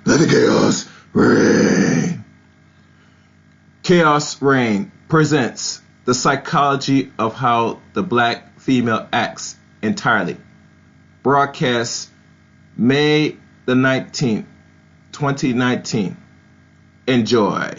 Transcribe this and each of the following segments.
Let the chaos reign. Chaos Reign presents The Psychology of How the Black Female Acts Entirely. Broadcast May the 19th, 2019. Enjoy.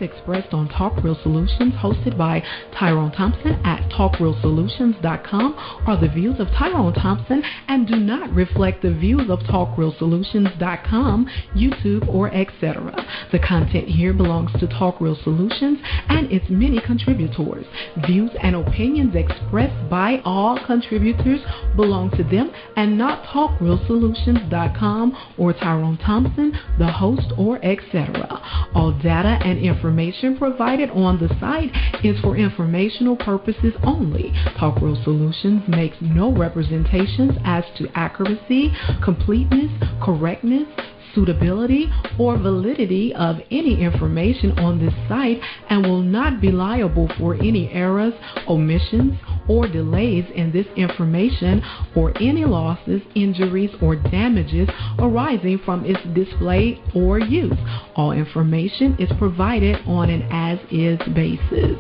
Expressed on Talk Real Solutions, hosted by Tyrone Thompson at TalkRealSolutions.com, are the views of Tyrone Thompson and do not reflect the views of TalkRealSolutions.com, YouTube, or etc. The content here belongs to Talk Real Solutions and its many contributors. Views and opinions expressed by all contributors belong to them and not TalkRealSolutions.com or Tyrone Thompson, the host, or etc. All data and information provided on the site is for informational purposes only. Talk Real Solutions makes no representations as to accuracy, completeness, correctness, suitability, or validity of any information on this site and will not be liable for any errors, omissions, or delays in this information or any losses, injuries, or damages arising from its display or use. All information is provided on an as-is basis.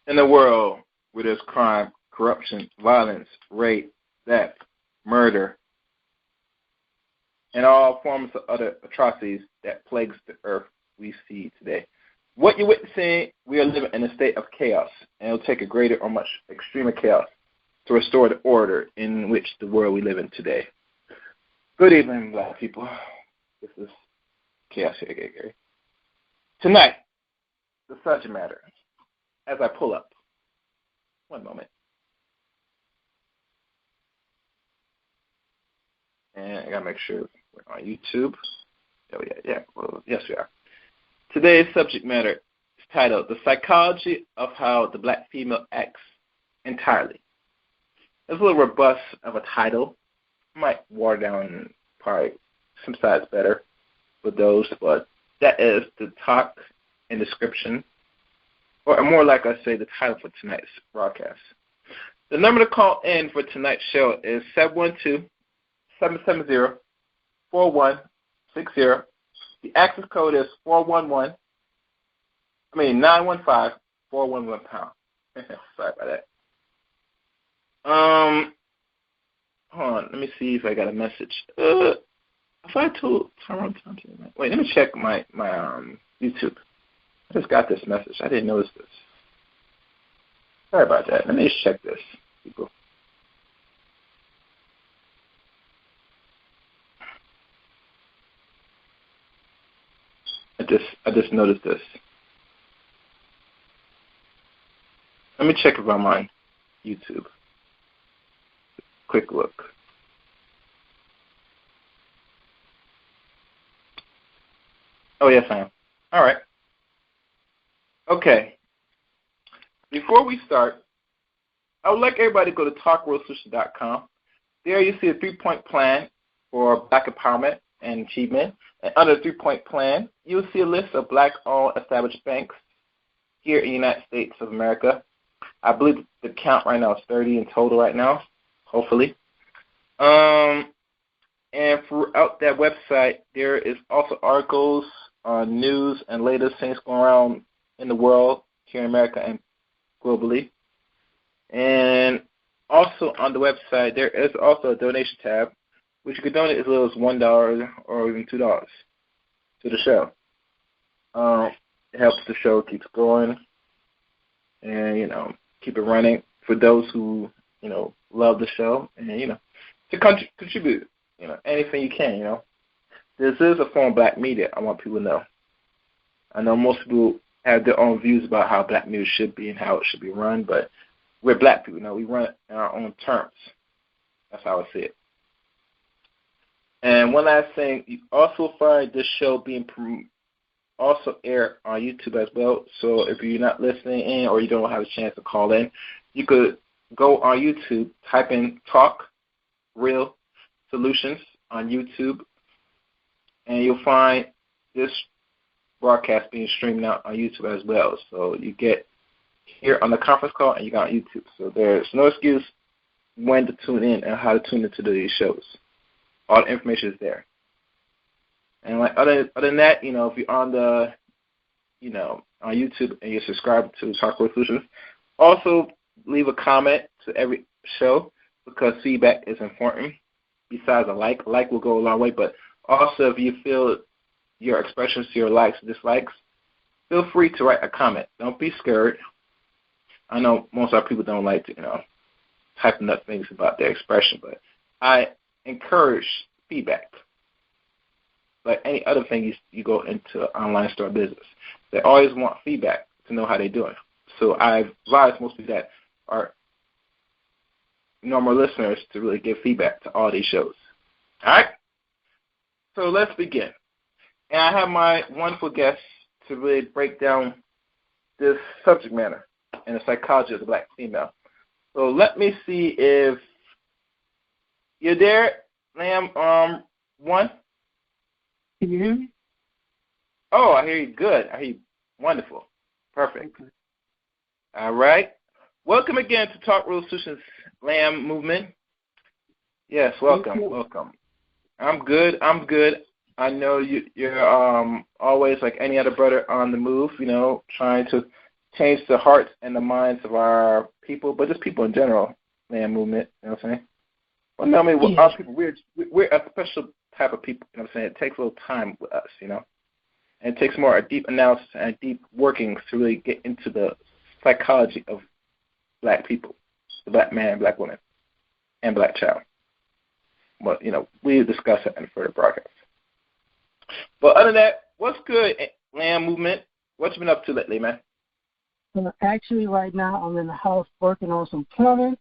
In a world where there's crime, corruption, violence, rape, theft, murder, and all forms of other atrocities that plagues the earth we see today, what you're witnessing, we are living in a state of chaos, and it'll take a greater or much extremer chaos to restore the order in which the world we live in today. Good evening, Black people. This is Chaos here, Gary. Tonight, the subject matter. As I pull up, one moment, and I gotta make sure we're on YouTube. Oh yeah, well, yes we are. Today's subject matter is titled "The Psychology of How the Black Female Acts Entirely." It's a little robust of a title. I might water down probably some sides better for those, but that is the talk and description. Or more like I say, the title for tonight's broadcast. The number to call in for tonight's show is 712-770-4160. The access code is 915-411 £411. Sorry about that. Hold on, let me see if I got a message. If I told Tyrone Thompson, wait, let me check my YouTube. I just got this message. I didn't notice this. Sorry about that. Let me just check this, people. I just noticed this. Let me check if I'm on YouTube. Quick look. Oh, yes, I am. All right. Okay. Before we start, I would like everybody to go to talkrealsolutions.com. There you see a 3-point plan for Black empowerment and achievement. And under the 3-point plan, you'll see a list of Black-owned established banks here in the United States of America. I believe the count right now is 30 in total right now, hopefully. And throughout that website, there is also articles on news and latest things going around in the world, here in America and globally. And also on the website, there is also a donation tab, which you can donate as little as $1 or even $2 to the show. It helps the show keep going and, keep it running for those who, love the show and, to contribute, anything you can, This is a form of black media, I want people to know. I know most people have their own views about how black media should be and how it should be run, but we're black people, we run it in our own terms. That's how I see it. And one last thing, you also find this show being also aired on YouTube as well. So if you're not listening in or you don't have a chance to call in, you could go on YouTube, type in Talk Real Solutions on YouTube, and you'll find this broadcast being streamed out on YouTube as well. So you get here on the conference call and you got on YouTube. So there's no excuse when to tune in and how to tune into these shows. All the information is there. And like other than that, if you're on the, on YouTube and you're subscribed to Talk Real Solutions, also leave a comment to every show because feedback is important. Besides a like will go a long way. But also, if you feel your expressions to your likes and dislikes, feel free to write a comment. Don't be scared. I know most of our people don't like to, typing up things about their expression, but I encourage feedback. Like any other thing you go into online store business, they always want feedback to know how they're doing. So I advise most people that are normal listeners to really give feedback to all these shows. All right? So let's begin. And I have my wonderful guests to really break down this subject matter and the psychology of the black female. So let me see if you're there, Lamb. One. Can you hear me? Oh, I hear you good. I hear you wonderful. Perfect. Okay. All right. Welcome again to Talk Real Solutions Lamb Movement. Yes, welcome. Welcome. I'm good. I know you're always like any other brother on the move, trying to change the hearts and the minds of our people, but just people in general, Lamb Movement, you know what I'm saying? Well, no, I mean, our people, we're a special type of people, you know what I'm saying? It takes a little time with us, And it takes more a deep analysis and deep workings to really get into the psychology of black people, the black man, black woman, and black child. But, we discuss that in the further broadcast. But other than that, what's good, Lamb Movement? What you been up to lately, man? Actually, right now, I'm in the house working on some plumbing,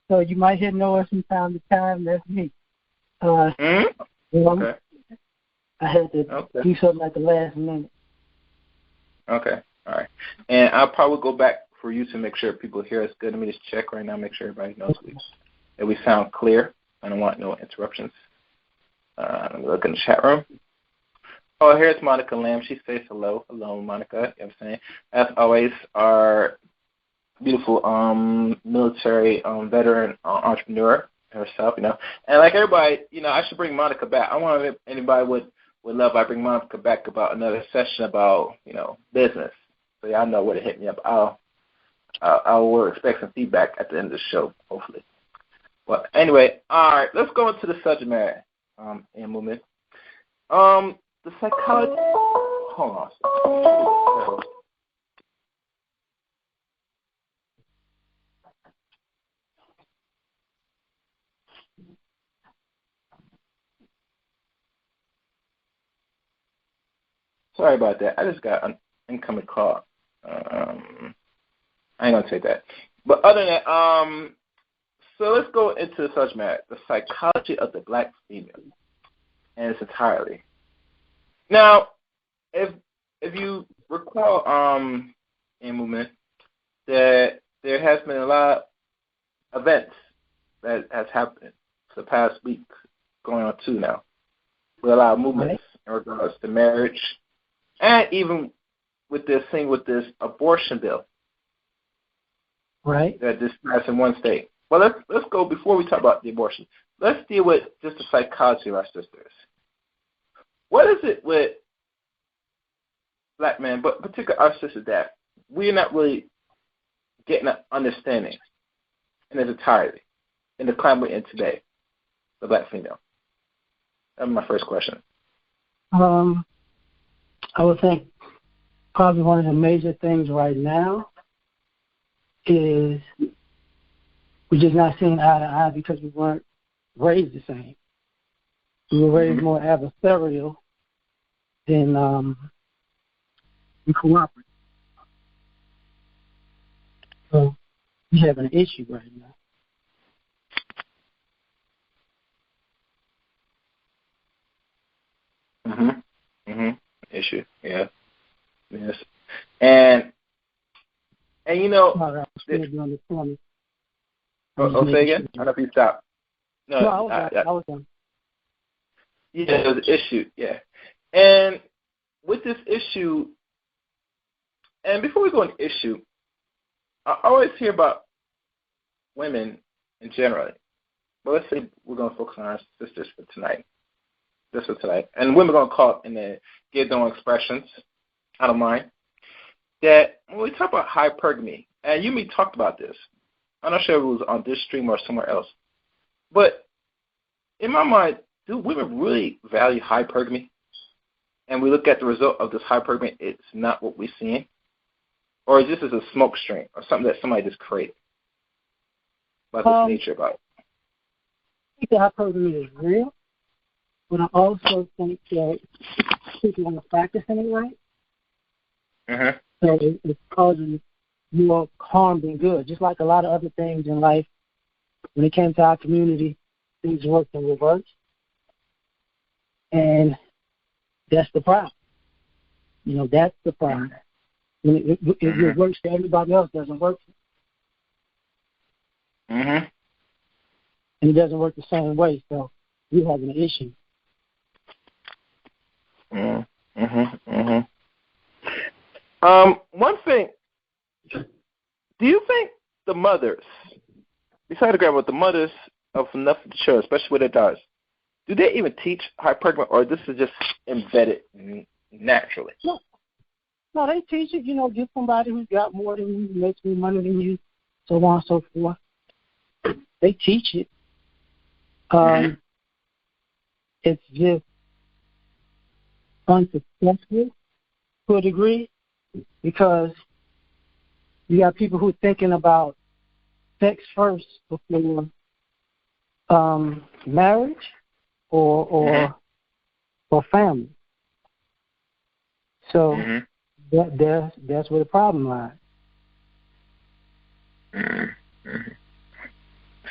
so you might hear noise from time to time. That's me. Okay. I had to do something at the last minute. Okay. All right. And I'll probably go back for you to make sure people hear us good. Let me just check right now, make sure everybody knows that we sound clear. I don't want no interruptions. Let me look in the chat room. Oh, here's Monica Lamb. She says hello. Hello, Monica. You know what I'm saying? As always, our beautiful military veteran entrepreneur herself, And like everybody, I should bring Monica back. I want if anybody would love I bring Monica back about another session about, business. So y'all know where to hit me up. I will expect some feedback at the end of the show, hopefully. Well, anyway, all right, let's go into the subject matter, in movement. The psychology. Hold on a second. Sorry about that. I just got an incoming call. I ain't gonna take that. But other than that, so let's go into the subject matter, the psychology of the black female, and its entirety. Now, if if you recall, in movement, that there has been a lot of events that has happened for the past week, going on 2 now, with a lot of movements in regards to marriage, and even with this abortion bill, right? That just passed in one state. Well, let's go before we talk about the abortion. Let's deal with just the psychology of our sisters. What is it with black men, but particularly our sisters, that we're not really getting an understanding in its entirety in the climate in today, the black female? That's my first question. I would think probably one of the major things right now is we're just not seeing eye to eye because we weren't raised the same. We were raised more adversarial than cooperative. So we have an issue right now. Issue, yeah, yes, and you know. Say again. I don't know if you stop. No, I was done. Yeah, there's an issue, yeah, and with this issue, and before we go on the issue, I always hear about women in general. But let's say we're going to focus on our sisters for tonight. Just for tonight. And women are going to call up and then give their own expressions. I don't mind. That when we talk about hypergamy, and you and me talked about this. I'm not sure if it was on this stream or somewhere else. But in my mind, do women really value hypergamy? And we look at the result of this hypergamy, it's not what we're seeing? Or is this a smoke string or something that somebody just created about this nature about it? I think the hypergamy is real, but I also think that people aren't practicing it right. So it's causing more harm than good. Just like a lot of other things in life, when it came to our community, things worked in reverse. And that's the problem. That's the problem. When it works for everybody else, it doesn't work. And it doesn't work the same way, so we're having an issue. One thing, do you think the mothers, besides the grandma, the mothers of enough children, especially with their daughters, do they even teach hypergamy, or this is just embedded naturally? No, they teach it, get somebody who's got more than you, makes more money than you, so on and so forth. They teach it. It's just unsuccessful to a degree because you got people who are thinking about sex first before marriage or family. So that's where the problem lies.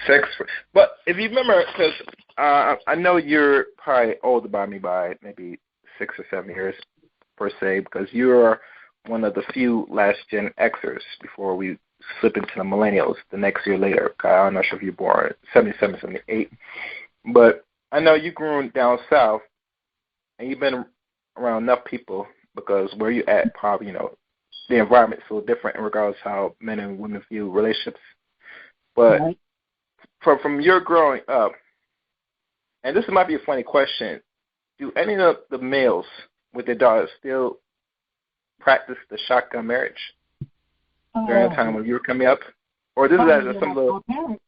Sex, but if you remember, because I know you're probably older by me by maybe 6 or 7 years per se, because you're one of the few last Gen Xers before we slip into the millennials the next year later. I'm not sure if you're born 77, 78, but I know you grew down south and you've been around enough people because where you at, probably the environment's so different in regards to how men and women view relationships, but. Right. From your growing up, and this might be a funny question, do any of the males with their daughters still practice the shotgun marriage during the time when you were coming up? Or this is some little...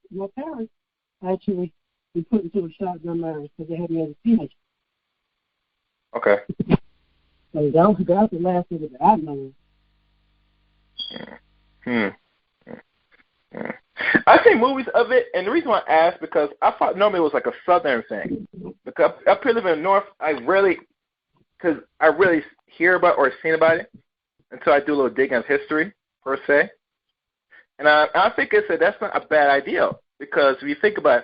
My parents actually were put into a shotgun marriage because they had me as a teenager. Okay. So that was the last thing that I know. I've seen movies of it, and the reason why I asked because I thought normally it was like a southern thing. Because up here living in the north, I rarely hear about or seen about it until I do a little digging of history per se. And I think that's not a bad idea because if you think about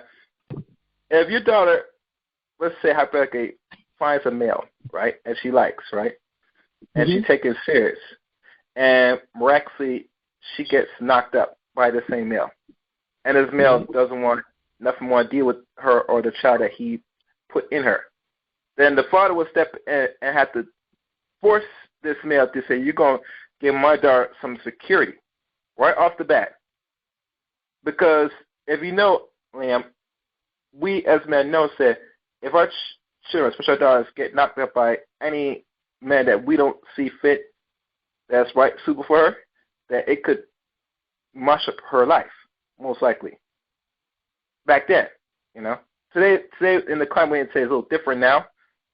it, if your daughter, let's say hypothetically, finds a male, right, and she likes, right, and she takes it serious. And miraculously, she gets knocked up by the same male. And this male doesn't want nothing more to deal with her or the child that he put in her. Then the father will step in and have to force this male to say, you're going to give my daughter some security right off the bat. Because if you know, Liam, we as men know, said, if our children, especially our daughters, get knocked up by any man that we don't see fit, that's right, suitable for her, that it could mush up her life, most likely. Back then, you know. Today in the climate, it's a little different now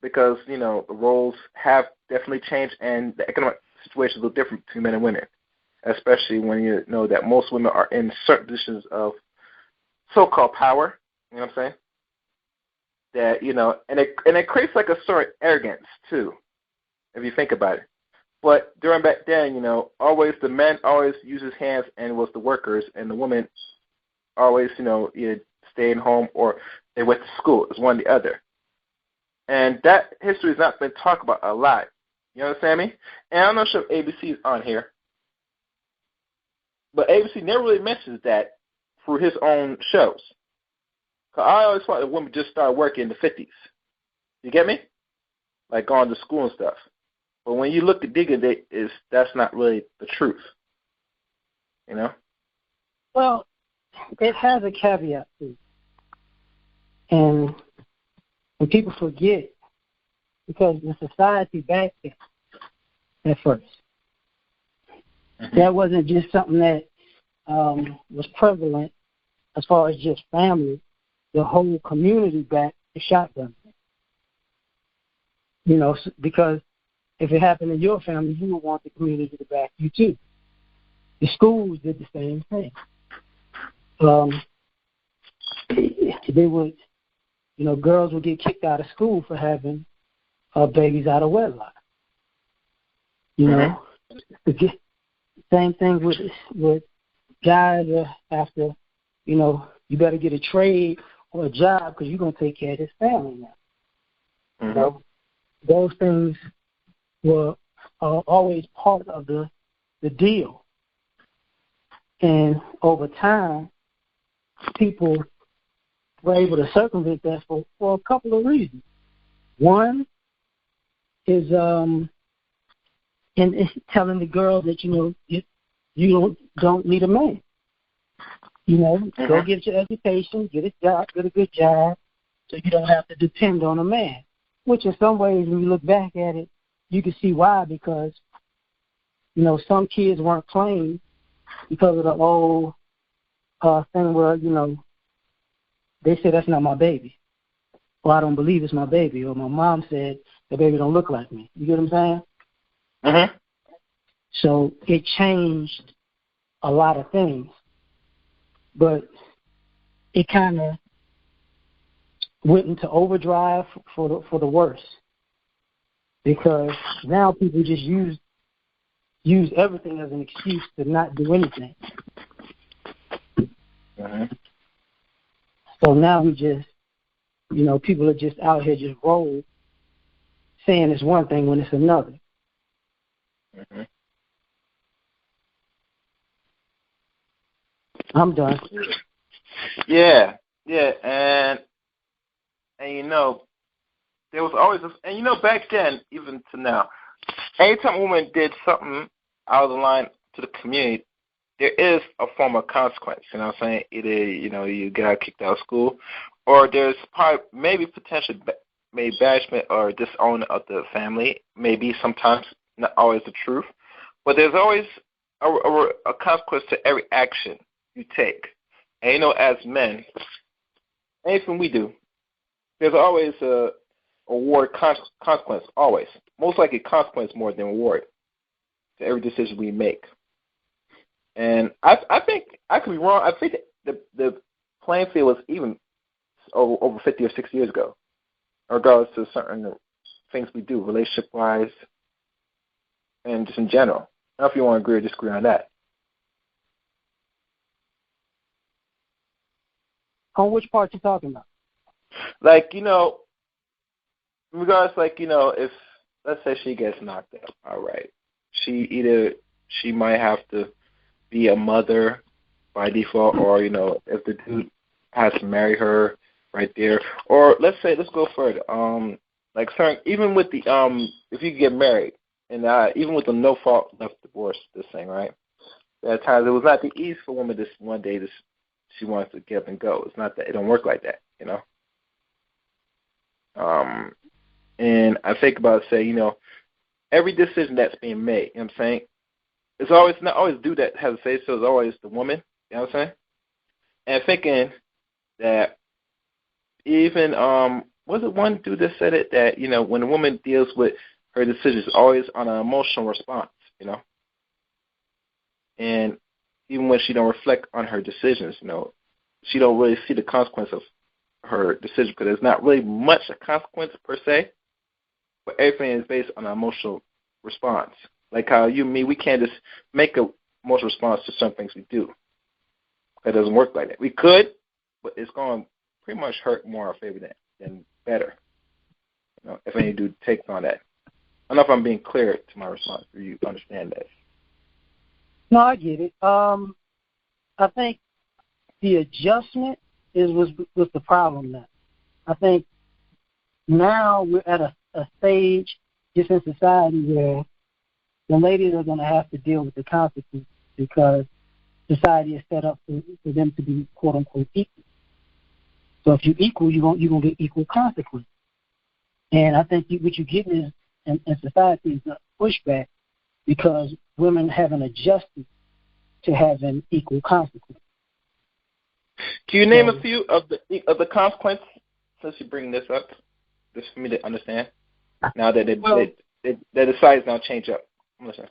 because, you know, the roles have definitely changed and the economic situation is a little different between men and women, especially when you know that most women are in certain positions of so-called power, you know what I'm saying? That, you know, and it creates like a sort of arrogance, too, if you think about it. But during back then, you know, always the men always used his hands and was the workers, and the women always, you know, either stayed home or they went to school. It was one or the other. And that history has not been talked about a lot. You understand me? And I'm not sure if ABC is on here, but ABC never really mentions that through his own shows. Cause I always thought that women just started working in the 50s. You get me? Like going to school and stuff. But when you look at digging, that's not really the truth. You know? Well, it has a caveat to it. And when people forget, because the society back then, at first, that wasn't just something that was prevalent as far as just family. The whole community back the shotgun. You know, because if it happened in your family, you would want the community to back you too. The schools did the same thing. They would, you know, girls would get kicked out of school for having babies out of wedlock. You know, same thing with guys after, you know, you better get a trade or a job because you're going to take care of this family now. You know, those things were always part of the deal. And over time, people were able to circumvent that for a couple of reasons. One is in telling the girl that, you know, you don't need a man. You know, go get your education, get a job, get a good job, so you don't have to depend on a man. Which in some ways, when you look back at it, you can see why, because, you know, some kids weren't claimed because of the old thing where, you know, they say that's not my baby. Or I don't believe it's my baby. Or my mom said the baby don't look like me. You get what I'm saying? So it changed a lot of things. But it kind of went into overdrive for the worse, because now people just use everything as an excuse to not do anything. So now we just, you know, people are just out here just roll, saying it's one thing when it's another. I'm done. Yeah, and you know, there was always this, and you know, back then, even to now, anytime a woman did something out of the line to the community, there is a form of consequence. You know what I'm saying? Either, you know, you got kicked out of school, or there's probably maybe potentially maybe banishment or disown of the family. Maybe sometimes, not always the truth, but there's always a consequence to every action you take. And you know, as men, anything we do, there's always a reward consequence, always. Most likely consequence more than reward to every decision we make. And I think, I could be wrong, I think the playing field was even over 50 or 60 years ago, regardless of certain things we do, relationship-wise, and just in general. I don't know if you want to agree or disagree on that. On which part you talking about? Like, you know, in regards, like, you know, if let's say she gets knocked up. All right. She might have to be a mother by default, or if the dude has to marry her right there, or let's go further. Even with the if you get married, and even with the no fault left divorce, this thing, right? At times it was not the ease for women. This one day, she wants to get up and go. It's not that it don't work like that, And I think about every decision that's being made. You know what I'm saying? It's always not always the dude that has a say, so it's always the woman. You know what I'm saying? And thinking that even was it one dude that said it that when a woman deals with her decisions, always on an emotional response. And even when she don't reflect on her decisions, she don't really see the consequence of her decision, because there's not really much a consequence per se, but everything is based on an emotional response. Like how you and me, we can't just make an emotional response to some things we do. It doesn't work like that. We could, but it's going to pretty much hurt more our favor than better. If any dude takes on that. I don't know if I'm being clear to my response for you to understand that. No, I get it. I think the adjustment was the problem now. I think now we're at a stage just in society where the ladies are going to have to deal with the consequences, because society is set up for them to be quote unquote equal. So if you're equal, you're going to get equal consequences. And I think what you're getting is in society is a pushback, because women haven't adjusted to having equal consequences. Can you name a few of the consequences, since you bring this up, just for me to understand? Now that the size now change up. Listen.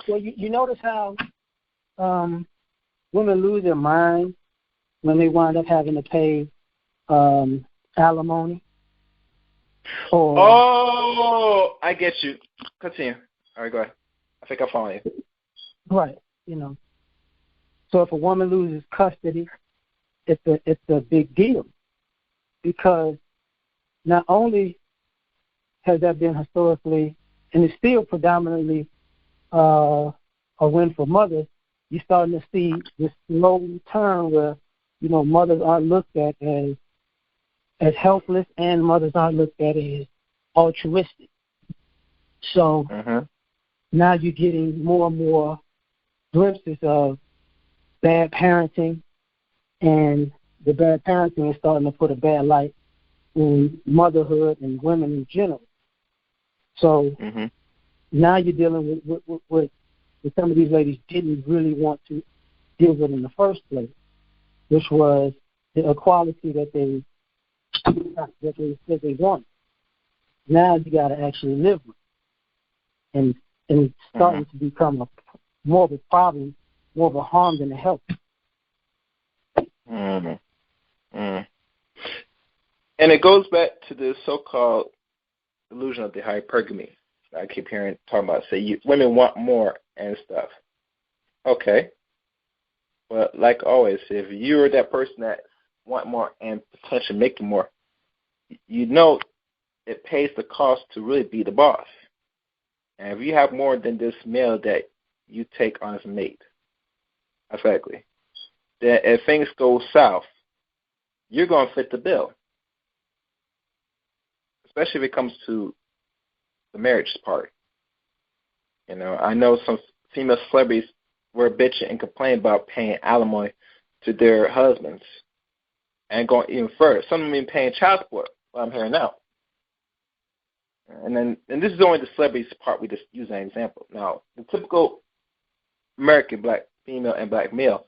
Well, you notice how women lose their mind when they wind up having to pay alimony. I get you. Continue. All right, go ahead. I think I follow you. Right. So if a woman loses custody, it's a big deal, because not only has that been historically, and it's still predominantly a win for mothers, you're starting to see this slow turn where mothers aren't looked at as helpless, and mothers aren't looked at as altruistic. So now you're getting more and more glimpses of bad parenting, and the bad parenting is starting to put a bad light in motherhood and women in general. So now you're dealing with some of these ladies didn't really want to deal with in the first place, which was the equality that they wanted. Now you got to actually live with it. And it's starting to become more of a problem, more of a harm than a help. And it goes back to the so-called illusion of the hypergamy. I keep hearing talking about, women want more and stuff. Okay. But like always, if you're that person that want more and potentially making more, it pays the cost to really be the boss. And if you have more than this male that you take on as a mate, effectively, then if things go south, you're going to fit the bill. Especially if it comes to the marriage part. I know some female celebrities were bitching and complaining about paying alimony to their husbands, and going even further. Some of them even paying child support, what I'm hearing now. And this is only the celebrities part we just use as an example. Now, the typical American black female and black male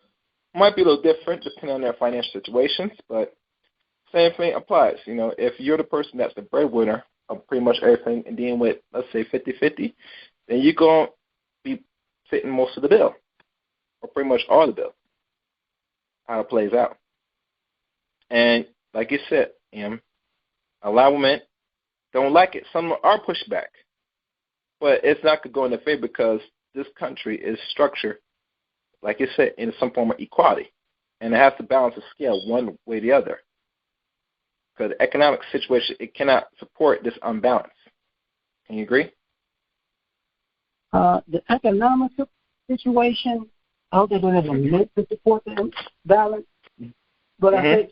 might be a little different depending on their financial situations, but same thing applies. If you're the person that's the breadwinner of pretty much everything and dealing with, let's say, 50-50, then you're going to be fitting most of the bill, or pretty much all the bill, how it plays out. And like you said, a lot of women don't like it. Some are pushed back, but it's not going to go in their favor, because this country is structured, like you said, in some form of equality, and it has to balance the scale one way or the other. Because the economic situation, it cannot support this unbalance. Can you agree? The economic situation, I don't think there's a meant to support the balance, but I think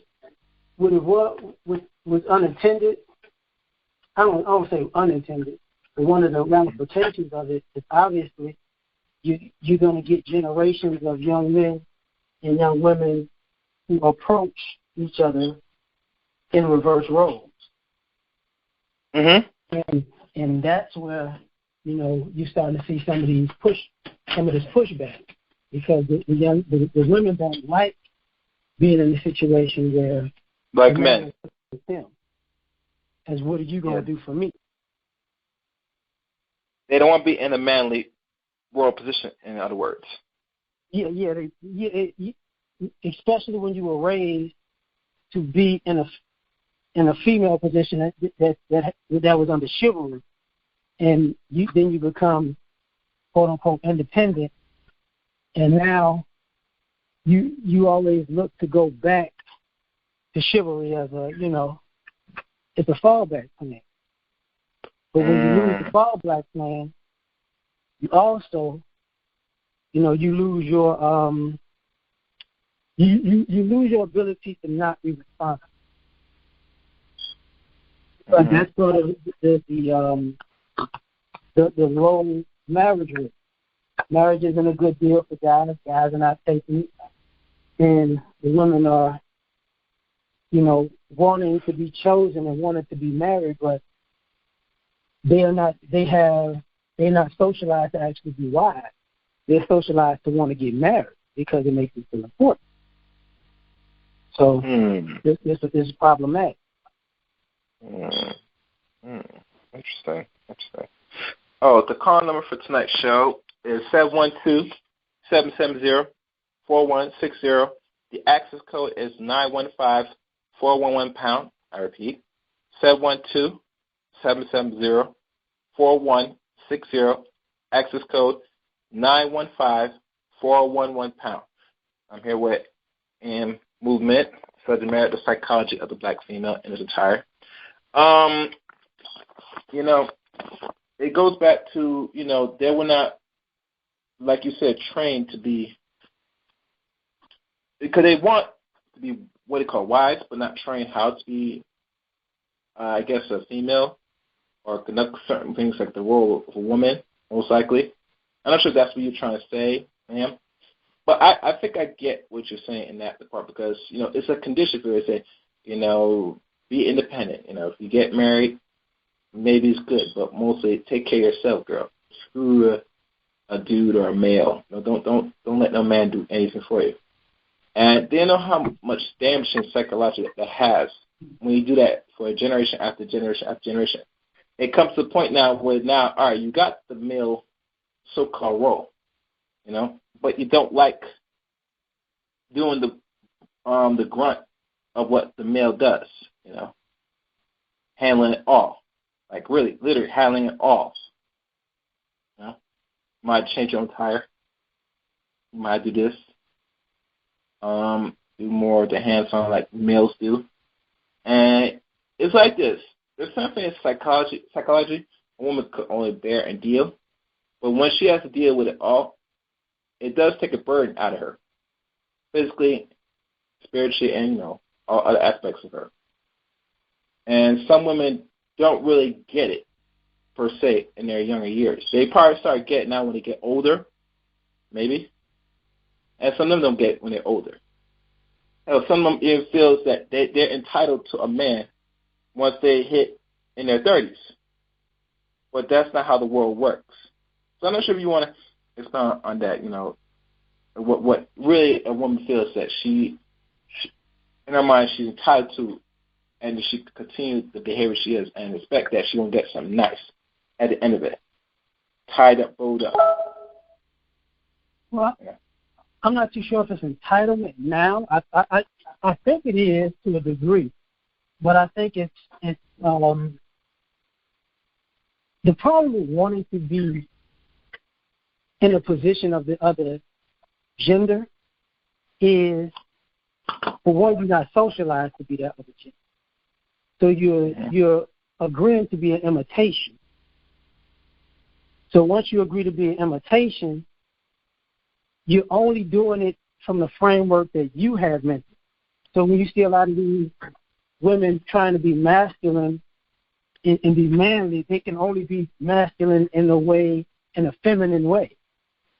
what it was unintended. I don't say unintended, but one of the ramifications of it is obviously you're going to get generations of young men and young women who approach each other in reverse roles. And that's where, you're starting to see some of this pushback, because the women don't like being in a situation where like men them as what are you going to do for me? They don't want to be in a manly world position. In other words, especially when you were raised to be in a female position that was under chivalry, and then you become quote unquote independent, and now you always look to go back to chivalry as it's a fallback plan. But when you lose the fallback plan, you also you lose your you lose your ability to not be responsible. But that's sort of the role marriage is. Marriage isn't a good deal for guys. Guys are not taking it. And the women are, wanting to be chosen and wanting to be married, but they're not socialized to actually be wives. They're socialized to want to get married because it makes them feel important. So this is problematic. Interesting. Oh, the call number for tonight's show is 712-770-4160. The access code is 915-411-pound. I repeat, 712-770-4160. Access code 915-411-pound. I'm here with Movement, subject matter, the psychology of the black female in its attire. It goes back to, they were not, like you said, trained to be, because they want to be what they call wives, but not trained how to be, I guess, a female or conduct certain things like the role of a woman, most likely. I'm not sure if that's what you're trying to say, ma'am. But I think I get what you're saying in that part, because, it's a condition for it to say, be independent. If you get married, maybe it's good, but mostly take care of yourself, girl. Screw a dude or a male. Don't let no man do anything for you. And they know how much damaging psychology that has when you do that for generation after generation after generation. It comes to the point now where all right, you got the male so-called role, but you don't like doing the grunt of what the male does, handling it all, like really, literally handling it all. You might change your own tire. You might do this. Do more of the hands-on like males do, and it's like this. There's something in psychology. A woman could only bear and deal, but when she has to deal with it all, it does take a burden out of her, physically, spiritually, and all other aspects of her. And some women don't really get it per se in their younger years. They probably start getting now when they get older, maybe. And some of them don't get it when they're older. Some of them even feels that they're entitled to a man once they hit in their 30s. But that's not how the world works. So I'm not sure if you want to expound on that, what really a woman feels that she in her mind she's entitled to, and she can continue the behavior she is and expect that she won't get something nice at the end of it. Tied up, bowed up. Well, yeah. I'm not too sure if it's entitlement now. I think it is to a degree, but I think it's the problem with wanting to be in a position of the other gender is, for one, you're not socialized to be that other gender. So you're agreeing to be an imitation. So once you agree to be an imitation, you're only doing it from the framework that you have mentioned. So when you see a lot of these women trying to be masculine and be manly, they can only be masculine in a feminine way.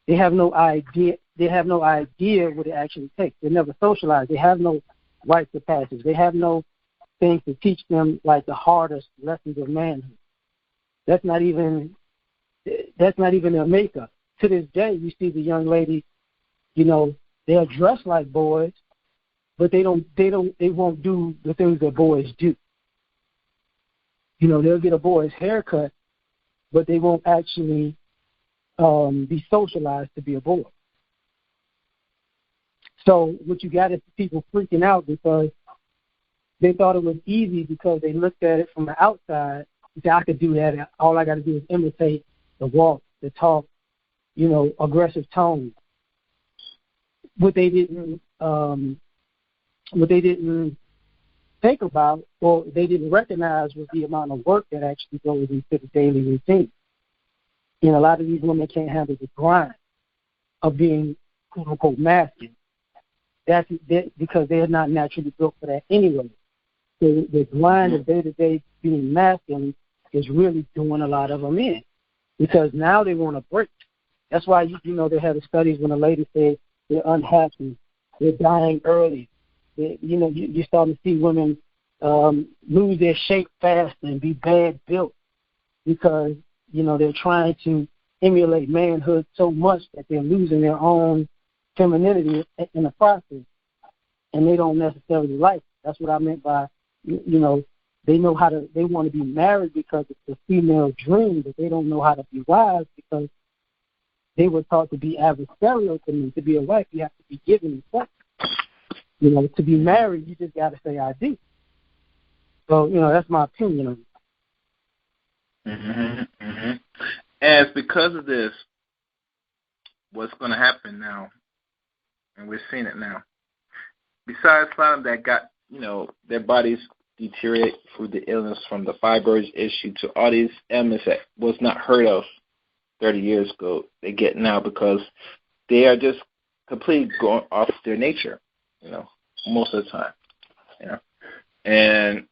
They have no idea. They have no idea what it actually takes. They never socialize. They have no rites of passage. They have no things to teach them like the hardest lessons of manhood. That's not even their makeup. To this day, you see the young ladies, they're dressed like boys, but they won't do the things that boys do. They'll get a boy's haircut, but they won't actually be socialized to be a boy. So what you got is people freaking out because they thought it was easy because they looked at it from the outside and said, I could do that. All I got to do is imitate the walk, the talk, aggressive tone. What they didn't think about or they didn't recognize was the amount of work that actually goes into the daily routine. A lot of these women can't handle the grind of being quote unquote masculine. That's because they're not naturally built for that anyway. So the grind of day-to-day being masculine is really doing a lot of them in because now they want to break. That's why, they have the studies when a lady says they're unhappy, they're dying early. You're starting to see women lose their shape fast and be bad built because, they're trying to emulate manhood so much that they're losing their own femininity in the process, and they don't necessarily like it. That's what I meant by, they know they want to be married because it's a female dream, but they don't know how to be wives because they were taught to be adversarial to me. To be a wife, you have to be given and such. To be married, you just got to say I do. So, that's my opinion on it. Mm-hmm, mm-hmm. And it's because of this, what's going to happen now, and we're seeing it now, besides a lot of that got, their bodies deteriorate through the illness from the fibroids issue to all these ailments that was not heard of 30 years ago, they get now because they are just completely going off their nature, most of the time, And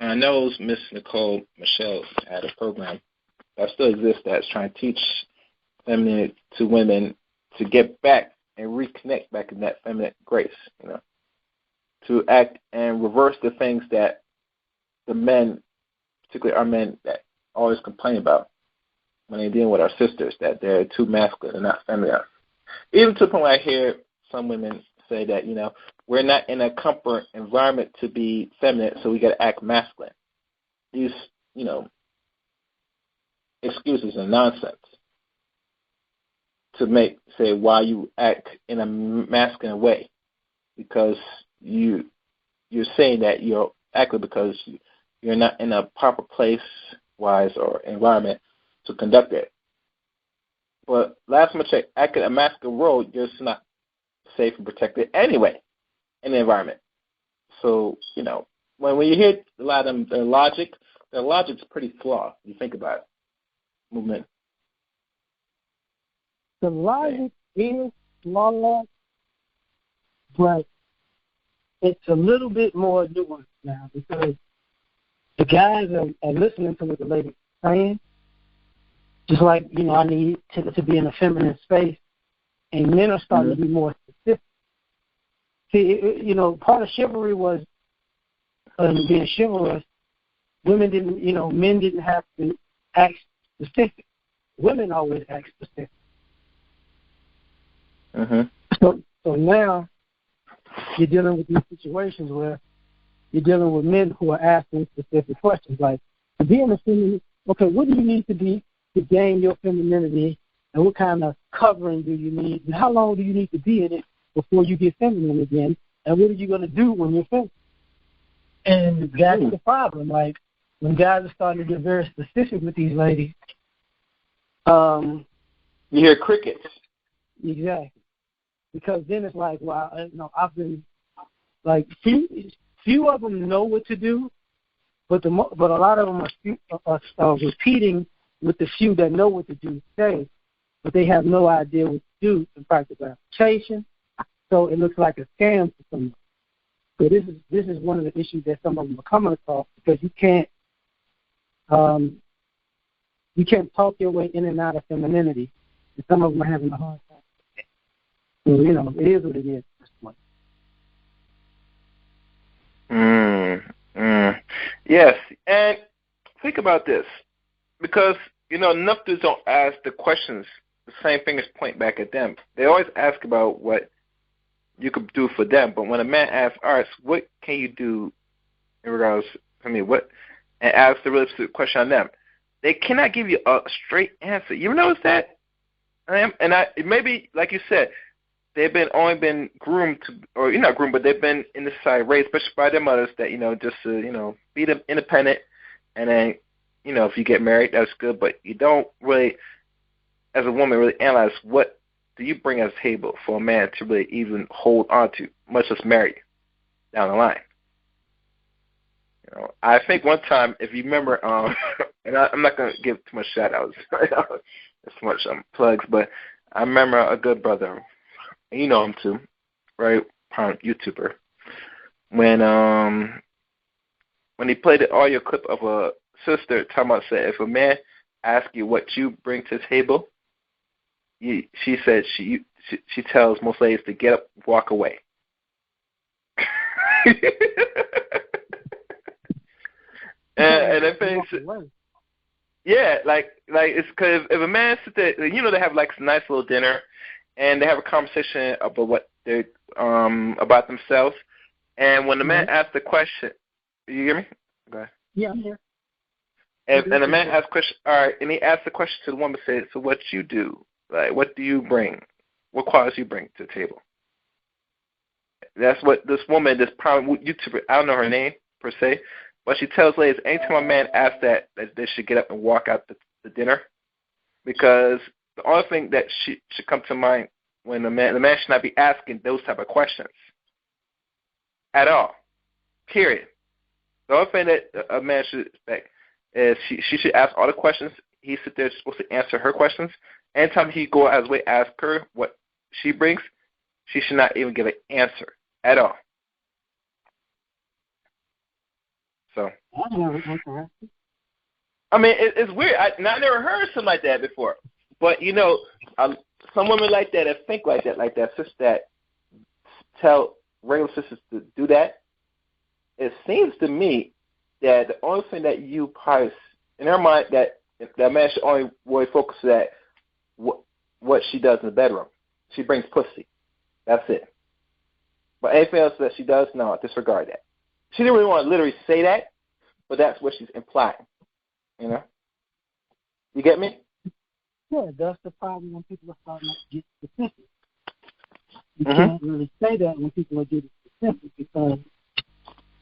I know Miss Nicole Michelle had a program that still exists that's trying to teach feminine to women to get back and reconnect back in that feminine grace, to act and reverse the things that the men, particularly our men, that always complain about when they're dealing with our sisters, that they're too masculine and not feminine. Even to the point where I hear some women say that, we're not in a comfort environment to be feminine, so we got to act masculine. These, excuses and nonsense to say why you act in a masculine way, because you're saying that you're acting because you're not in a proper place, wise, or environment to conduct it. But last time I checked, acting a masculine role, you're just not safe and protected anyway in the environment. So, when you hear a lot of them, their logic's pretty flawed. You think about it. Movement. The logic is flawed, but it's a little bit more nuanced now because the guys are listening to what the lady's saying. Just like, I need to be in a feminine space, and men are starting to be more specific. See, part of chivalry was being chivalrous. Women didn't, men didn't have to act specific. Women always act specific. So now you're dealing with these situations where you're dealing with men who are asking specific questions like, to be in a feminine, okay, what do you need to be to gain your femininity, and what kind of covering do you need, and how long do you need to be in it before you get feminine again, and what are you going to do when you're feminine? And that's the problem. Like, when guys are starting to get very specific with these ladies, you hear crickets. Exactly. Because then it's like, well, I've been, like, few of them know what to do, but a lot of them are repeating with the few that know what the Jews say, but they have no idea what to do in practical application. So it looks like a scam for someone. So this is one of the issues that some of them are coming across, because you can't talk your way in and out of femininity, and some of them are having a hard time. So, you know, it is what it is at this point. Yes, and think about this, because, you know, enough dudes don't ask the questions, the same fingers point back at them. They always ask about what you could do for them, but when a man asks, all right, so what can you do in regards to me, and asks the real question on them, they cannot give you a straight answer. You ever notice that? Maybe, like you said, they've only been groomed to, or you're not groomed, but they've been in this society raised, especially by their mothers, that, you know, just to, you know, be them independent, and then, you know, if you get married, that's good, but you don't really, as a woman, really analyze what do you bring as a table for a man to really even hold on to, much less marry down the line. You know, I think one time, if you remember, and I'm not going to give too much shout-outs, too much plugs, but I remember a good brother, and you know him too, right, YouTuber, when he played the audio clip of a sister talking about, said, if a man asks you what you bring to the table, she said she tells most ladies to get up, walk away. and I think, yeah, like it's because if a man sits there, you know, they have like a nice little dinner, and they have a conversation about what they about themselves, and when the man asks the question, you hear me? Go ahead. Yeah, I'm here. And the man asks question, all right, and he asks the question to the woman, said, so what you do? Like, what do you bring? What qualities you bring to the table? That's what this woman, this prominent YouTuber, I don't know her name per se, but she tells ladies anytime a man asks that they should get up and walk out the dinner, because the only thing that should come to mind when the man should not be asking those type of questions at all. Period. The only thing that a man should expect is she should ask all the questions. He sit there supposed to answer her questions. Anytime he go out of his way to ask her what she brings, she should not even give an answer at all. So, I mean, it's weird. I never heard something like that before. But, you know, some women like that think like that sisters that tell regular sisters to do that. It seems to me that the only thing that you probably, in her mind, that man should only really focus at what she does in the bedroom. She brings pussy. That's it. But anything else that she does, no, disregard that. She didn't really want to literally say that, but that's what she's implying. You know? You get me? Yeah, that's the problem when people are starting to get specific. You can't really say that when people are getting specific, because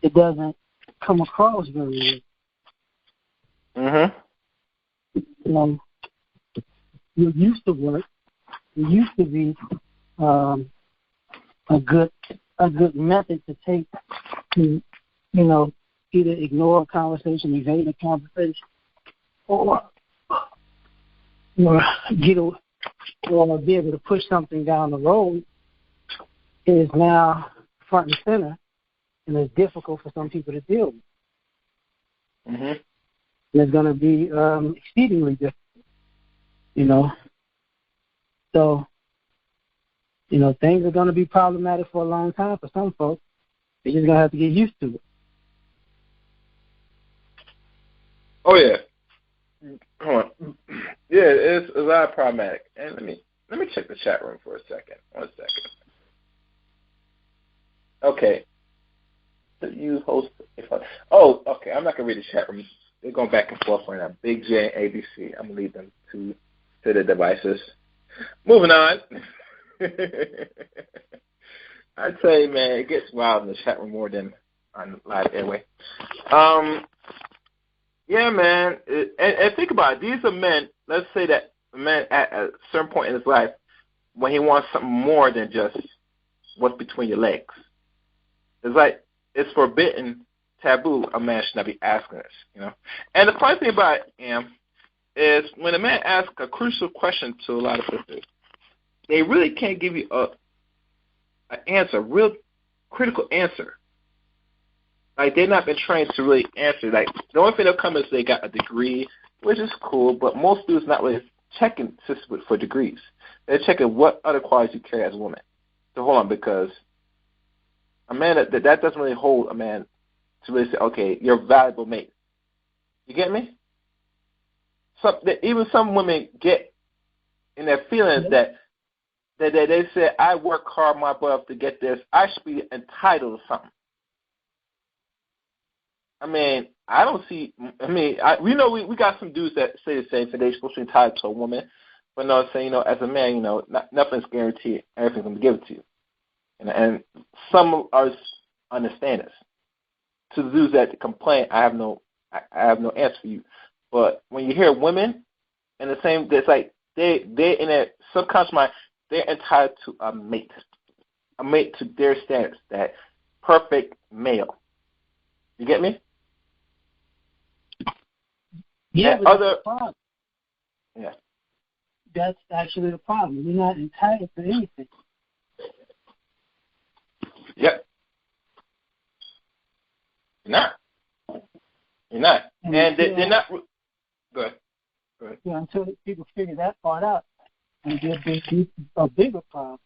it doesn't come across very well. You know, you're used to work. It used to be a good method to take to, you know, either ignore a conversation, evade a conversation, or be able to push something down the road. Is now front and center, and it's difficult for some people to deal with. And it's going to be exceedingly difficult. You know, so, you know, things are going to be problematic for a long time for some folks. They're just going to have to get used to it. Oh, yeah. Hold on. Yeah, it's a lot problematic. And let me check the chat room for a second. 1 second. Okay. You host. Oh, okay. I'm not going to read the chat room. They're going back and forth right now. Big J and ABC. I'm going to leave them to their devices. Moving on. I tell you, man, it gets wild in the chat room more than on live airway. Yeah, man. And think about it. These are men. Let's say that a man at a certain point in his life when he wants something more than just what's between your legs. It's like it's forbidden, taboo. A man should not be asking this, you know. And the funny thing about it, is when a man asks a crucial question to a lot of sisters, they really can't give you an answer, a real critical answer. Like, they've not been trained to really answer. Like, the only thing they'll come is they got a degree, which is cool, but most dudes not really checking sisters for degrees. They're checking what other qualities you carry as a woman. So hold on, because a man that doesn't really hold a man to really say, okay, you're a valuable mate. You get me? Even some women get in their feelings that they say, I work hard my butt off to get this. I should be entitled to something. I mean, I don't see. I mean, we know we got some dudes that say the same thing. They're supposed to be entitled to a woman, but no, I'm saying, as a man, nothing's guaranteed. Everything's gonna be given to you, and some of us understand this. To the dudes that complain, I have no answer for you. But when you hear women, and the same, it's like they in their subconscious mind, they're entitled to a mate to their standards, that perfect male. You get me? Yeah, but that's the problem. Yeah. That's actually the problem. You're not entitled to anything. Yep. You're not. And they're not. Go ahead. Yeah, until people figure that part out, and there'll be a bigger problem.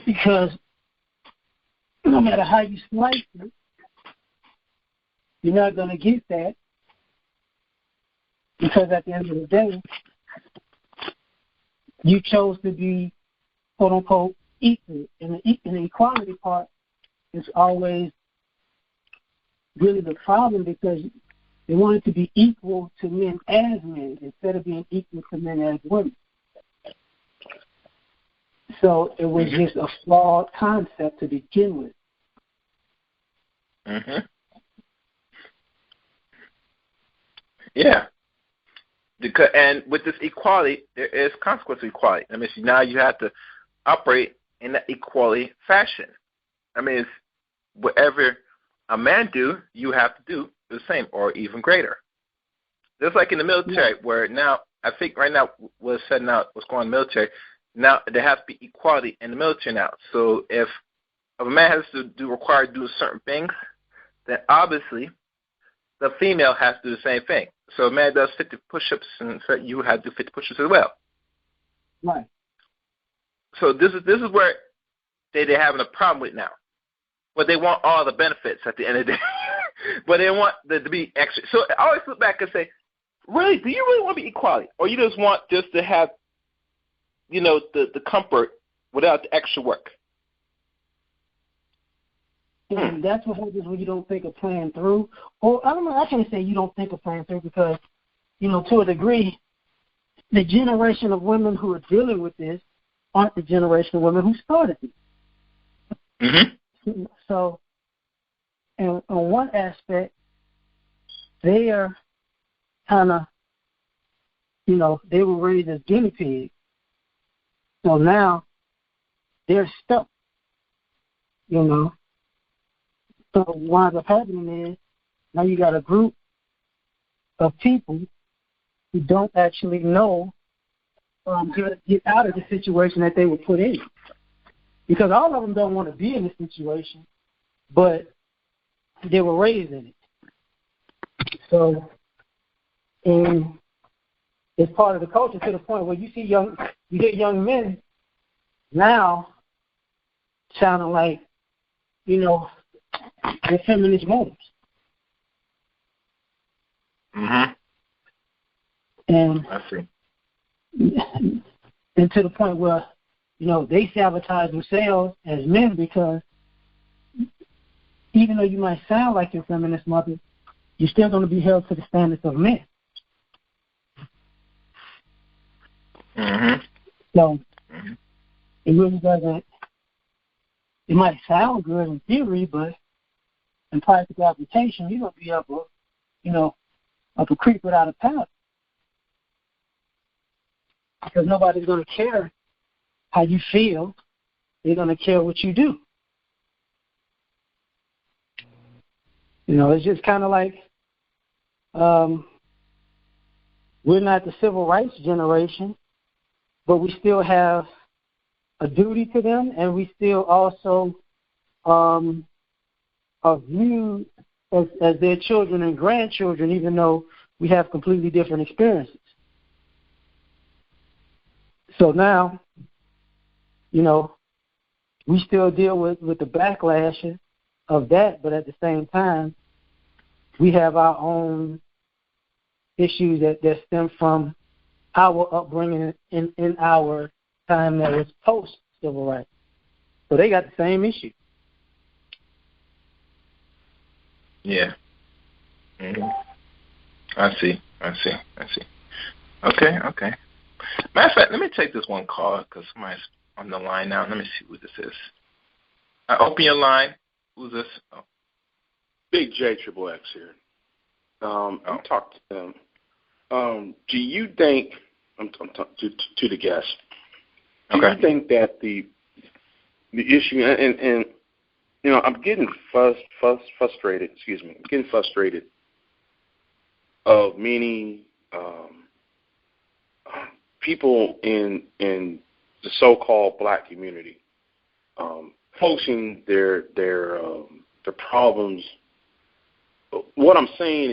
Because no matter how you slice it, you're not going to get that. Because at the end of the day, you chose to be, quote unquote, equal. And the equality part is always really the problem, because they wanted to be equal to men as men instead of being equal to men as women. So it was just a flawed concept to begin with. Mm-hmm. Yeah. And with this equality, there is consequence to equality. I mean, so now you have to operate in that equality fashion. I mean, it's whatever a man do, you have to do the same or even greater. Just like in the military, where now, I think right now what's said now, what's going on in the military, now there has to be equality in the military now. So if a man has to require to do certain things, then obviously the female has to do the same thing. So a man does 50 push-ups, and so you have to do 50 push-ups as well. Right. So this is where they're having a problem with now. But they want all the benefits at the end of the day. But they want there to be extra. So I always look back and say, really, do you really want to be equality? Or you just want just to have, the comfort without the extra work? And that's what happens when you don't think of plan through. Or I don't know, I can't say you don't think of plan through, because, to a degree, the generation of women who are dealing with this aren't the generation of women who started it. Mm-hmm. So, on one aspect, they are kind of, they were raised as guinea pigs. So now they're stuck, So what winds up happening is now you got a group of people who don't actually know how to get out of the situation that they were put in. Because all of them don't want to be in this situation, but they were raised in it. So, and it's part of the culture, to the point where you get young men now sounding like, they're feminist mothers. Mm-hmm. And I see. And to the point where, they sabotage themselves as men, because even though you might sound like your feminist mother, you're still going to be held to the standards of men. Mm-hmm. So it really doesn't. It might sound good in theory, but in practical application, you're going to be up a creek without a paddle. Because nobody's going to care how you feel. They're going to care what you do. It's just kind of like, we're not the civil rights generation, but we still have a duty to them, and we still also are viewed as their children and grandchildren, even though we have completely different experiences. So now, we still deal with the backlash of that, but at the same time, we have our own issues that stem from our upbringing in our time that was post-civil rights. So they got the same issue. Yeah. Mm-hmm. I see. Okay. Matter of fact, let me take this one call because somebody's on the line now. Let me see who this is. Open your line. Who's this? Oh. Big J Triple X here. I'll talk to them. Do you think, I'm talking to the guest, do you think that the issue, and I'm getting frustrated, I'm getting frustrated of many people in the so-called black community posting their problems. What I'm saying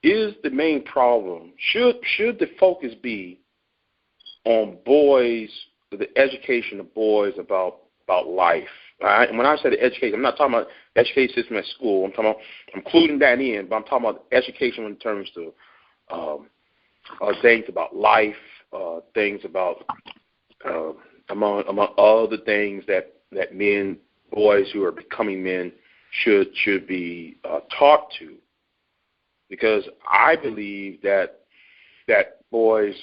is the main problem, should the focus be on boys, the education of boys about life? And when I say the education, I'm not talking about the education system at school. I'm including that in, but I'm talking about education in terms of things about life, things about among other things that men, boys who are becoming men should be taught to. Because I believe that boys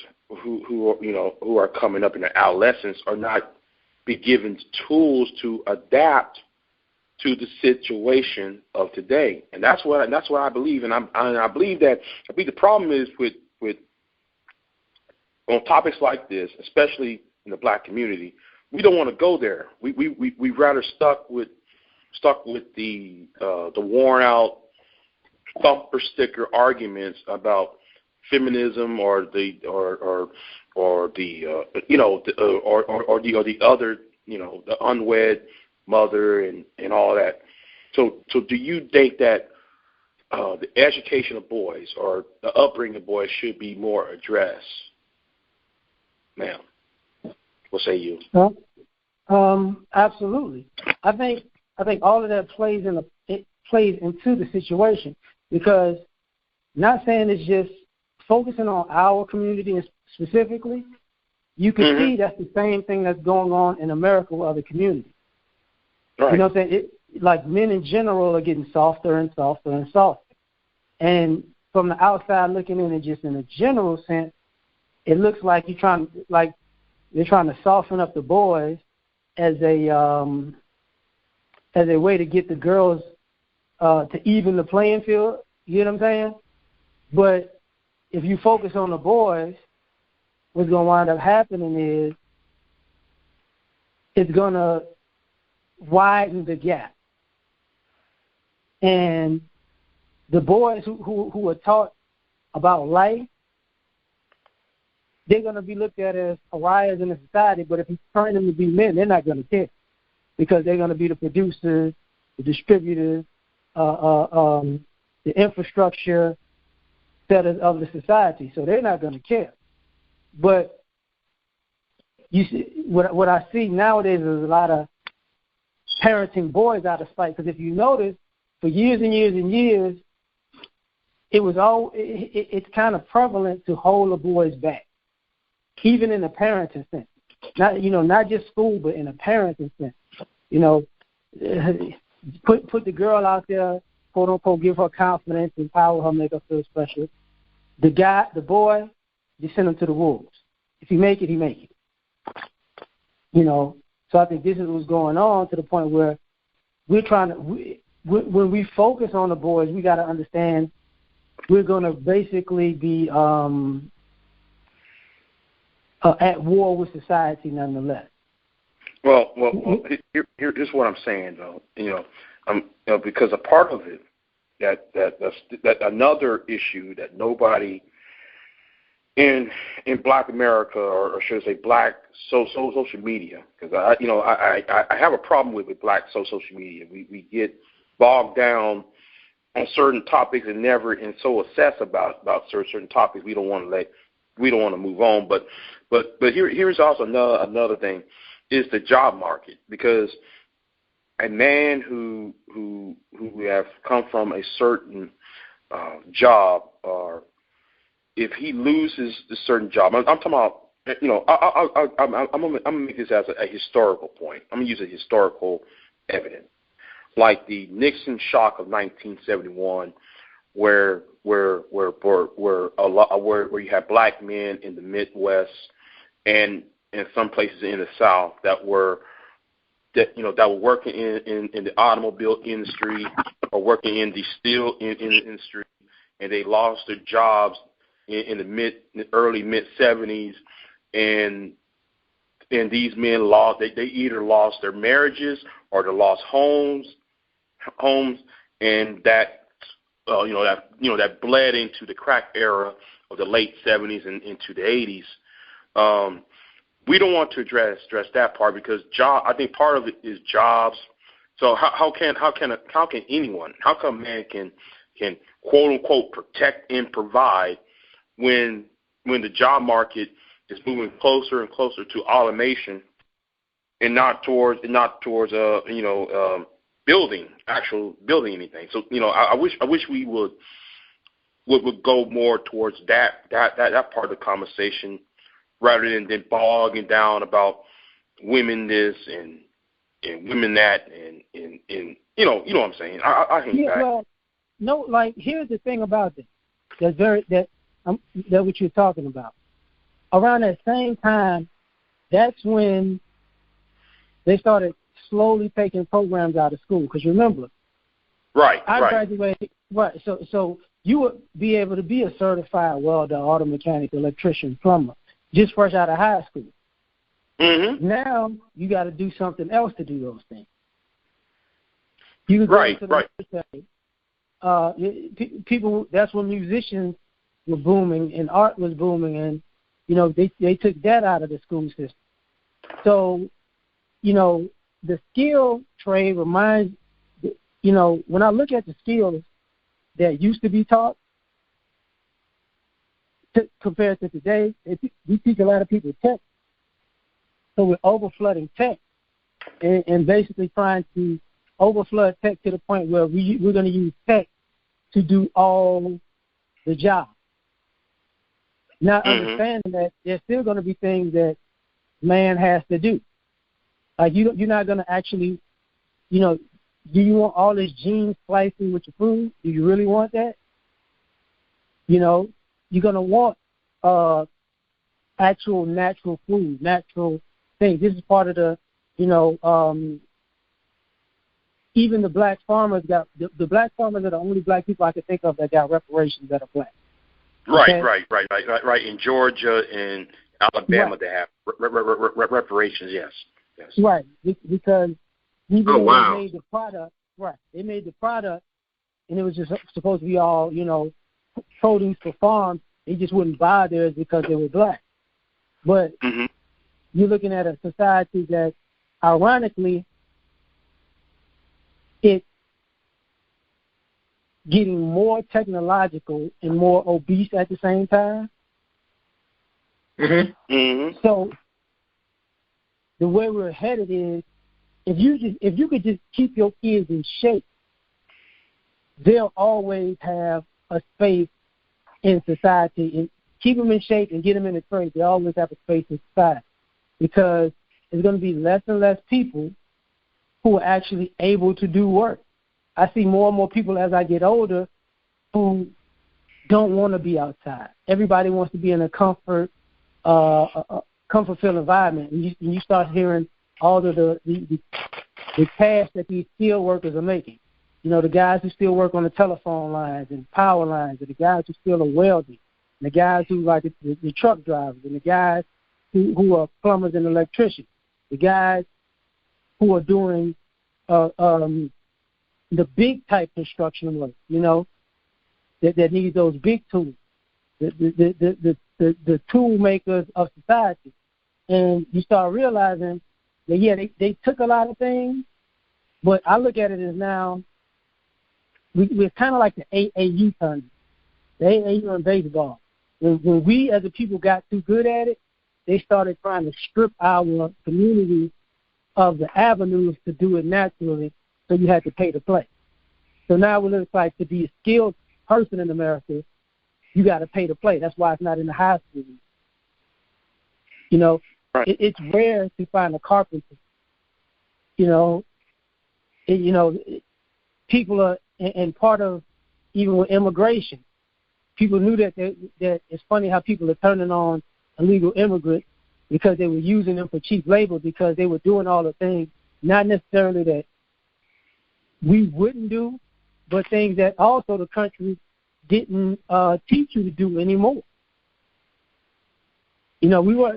who are coming up in their adolescence are not be given tools to adapt to the situation of today, and that's what I believe. And I believe the problem is with on topics like this, especially in the black community, we don't want to go there. We rather stuck with the worn out bumper sticker arguments about feminism or the other, the unwed mother and all that. So do you think that the education of boys or the upbringing of boys should be more addressed? Ma'am, what say you? Absolutely. I think all of that plays into the situation, because not saying it's just focusing on our community specifically. You can see that's the same thing that's going on in America with other communities. Right. You know what I'm saying? Like men in general are getting softer and softer and softer. And from the outside looking in, and just in a general sense, it looks like they're trying to soften up the boys as a way to get the girls to even the playing field. You know what I'm saying? But if you focus on the boys, what's going to wind up happening is it's going to widen the gap. And the boys who are taught about life, they're going to be looked at as pariahs in the society, but if you turn them to be men, they're not going to care, because they're going to be the producers, the distributors, the infrastructure setters of the society, so they're not going to care. But you see, what I see nowadays is a lot of parenting boys out of spite, because if you notice, for years and years and years, it's kind of prevalent to hold the boys back, even in a parenting sense. Not just school, but in a parenting sense. Put the girl out there, quote unquote, give her confidence, empower her, make her feel special. The boy, you send him to the wolves. If he make it, he make it. So I think this is what's going on, to the point where we're trying to. When we focus on the boys, we got to understand we're going to basically be at war with society, nonetheless. Well, here's what I'm saying, though. Because a part of it, that another issue that nobody in Black America, or should I say Black social media, because I have a problem with Black social media. We get bogged down on certain topics and so obsess about certain topics we don't want to move on. But here's also another thing is the job market, because a man who have come from a certain job, or if he loses a certain job, I'm talking about, I'm gonna make this as a historical point. I'm gonna use a historical evidence, like the Nixon shock of 1971, where you had black men in the Midwest and in some places in the South that were working in the automobile industry or working in the steel industry, and they lost their jobs in the early mid 70s, and these men they either lost their marriages or they lost homes, and that that bled into the crack era of the late 70s and into the 80s. We don't want to address that part, because I think part of it is jobs. So how can anyone, how come man can quote unquote protect and provide when the job market is moving closer and closer to automation and not towards building anything. So I wish we would go more towards that part of the conversation, rather than bogging down about women this and women that and you know what I'm saying. I hate that. Well, no, like, here's the thing about this. That's what you're talking about. Around that same time, that's when they started slowly taking programs out of school. Because remember, I graduated. Right. So you would be able to be a certified welder, auto mechanic, electrician, plumber, just fresh out of high school. Mm-hmm. Now you got to do something else to do those things. You can go to the people. That's when musicians were booming and art was booming, and they took that out of the school system. So the skill trade reminds when I look at the skills that used to be taught compared to today, we teach a lot of people tech. So we're overflooding tech and basically trying to overflood tech to the point where we're going to use tech to do all the jobs. Not understanding that there's still going to be things that man has to do. Like you're not going to actually, do you want all this gene splicing with your food? Do you really want that? You're going to want actual natural food, natural things. This is part of the, even the black farmers got, the black farmers are the only black people I can think of that got reparations that are black. Okay? Right. In Georgia and Alabama, they have reparations, yes. Right, because even they made the product, they made the product, and it was just supposed to be all, produce for farms. They just wouldn't buy theirs because they were black. But you're looking at a society that, ironically, it's getting more technological and more obese at the same time. So the way we're headed is, if you could just keep your kids in shape, they'll always have a space in society. And keep them in shape and get them in the trade, they always have a space in society, because there's going to be less and less people who are actually able to do work. I see more and more people as I get older who don't want to be outside. Everybody wants to be in a comfort-filled environment. And you start hearing all of the tasks that these skilled workers are making. The guys who still work on the telephone lines and power lines, and the guys who still are welding, and the guys who like the truck drivers, and the guys who are plumbers and electricians, the guys who are doing the big type construction work, that need those big tools. the tool makers of society. And you start realizing that, yeah, they took a lot of things, but I look at it as now we're kind of like the AAU tournament, the AAU in baseball. When we as a people got too good at it, they started trying to strip our community of the avenues to do it naturally, so you had to pay to play. So now it looks like to be a skilled person in America, you got to pay to play. That's why it's not in the high school. You know, right. It's rare to find a carpenter. You know, people are, and part of even with immigration, people knew that it's funny how people are turning on illegal immigrants because they were using them for cheap labor, because they were doing all the things, not necessarily that we wouldn't do, but things that also the country didn't teach you to do anymore. You know, we were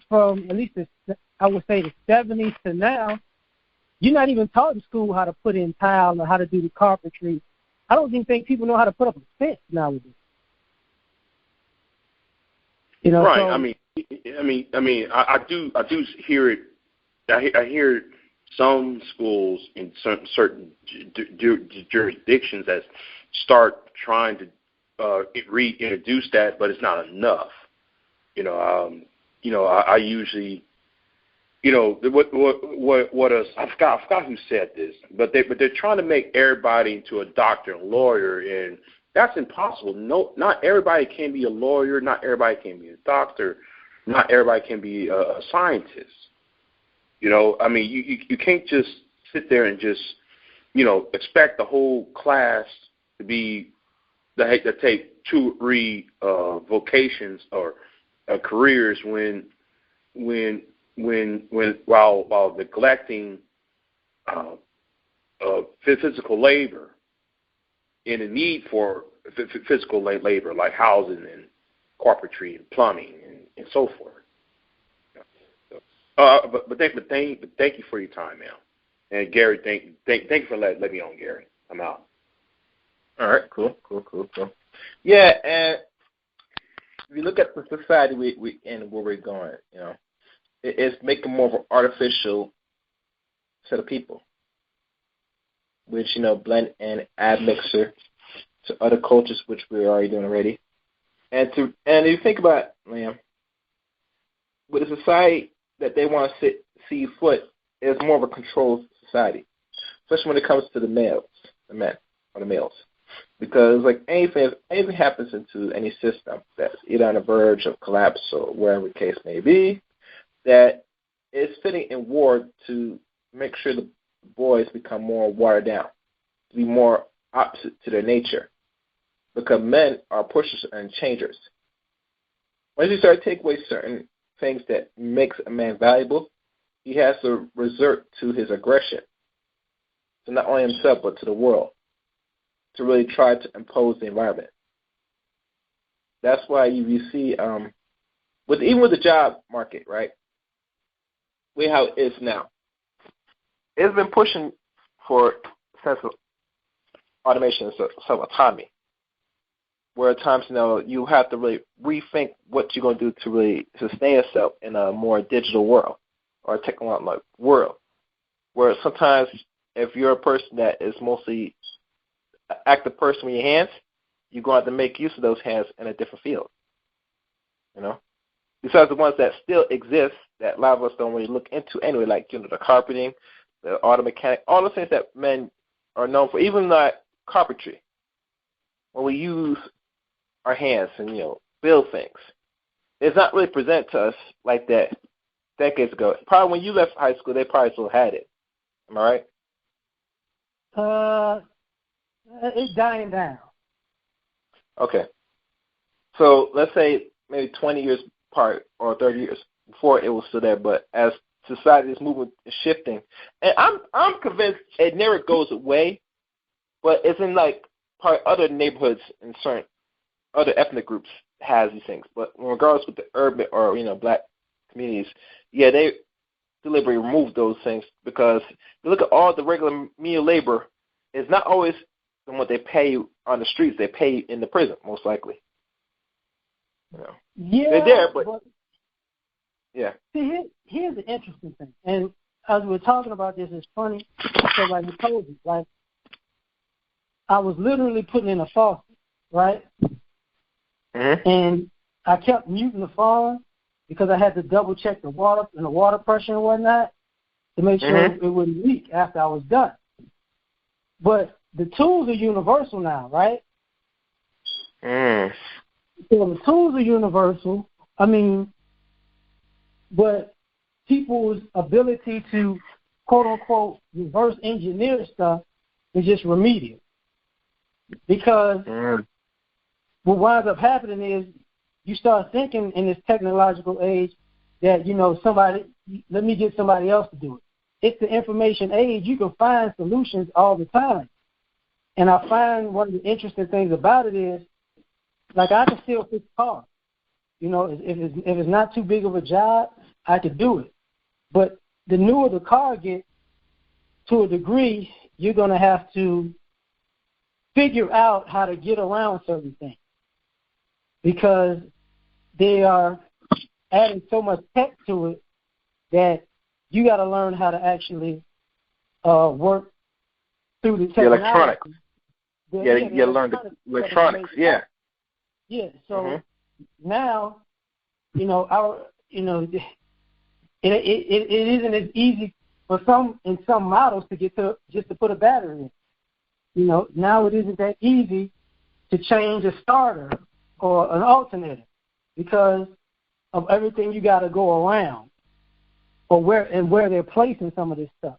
from at least I would say the 70s to now. You're not even taught in school how to put in tile or how to do the carpentry. I don't even think people know how to put up a fence nowadays. You know, right? So, I do hear it. I hear some schools in certain jurisdictions that start trying to reintroduce that, but it's not enough. I usually, I forgot who said this, but they're trying to make everybody into a doctor and lawyer, and that's impossible. No, not everybody can be a lawyer. Not everybody can be a doctor. Not everybody can be a scientist. You can't just sit there and just, expect the whole class to be to take 2 or 3 vocations or careers while neglecting physical labor and the need for physical labor like housing and carpentry and plumbing and so forth. But thank you for your time, man. And Gary, thank you for letting me on, Gary. I'm out. All right, cool. Yeah, and if you look at the society we and where we're going, it's making more of an artificial set of people, which blend and add mixer to other cultures, which we're already doing already. And if you think about it, Liam, with a society that they want to see foot is more of a controlled society, especially when it comes to the men or the males. Because like anything happens into any system that's either on the verge of collapse or wherever the case may be, that is fitting in war to make sure the boys become more watered down, to be more opposite to their nature. Because men are pushers and changers. Once you start to take away certain things that makes a man valuable, he has to resort to his aggression, to not only himself but to the world, to really try to impose the environment. That's why you see, even with the job market, right? Way how it is now. It's been pushing for a sense of automation and self-autonomy, where at times, you have to really rethink what you're going to do to really sustain yourself in a more digital world or a technological world, where sometimes if you're a person that is mostly an active person with your hands, you're going to have to make use of those hands in a different field, Besides the ones that still exist that a lot of us don't really look into anyway, like, the carpeting, the auto mechanic, all the things that men are known for, even like carpentry. When we use our hands and, build things, it's not really presented to us like that decades ago. Probably when you left high school, they probably still had it. Am I right? It's dying down. Okay. So let's say maybe 20 years apart or 30 years before it was still there, but as society is moving, shifting, and I'm convinced it never goes away, but it's in like probably other neighborhoods and certain other ethnic groups has these things. But regardless with the urban or black communities, yeah, they deliberately remove those things because you look at all the regular menial labor is not always than what they pay you on the streets. They pay you in the prison, most likely. You know. Yeah, they're there, but yeah. See, here's the interesting thing, and as we were talking about this, it's funny because, like I told you, like I was literally putting in a faucet, right? Mm-hmm. And I kept muting the phone because I had to double check the water and the water pressure and whatnot to make sure it wouldn't leak after I was done. But the tools are universal now, right? Mm. So the tools are universal. I mean, but people's ability to, quote unquote, reverse engineer stuff is just remedial. Because what winds up happening is you start thinking in this technological age that, you know, let me get somebody else to do it. It's the information age. You can find solutions all the time. And I find one of the interesting things about it is, like, I can still fix cars. You know, if it's not too big of a job, I could do it. But the newer the car gets, to a degree, you're going to have to figure out how to get around certain things because they are adding so much tech to it that you got to learn how to actually work through the technology. The electronics. You learn the electronics. Yeah. Yeah. So now, you know, it isn't as easy for in some models to get to just to put a battery in. You know, now it isn't that easy to change a starter or an alternator because of everything you got to go around or where they're placing some of this stuff.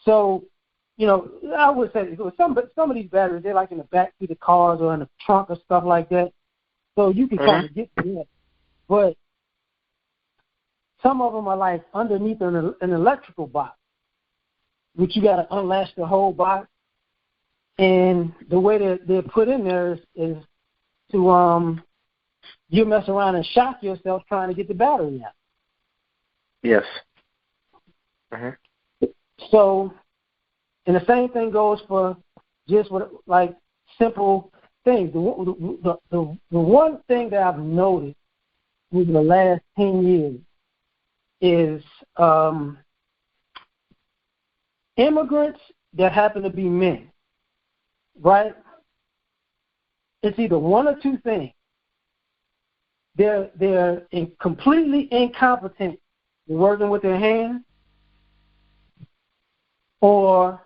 So, you know, I would say some of these batteries, they're like in the back seat of cars or in the trunk or stuff like that. So you can kind of get to that. But some of them are like underneath an electrical box, which you got to unlatch the whole box. And the way they're put in there is to you mess around and shock yourself trying to get the battery out. Yes. So, and the same thing goes for just like simple things. The one thing that I've noticed over the last 10 years is immigrants that happen to be men, right? It's either one or two things. They're completely incompetent in working with their hands, or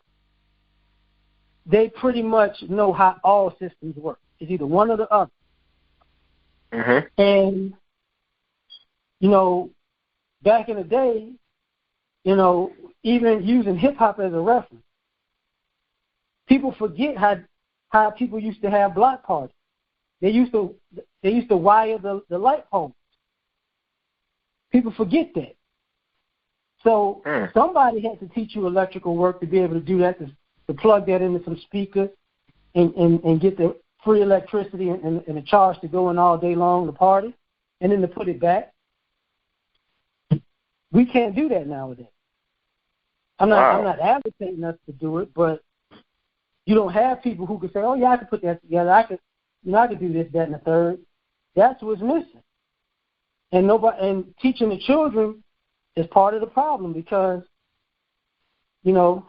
they pretty much know how all systems work. It's either one or the other. And, you know, back in the day, you know, even using hip-hop as a reference, people forget how people used to have block parties. They used to wire the light poles. People forget that. So somebody had to teach you electrical work to be able to do that, to plug that into some speakers and get the free electricity and the charge to go in all day long to party, and then to put it back. We can't do that nowadays. I'm not advocating us to do it, but you don't have people who can say, "Oh yeah, I can put that together. I could do this, that, and the third." That's what's missing. And teaching the children is part of the problem because, you know,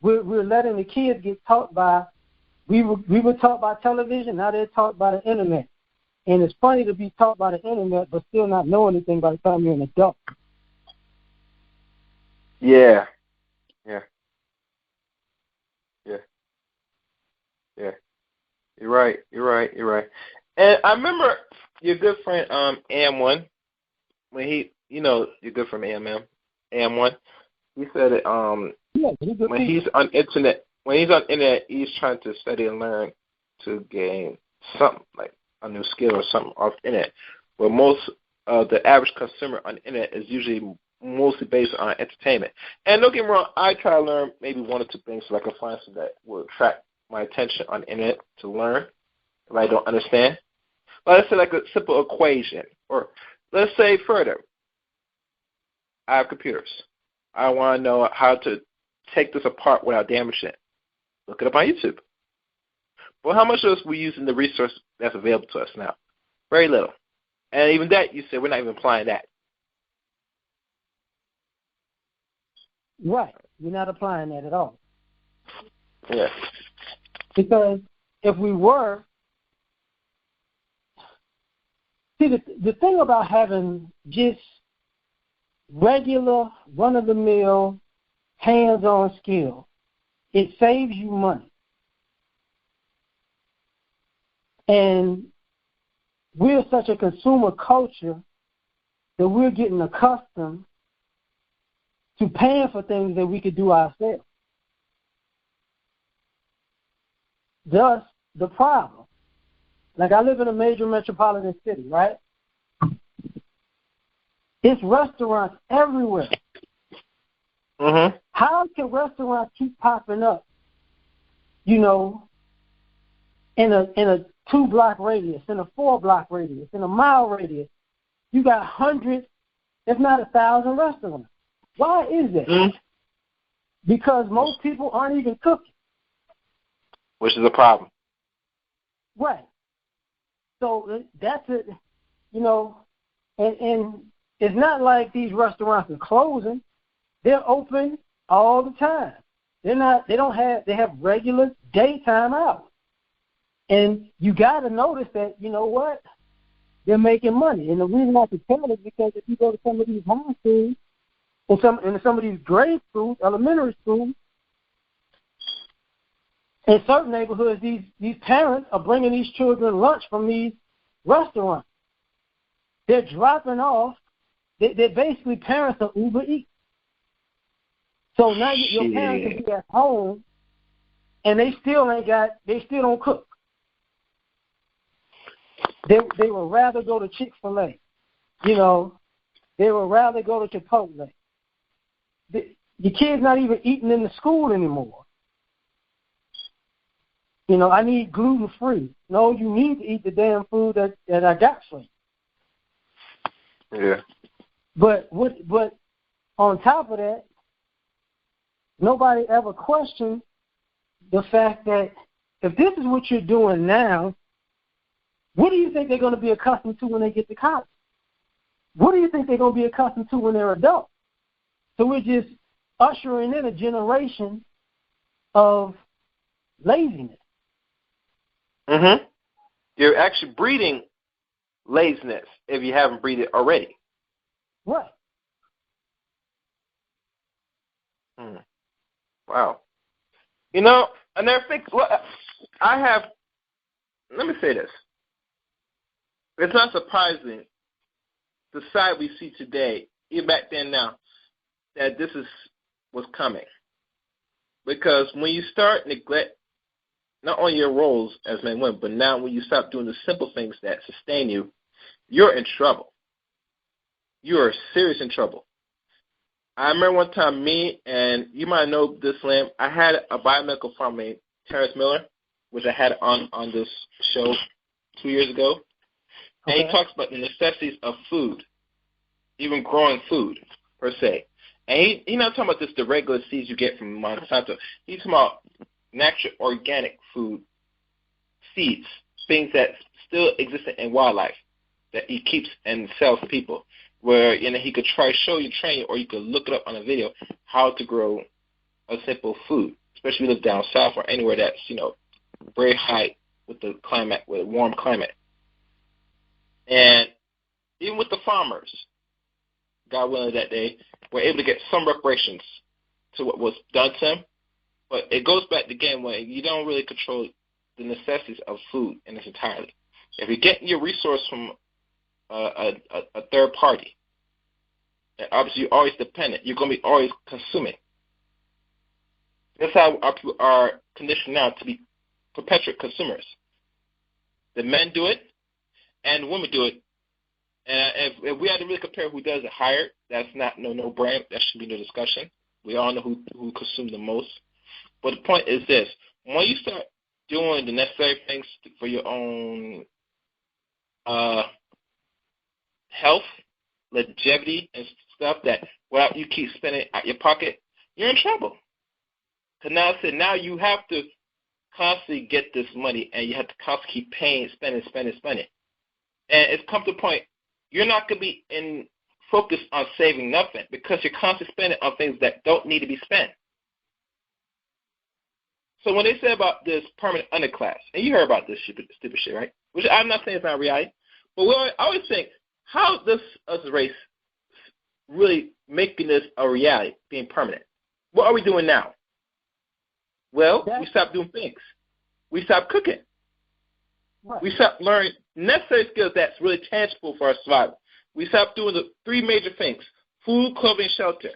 we're letting the kids get taught by. We were taught by television. Now they're taught by the internet. And it's funny to be taught by the internet, but still not know anything by the time you're an adult. Yeah. You're right. And I remember your good friend AM1 when he, you know, your good friend AM1. He said it when he's on internet, he's trying to study and learn to gain something like a new skill or something off the internet. Where most of the average consumer on the internet is usually mostly based on entertainment. And don't get me wrong, I try to learn maybe one or two things so I can find something that will attract my attention on the internet to learn if I don't understand. But let's say like a simple equation, or let's say further, I have computers. I want to know how to take this apart without damaging it. Look it up on YouTube. Well, how much of us we using the resource that's available to us now? Very little. And even that, you said we're not even applying that. Right. We're not applying that at all. Yeah. Because if we were, see, the thing about having just regular, run-of-the-mill, hands-on skill, it saves you money. And we're such a consumer culture that we're getting accustomed to paying for things that we could do ourselves. Thus, the problem. Like, I live in a major metropolitan city, right? It's restaurants everywhere. Mm-hmm. How can restaurants keep popping up, in a 2-block radius, in a 4-block radius, in a mile radius? You got hundreds, if not 1,000 restaurants. Why is that? Mm-hmm. Because most people aren't even cooking. Which is a problem. Right. So that's it, and it's not like these restaurants are closing. They're open all the time. They have regular daytime hours. And you got to notice that, they're making money. And the reason I can tell is because if you go to some of these high schools, and some of these grade schools, elementary schools, in certain neighborhoods, these parents are bringing these children lunch from these restaurants. They're dropping off. They're basically parents of Uber Eats. So now your parents can be at home, and they still don't cook. They would rather go to Chick-fil-A. They would rather go to Chipotle. The kid's not even eating in the school anymore. I need gluten-free. No, you need to eat the damn food that I got for you. Yeah. But on top of that, nobody ever questioned the fact that if this is what you're doing now, what do you think they're going to be accustomed to when they get to college? What do you think they're going to be accustomed to when they're adults? So we're just ushering in a generation of laziness. Mm-hmm. You're actually breeding laziness if you haven't breeded it already. Right. Wow. And I think, let me say this. It's not surprising, the side we see today, even back then now, that this is what's coming. Because when you start neglect not only your roles as men and women, but now when you stop doing the simple things that sustain you, you're in trouble. You are serious in trouble. I remember one time and you might know this, Lamb, I had a biomedical farmer named Terrence Miller, which I had on this show 2 years ago. And he talks about the necessities of food, even growing food, per se. And he's not talking about just the regular seeds you get from Monsanto. He's talking about natural, organic food, seeds, things that still exist in wildlife that he keeps and sells to people. Where he could show you, train you, or you could look it up on a video how to grow a simple food, especially if you live down south or anywhere that's very high with the climate, with a warm climate. And even with the farmers, God willing, that they were able to get some reparations to what was done to them. But it goes back again when you don't really control the necessities of food in its entirety. If you're getting your resource from a third party, and obviously you're always dependent, you're going to be always consuming. That's how our people are conditioned now to be perpetual consumers. The men do it, and the women do it. And if we had to really compare who does it higher, that's not no brand. That should be no discussion. We all know who consumes the most. But the point is this: when you start doing the necessary things for your own health, longevity, and stuff that without you keep spending out your pocket, you're in trouble. Because now you have to constantly get this money, and you have to constantly keep paying, spending. And it's come to the point you're not going to be focused on saving nothing because you're constantly spending on things that don't need to be spent. So when they say about this permanent underclass, and you heard about this stupid shit, right? Which I'm not saying it's not reality, but I always think, how does us race really making this a reality, being permanent? What are we doing now? Well, we stopped doing things. We stopped cooking. Right. We stopped learning necessary skills that's really tangible for our survival. We stopped doing the three major things: food, clothing, shelter.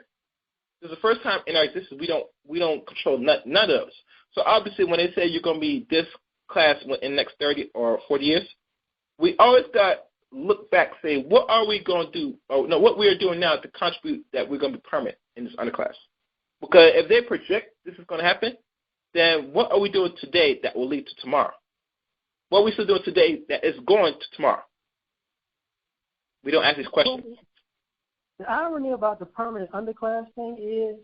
This is the first time in our existence we don't control none of those. So obviously, when they say you're going to be this class in the next 30 or 40 years, we always got to look back and say, what are we going to do? Or no, what we are doing now to contribute that we're going to be permanent in this underclass. Because if they project this is going to happen, then what are we doing today that will lead to tomorrow? What are we still doing today that is going to tomorrow? We don't ask these questions. The irony about the permanent underclass thing is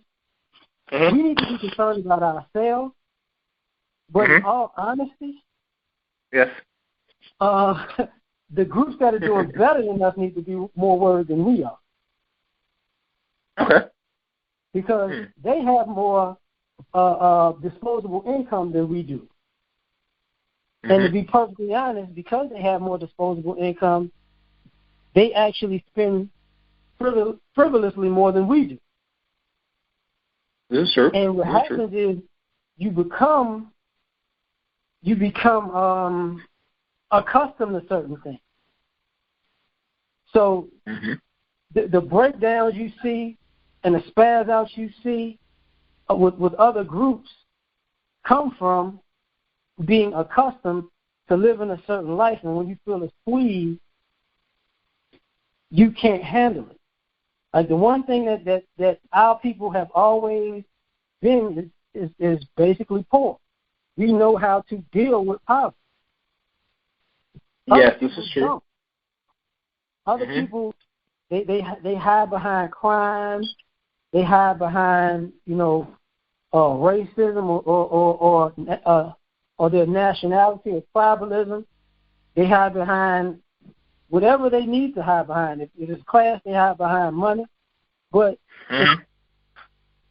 we need to be concerned about ourselves, but in all honesty, yes, the groups that are doing better than us need to be more worried than we are. Okay. Because they have more disposable income than we do. And to be perfectly honest, because they have more disposable income, they actually spend frivolously more than we do. This is true. And what happens is you become accustomed to certain things. So the breakdowns you see and the spaz outs you see with other groups come from being accustomed to living a certain life, and when you feel a squeeze, you can't handle it. Like the one thing that our people have always been is basically poor. We know how to deal with poverty. Yes, this is true. Don't. Other people, they hide behind crime. They hide behind racism or their nationality or tribalism. They hide behind whatever they need to hide behind. If it's class, they hide behind money. But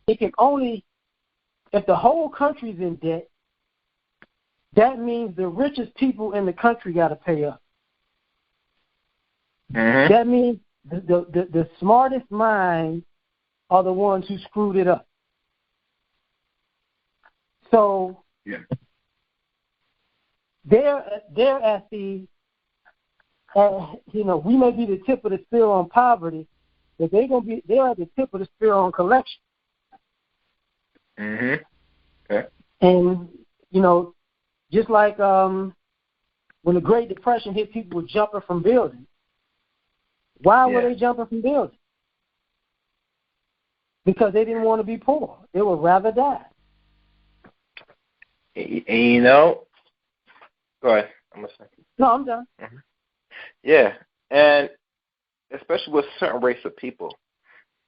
it can only, if the whole country's in debt, that means the richest people in the country got to pay up. That means the smartest minds are the ones who screwed it up. So they're at the, we may be the tip of the spear on poverty, but they're at the tip of the spear on collection. Okay. And just like when the Great Depression hit, people were jumping from buildings. Why were they jumping from buildings? Because they didn't want to be poor. They would rather die. And go ahead. I'm listening. No, I'm done. Yeah, and especially with certain race of people,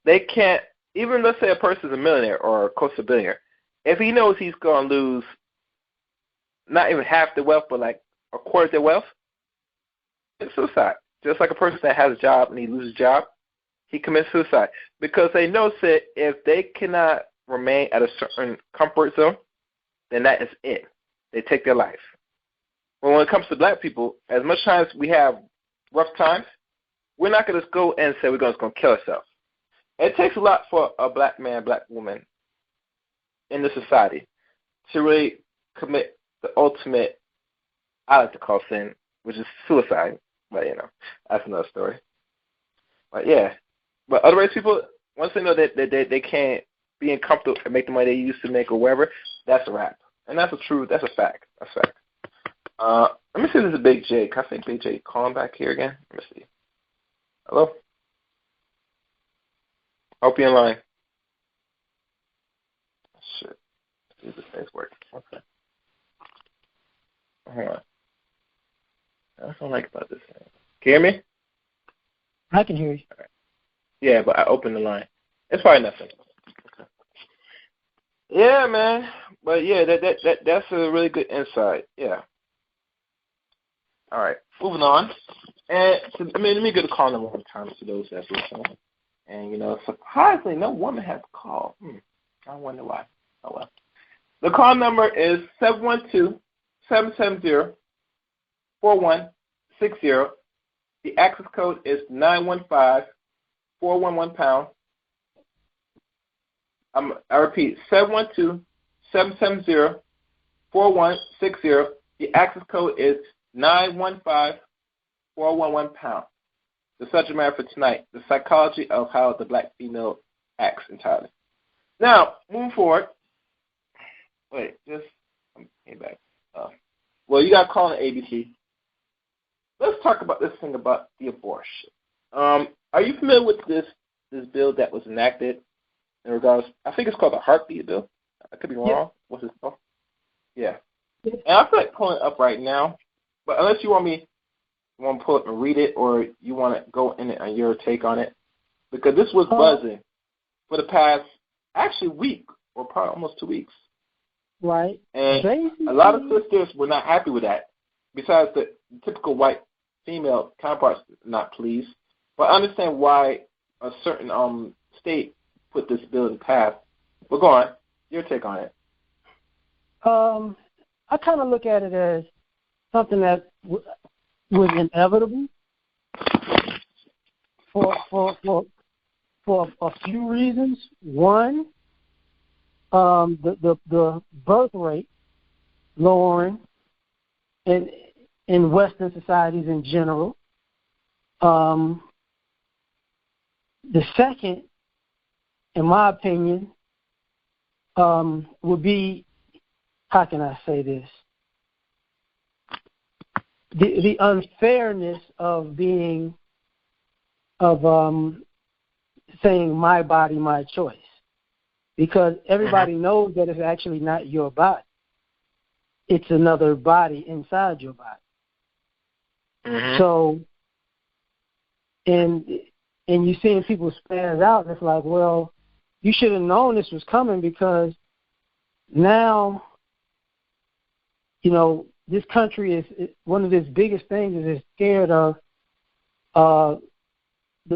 they can't, even let's say a person's a millionaire or close to a billionaire, if he knows he's going to lose not even half the wealth, but like a quarter of their wealth, it's suicide. Just like a person that has a job and he loses a job, he commits suicide. Because they know that if they cannot remain at a certain comfort zone, then that is it. They take their life. But when it comes to black people, as much times we have rough times, we're not going to just go and say we're just going to kill ourselves. It takes a lot for a black man, black woman in this society to really commit the ultimate, I like to call sin, which is suicide. But, that's another story. But, yeah. But other race people, once they know that they can't be comfortable and make the money they used to make or wherever, that's a wrap. And that's that's a fact. That's a fact. Let me see if this is Big J. Can I say Big J calling back here again? Let me see. Hello? Hope you're in line. Shit. See if this thing's working. Okay. Hold on. That's what I like about this thing. Can you hear me? I can hear you. All right. Yeah, but I opened the line. It's probably nothing. Okay. Yeah, man. But yeah, that's a really good insight. Yeah. All right, moving on. And let me get a call number one time to those that's listening. And surprisingly, no woman has called. I wonder why. Oh well. The call number is 712-770-4160. The access code is 915-411#. I repeat, 712-770-4160. The access code is 915-411#. The subject matter for tonight: the psychology of how the black female acts entirely. Now, moving forward. Wait, just came back. Well, you got to call an ABC. Let's talk about this thing about the abortion. Are you familiar with this bill that was enacted in regards? I think it's called the Heartbeat Bill. I could be wrong. Yeah. What's it called? Yeah. And I feel like pulling it up right now, but unless you want to pull it and read it, or you want to go in it on your take on it, because this was buzzing for the past week, or probably almost 2 weeks. Right. And a lot of sisters were not happy with that. Besides the typical white female counterparts not pleased, but I understand why a certain state put this bill in path. But go on, your take on it. I kind of look at it as something that was inevitable for a few reasons. One, the birth rate lowering in Western societies in general. The second, in my opinion, would be, how can I say this? The unfairness of saying my body, my choice. Because everybody knows that it's actually not your body. It's another body inside your body. Mm-hmm. So, and you're seeing people spaz out, and it's like, well, you should have known this was coming, because now, this country is one of its biggest things is it's scared of, the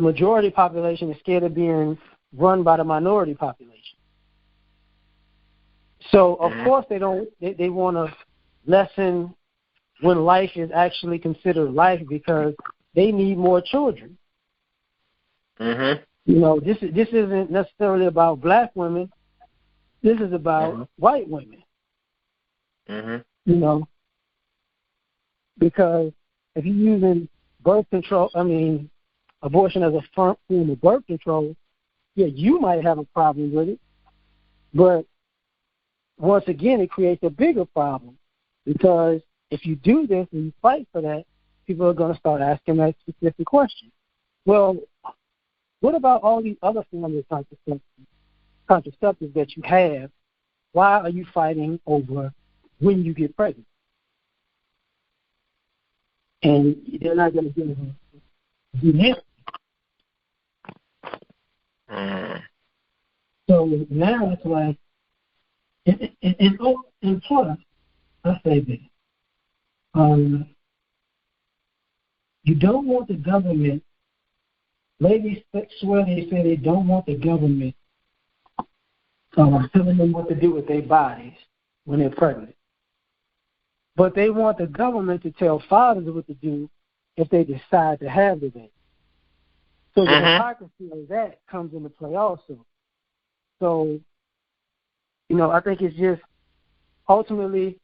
majority population is scared of being run by the minority population. So, of course, they want to lessen when life is actually considered life, because they need more children. Mm-hmm. This isn't necessarily about black women. This is about white women. Mm-hmm. Because if you're using abortion as a form of birth control, yeah, you might have a problem with it. But once again, it creates a bigger problem, because if you do this and you fight for that, people are going to start asking that specific question. Well, what about all these other forms of contraceptives that you have? Why are you fighting over when you get pregnant? And they're not going to give you that. So now it's like, and plus, I say this, you don't want the government, ladies swear they say they don't want the government telling them what to do with their bodies when they're pregnant. But they want the government to tell fathers what to do if they decide to have the baby. So the hypocrisy of that comes into play also. So, I think it's just ultimately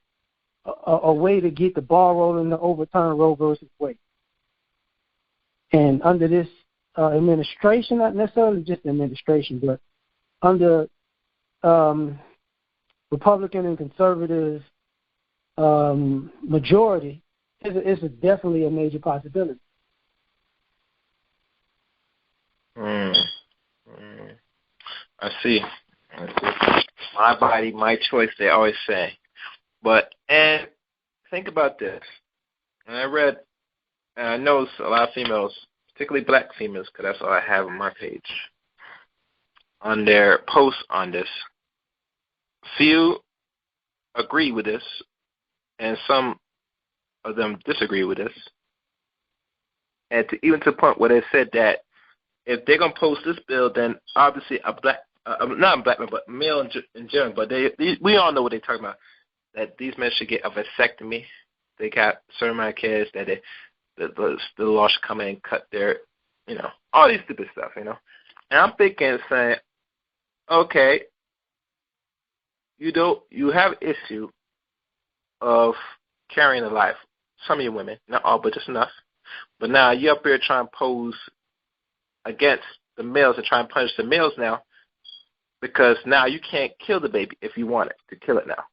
a way to get the ball rolling to overturn Roe versus Wade. And under this administration, not necessarily just administration, but under Republican and conservative majority, it's definitely a major possibility. I see. My body, my choice, they always say. And think about this. And I read, and I know a lot of females, particularly black females, because that's all I have on my page, on their posts on this, feel agree with this, and some of them disagree with this. And even to the point where they said that if they're going to post this bill, then obviously not a black man, but male in general, but we all know what they're talking about, that these men should get a vasectomy. They got certain amount of kids that the law should come in and cut their, all these stupid stuff, And I'm thinking, saying, okay, you have an issue of carrying a life. Some of you women, not all, but just enough. But now you're up here trying to pose against the males and try and punish the males now, because now you can't kill the baby if you want it to kill it now.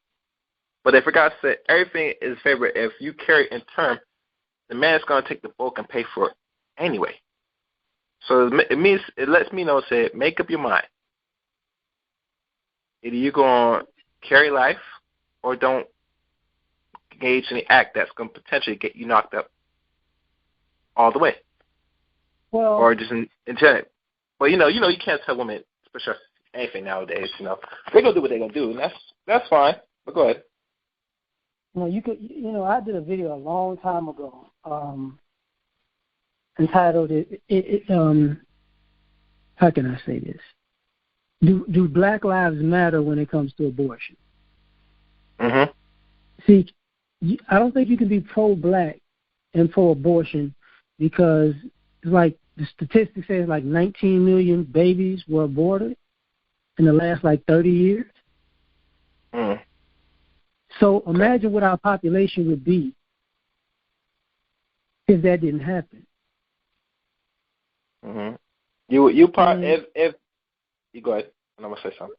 But if for God's sake, everything is favored. If you carry it in term, the man is going to take the bulk and pay for it anyway. So it lets me know, say, make up your mind. Either you're going to carry life or don't engage in the act that's going to potentially get you knocked up all the way. Well, or just in general. But you can't tell women, especially anything nowadays. They're gonna do what they're gonna do, and that's fine. But go ahead. You could. I did a video a long time ago, entitled how can I say this? Do Black Lives Matter when it comes to abortion? Mm-hmm. See, I don't think you can be pro-black and pro-abortion, because it's like the statistics say like 19 million babies were aborted in the last 30 years. Mm. So imagine what our population would be if that didn't happen. Mm-hmm. You part if you go ahead, and I'm gonna say something.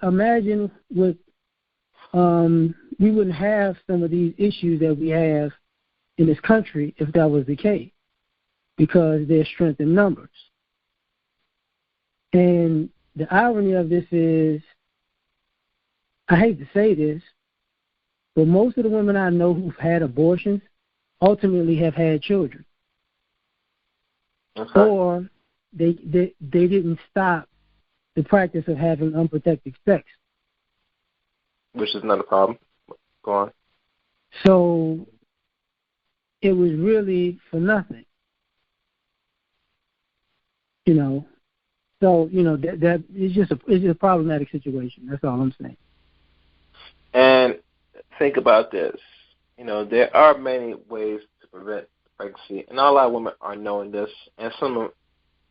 Imagine what we wouldn't have some of these issues that we have in this country if that was the case, because there's strength in numbers. And the irony of this is, I hate to say this, but most of the women I know who've had abortions ultimately have had children. Okay. Or they didn't stop the practice of having unprotected sex. Which is another problem. Go on. So it was really for nothing. So that it's just a problematic situation. That's all I'm saying. And think about this. There are many ways to prevent pregnancy, and not a lot of women are knowing this, and some of them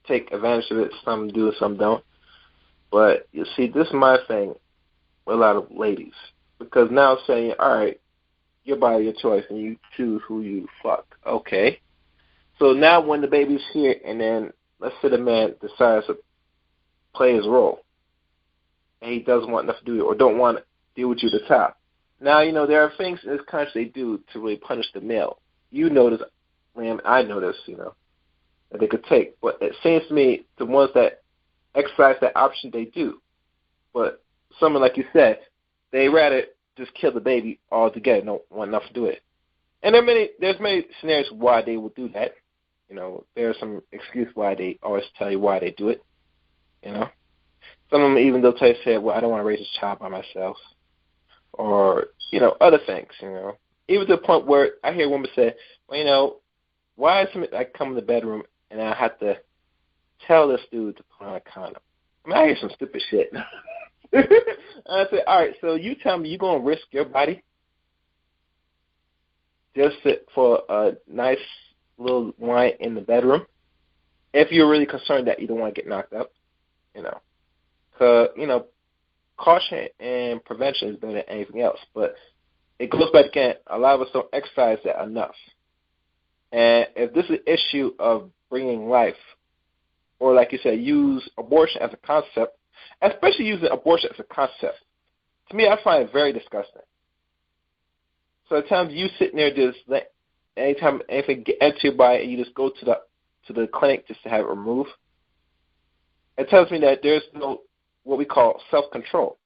take advantage of it. Some do, some don't. But you see, this is my thing with a lot of ladies, because now saying, all right, your body, your choice, and you choose who you fuck. Okay. So now when the baby's here, and then let's say the man decides to play his role, and he doesn't want nothing to do with it, or don't want to deal with you at the top. Now, there are things in this country they do to really punish the male. You know this, Liam, I know this, that they could take. But it seems to me the ones that exercise that option, they do. But someone, like you said, they rather just kill the baby altogether, don't want nothing to do with it. And there's many scenarios why they will do that. There's some excuse why they always tell you why they do it. Some of them even they'll tell you, say, well, I don't want to raise this child by myself. Or, other things, Even to the point where I hear women say, well, why is somebody I come in the bedroom and I have to tell this dude to put on a condom? I hear some stupid shit. And I say, all right, so you tell me you're going to risk your body just for a nice little wine in the bedroom if you're really concerned that you don't want to get knocked up, Because, caution and prevention is better than anything else. But it goes back again, a lot of us don't exercise that enough. And if this is an issue of bringing life, or like you said, use abortion as a concept, especially using abortion as a concept, to me I find it very disgusting. So at times you sitting there just anytime anything gets into your body and you just go to the clinic just to have it removed, it tells me that there's no what we call self-control.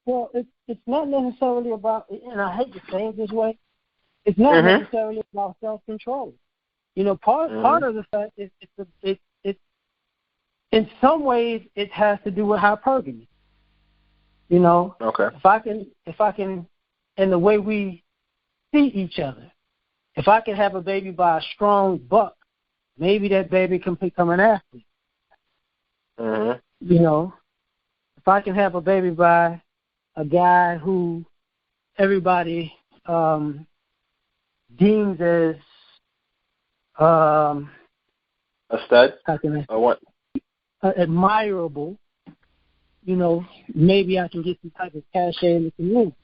Well, it's not necessarily about, and I hate to say it this way, it's not necessarily about self-control. Part of the fact is in some ways, it has to do with hypergamy. You know, Okay. if I can, in the way we see each other, if I can have a baby by a strong buck, maybe that baby can become an athlete. Mm-hmm. You know, if I can have a baby by a guy who everybody deems as a stud? how can I Or what? Admirable, you know, maybe I can get some type of cachet in the community.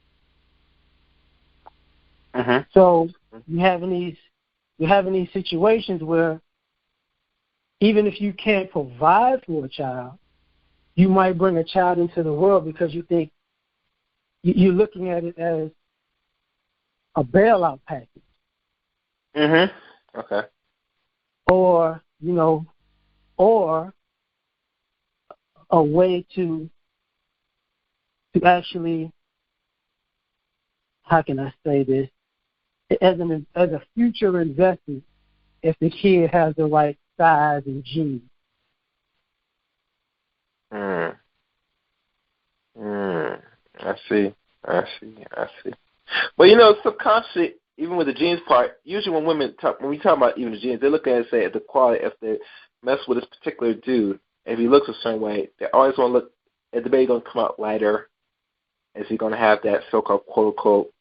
Mm-hmm. So you're having these situations where even if you can't provide for a child, you might bring a child into the world because you think you're looking at it as a bailout package. Mm-hmm. Okay. Or, you know, or a way to actually, how can I say this, as a future investment if the kid has the right size and genes. I see. But, you know, subconsciously, even with the genes part, usually when we talk about even the genes, they look at it and say at the quality, if they mess with this particular dude, if he looks a certain way, they always want to look, is the baby going to come out lighter? Is he going to have that so-called quote-unquote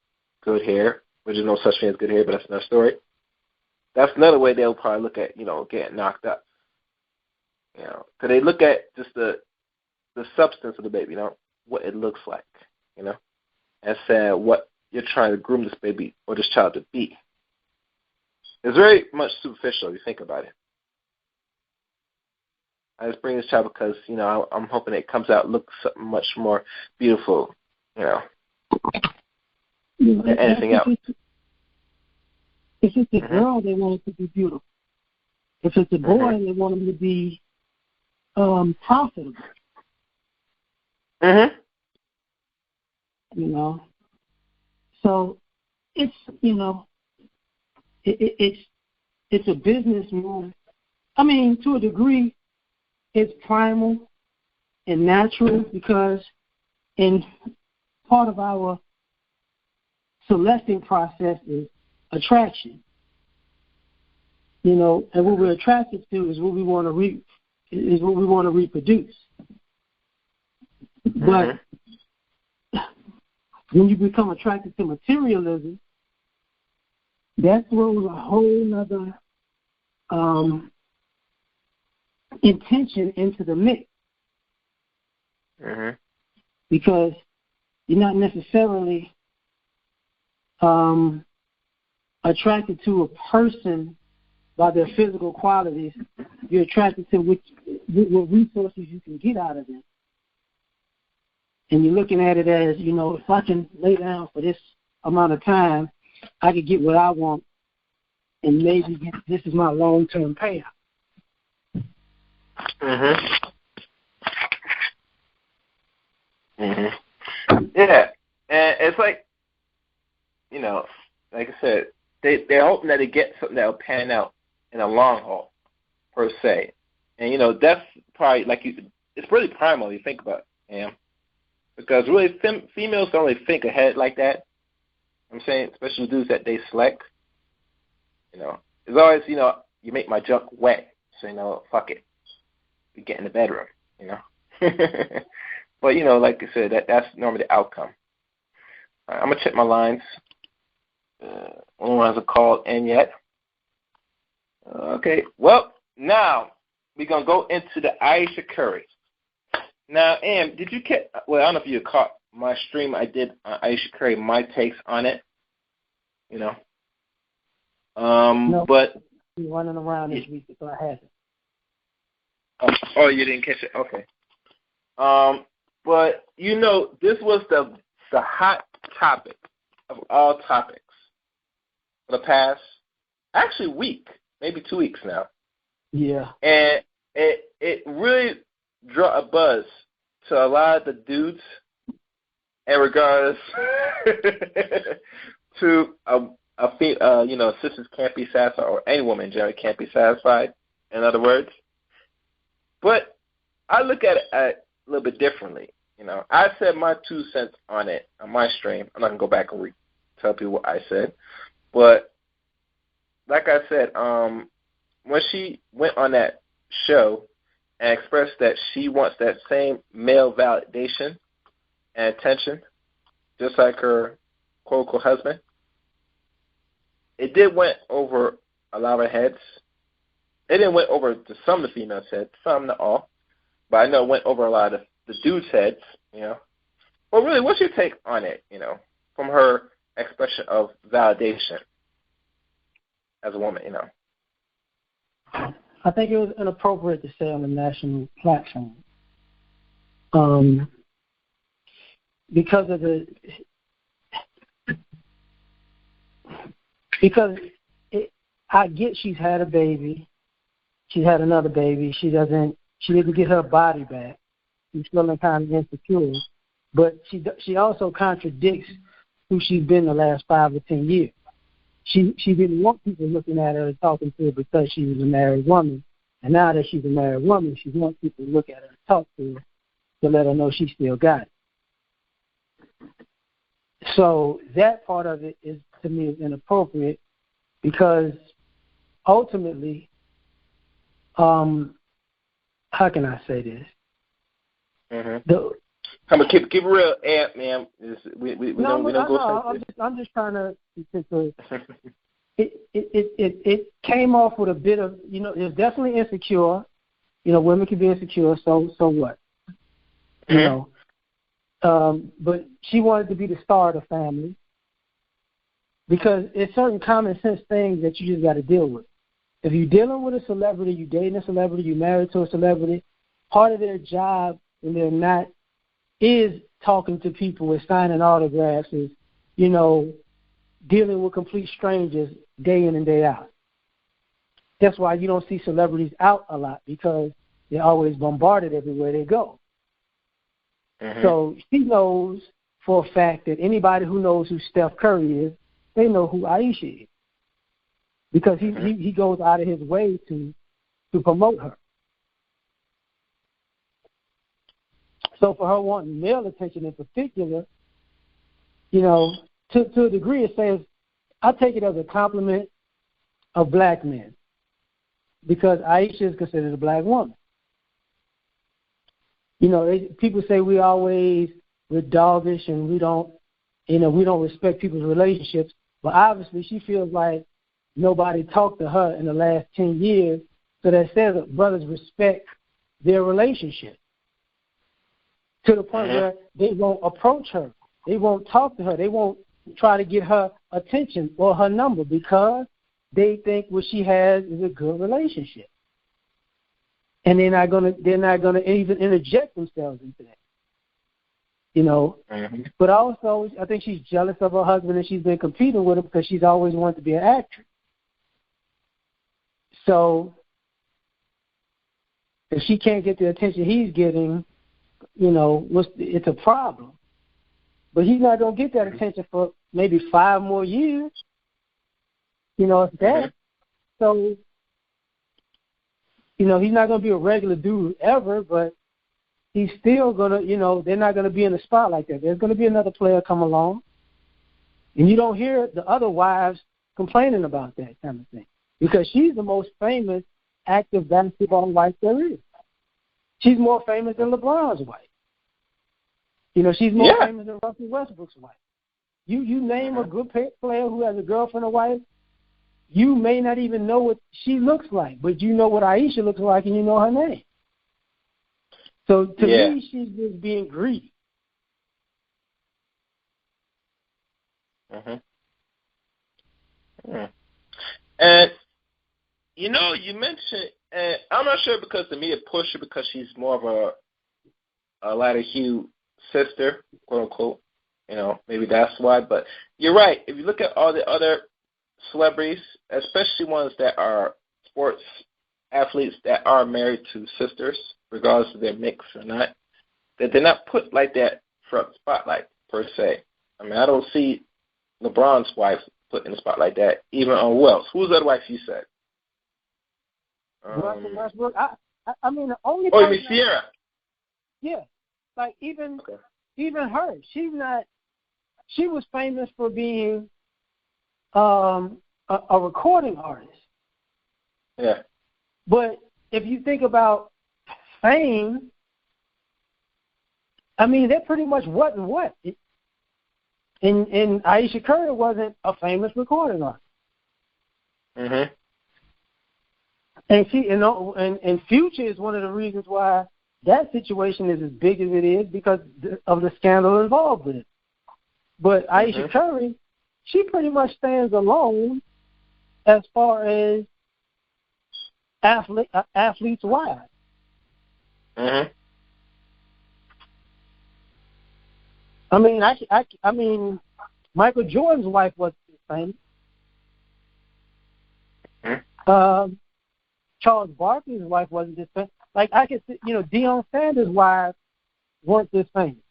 good hair, which is no such thing as good hair, but that's another story. That's another way they'll probably look at, you know, getting knocked up. You know, because they look at just the substance of the baby, you know, what it looks like, you know, and say what you're trying to groom this baby or this child to be. It's very much superficial if you think about it. I just bring this child because, you know, I'm hoping it comes out looks much more beautiful, you know, than anything else. If it's a girl, they want it to be beautiful. If it's a boy, they want him to be profitable. Mm-hmm. You know, so it's, you know, it's a business move. I mean, to a degree, it's primal and natural because in part of our selecting process is attraction. You know, and what we're attracted to is what we want to reproduce. But when you become attracted to materialism, that throws a whole nother intention into the mix. Because you're not necessarily attracted to a person by their physical qualities. You're attracted to what resources you can get out of them. And you're looking at it as, you know, if I can lay down for this amount of time, I could get what I want and maybe this is my long-term payout. Yeah, and it's like, you know, like I said, they're hoping that they get something that will pan out in a long haul, per se. And, you know, that's probably, it's really primal, you think about it, because really females don't really think ahead like that. I'm saying, especially dudes that they select. You know, it's always, you know, you make my junk wet, so, you know, fuck it. We get in the bedroom, you know. But, you know, like I said, that's normally the outcome. All right, I'm going to check my lines. Only one hasn't called in yet. Okay, well, now we're going to go into the Aisha Curry. Now, Am, did you catch, well, I don't know if you caught my stream I did on Aisha Curry, my takes on it, you know. No, but I'm running around this week, so I haven't. Oh, you didn't catch it? Okay. But, you know, this was the hot topic of all topics for the past, actually, week, maybe 2 weeks now. Yeah. And it really drew a buzz to a lot of the dudes in regards to you know, sisters can't be satisfied, or any woman in general can't be satisfied, in other words. But I look at it a little bit differently. You know, I said my 2 cents on it on my stream. I'm not gonna go back and tell people what I said, but like I said, when she went on that show and expressed that she wants that same male validation and attention, just like her quote-unquote husband, it did went over a lot of heads. It didn't went over to some of the females' heads, some not all, but I know it went over a lot of the dudes' heads, you know. Well, really, what's your take on it, you know, from her expression of validation as a woman, you know? I think it was inappropriate to say on a national platform because I get she's had a baby, she's had another baby, she didn't get her body back, she's feeling kind of insecure, but she also contradicts who she's been the last 5 or 10 years. She didn't want people looking at her and talking to her because she was a married woman. And now that she's a married woman, she wants people to look at her and talk to her to let her know she still got it. So that part of it is, to me, is inappropriate because ultimately, how can I say this? Mm-hmm. I'm gonna keep it real, man. We don't go. I'm just trying to. It came off with a bit of, you know, it's definitely insecure. You know, women can be insecure. So what? You know, but she wanted to be the star of the family because it's certain common sense things that you just got to deal with. If you're dealing with a celebrity, you're dating a celebrity, you're married to a celebrity, part of their job when they're not is talking to people and signing autographs, is, you know, dealing with complete strangers day in and day out. That's why you don't see celebrities out a lot because they're always bombarded everywhere they go. Mm-hmm. So she knows for a fact that anybody who knows who Steph Curry is, they know who Aisha is because he goes out of his way to promote her. So for her wanting male attention in particular, you know, to a degree it says, I take it as a compliment of black men because Aisha is considered a black woman. You know, people say we're doggish and we don't respect people's relationships, but obviously she feels like nobody talked to her in the last 10 years, so that says that brothers respect their relationship to the point where they won't approach her. They won't talk to her. They won't try to get her attention or her number because they think what she has is a good relationship. And they're not gonna even interject themselves into that. You know. Mm-hmm. But also I think she's jealous of her husband and she's been competing with him because she's always wanted to be an actress. So if she can't get the attention he's getting, you know, it's a problem. But he's not going to get that attention for maybe 5 more years. You know, it's that. Mm-hmm. So, you know, he's not going to be a regular dude ever, but he's still going to, you know, they're not going to be in the spot like that. There's going to be another player come along. And you don't hear the other wives complaining about that kind of thing because she's the most famous active basketball wife there is. She's more famous than LeBron's wife. You know, she's more famous than Russell Westbrook's wife. You name a good player who has a girlfriend or wife, you may not even know what she looks like, but you know what Aisha looks like and you know her name. So to me, she's just being greedy. And, you know, you mentioned, and I'm not sure because the media pushed her because she's more of a lighter hue sister, quote unquote. You know, maybe that's why. But you're right. If you look at all the other celebrities, especially ones that are sports athletes that are married to sisters, regardless of their mix or not, that they're not put like that front spotlight per se. I mean, I don't see LeBron's wife put in the spot like that, even on Wells. Who's that wife you said? Russell Westbrook. I mean, the only. Oh, you mean Sierra? Yeah. Like even her, she was famous for being a recording artist. Yeah. But if you think about fame, I mean, that pretty much wasn't what. And Aisha Curry wasn't a famous recording artist. Mhm. And and Future is one of the reasons why that situation is as big as it is, because of the scandal involved with it. But Aisha Curry, she pretty much stands alone as far as athletes wise. Mhm. I mean, Michael Jordan's wife wasn't famous. Charles Barkley's wife wasn't this famous. Like I could see, Deion Sanders' wife weren't this famous.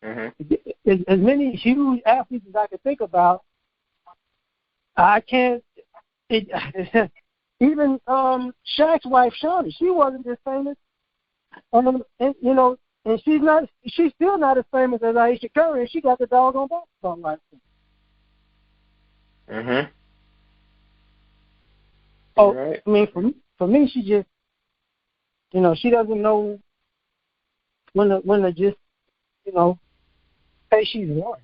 As many huge athletes as I could think about, I can't. Even Shaq's wife, Shawnee, she wasn't this famous. And she's still not as famous as Aisha Curry, and she got the doggone basketball license. Oh, right. I mean, for me, she just, she doesn't know when to just, say she's won.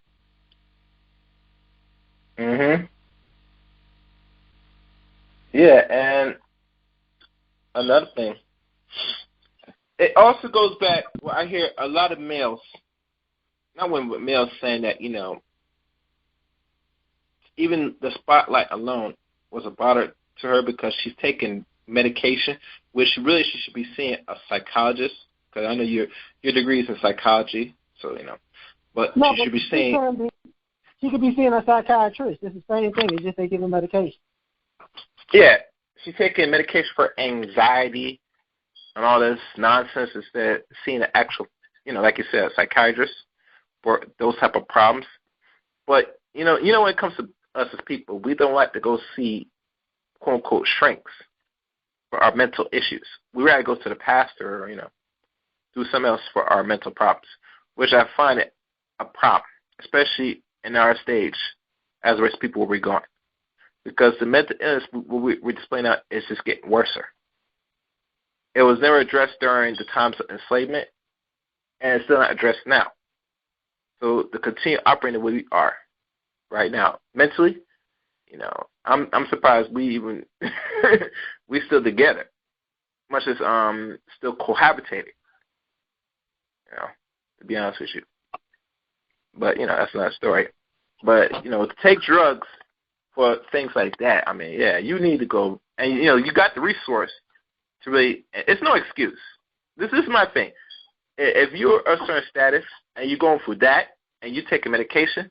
Yeah, and another thing, it also goes back. Well, I hear a lot of males, not women, but males saying that even the spotlight alone was a bother to her because she's taking medication, which really she should be seeing a psychologist. Because I know your degree is in psychology, so but she should be seeing. She could be seeing a psychiatrist. It's the same thing. It's just they give her medication. Yeah, she's taking medication for anxiety and all this nonsense instead of seeing an actual, like you said, a psychiatrist for those type of problems. But when it comes to us as people, we don't like to go see quote unquote shrinks for our mental issues. We rather go to the pastor or do something else for our mental problems, which I find it a problem, especially in our stage as race people where we're going. Because the mental illness we're displaying out is just getting worse. It was never addressed during the times of enslavement, and it's still not addressed now. So to continue operating the way we are right now, mentally, I'm surprised we even we still together, much as still cohabitating. To be honest with you. But that's another story. But to take drugs for things like that, I mean, yeah, you need to go, and you got the resource to really. It's no excuse. This is my thing. If you're a certain status and you're going for that and you're taking medication,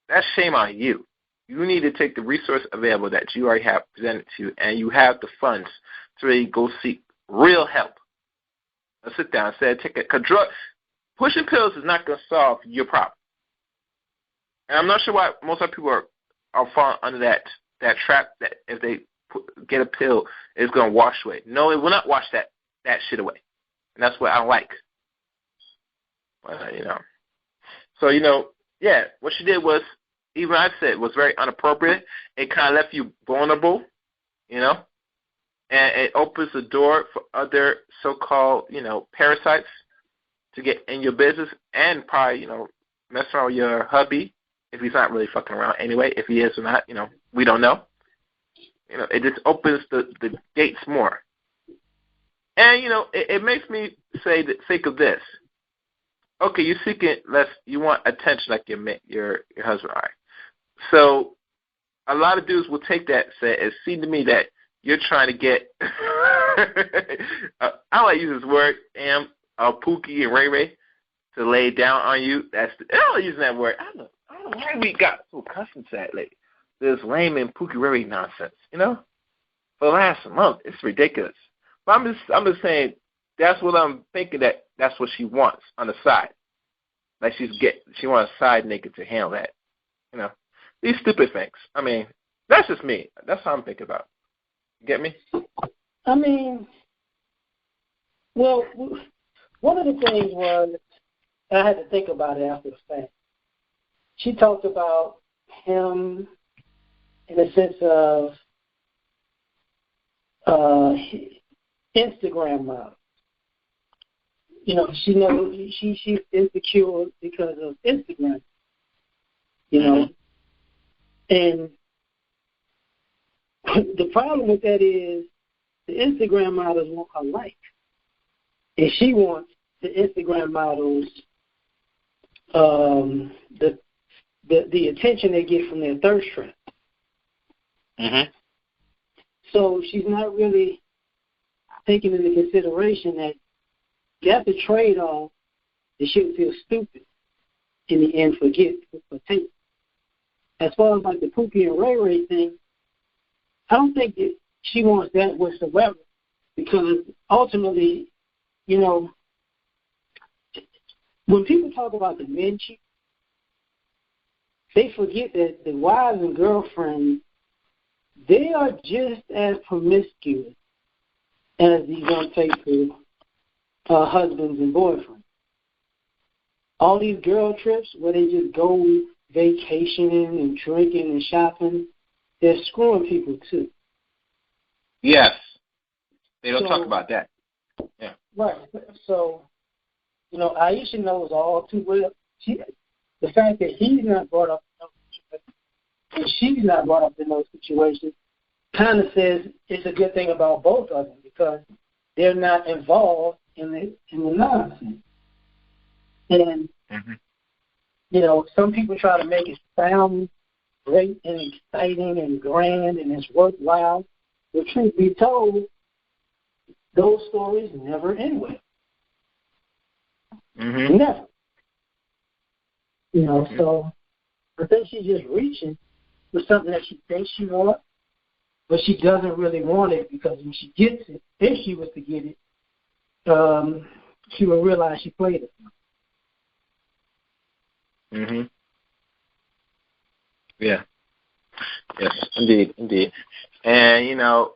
that's shame on you. You need to take the resource available that you already have presented to you, and you have the funds to really go seek real help. Now sit down and say, take it. Because pushing pills is not going to solve your problem. And I'm not sure why most of people are falling under that trap that if they get a pill, it's going to wash away. No, it will not wash that shit away. And that's what I like. But, So, yeah, what she did was, even I said, was very inappropriate. It kind of left you vulnerable, and it opens the door for other so-called, parasites to get in your business and probably, mess around with your hubby if he's not really fucking around anyway. If he is or not, we don't know. It just opens the gates more. And, it makes me think of this. Okay, you're seeking you want attention like your husband. All right. So a lot of dudes will take that, it seems to me that you're trying to get, I don't like to use this word, Pookie and Ray Ray, to lay down on you. I don't like using that word. I don't know why we got so accustomed to that lately. This lame and Pookie Ray Ray nonsense, For the last month, it's ridiculous. But I'm just saying, that's what I'm thinking, that's what she wants on the side. Like she wants a side naked to handle that. These stupid things. I mean, that's just me. That's how I'm thinking about it. Get me? I mean, well, one of the things was, I had to think about it after the fact. She talked about him in the sense of Instagram model. You know, she's insecure because of Instagram. You know, and the problem with that is the Instagram models want her like, and she wants the Instagram models the attention they get from their thirst trap. So she's not really taking into consideration that that's a trade-off that shouldn't feel stupid in the end for take. As far as like the Pookie and Ray Ray thing, I don't think that she wants that whatsoever, because ultimately, you know, when people talk about the men cheat, they forget that the wives and girlfriends, they are just as promiscuous as these unfaithful husbands and boyfriends. All these girl trips where they just go vacationing and drinking and shopping, they're screwing people too. Yes. They don't talk about that. Yeah. Right. So, you know, Aisha knows all too well. The fact that he's not brought up in those situations and she's not brought up in those situations kind of says it's a good thing about both of them, because they're not involved in the nonsense. And, you know, some people try to make it sound great and exciting and grand and it's worthwhile. The truth be told, those stories never end well. Never. You know, so I think she's just reaching for something that she thinks she wants, but she doesn't really want it, because when she gets it, if she was to get it, she will realize she played it. Yeah. Yes, indeed. And, you know,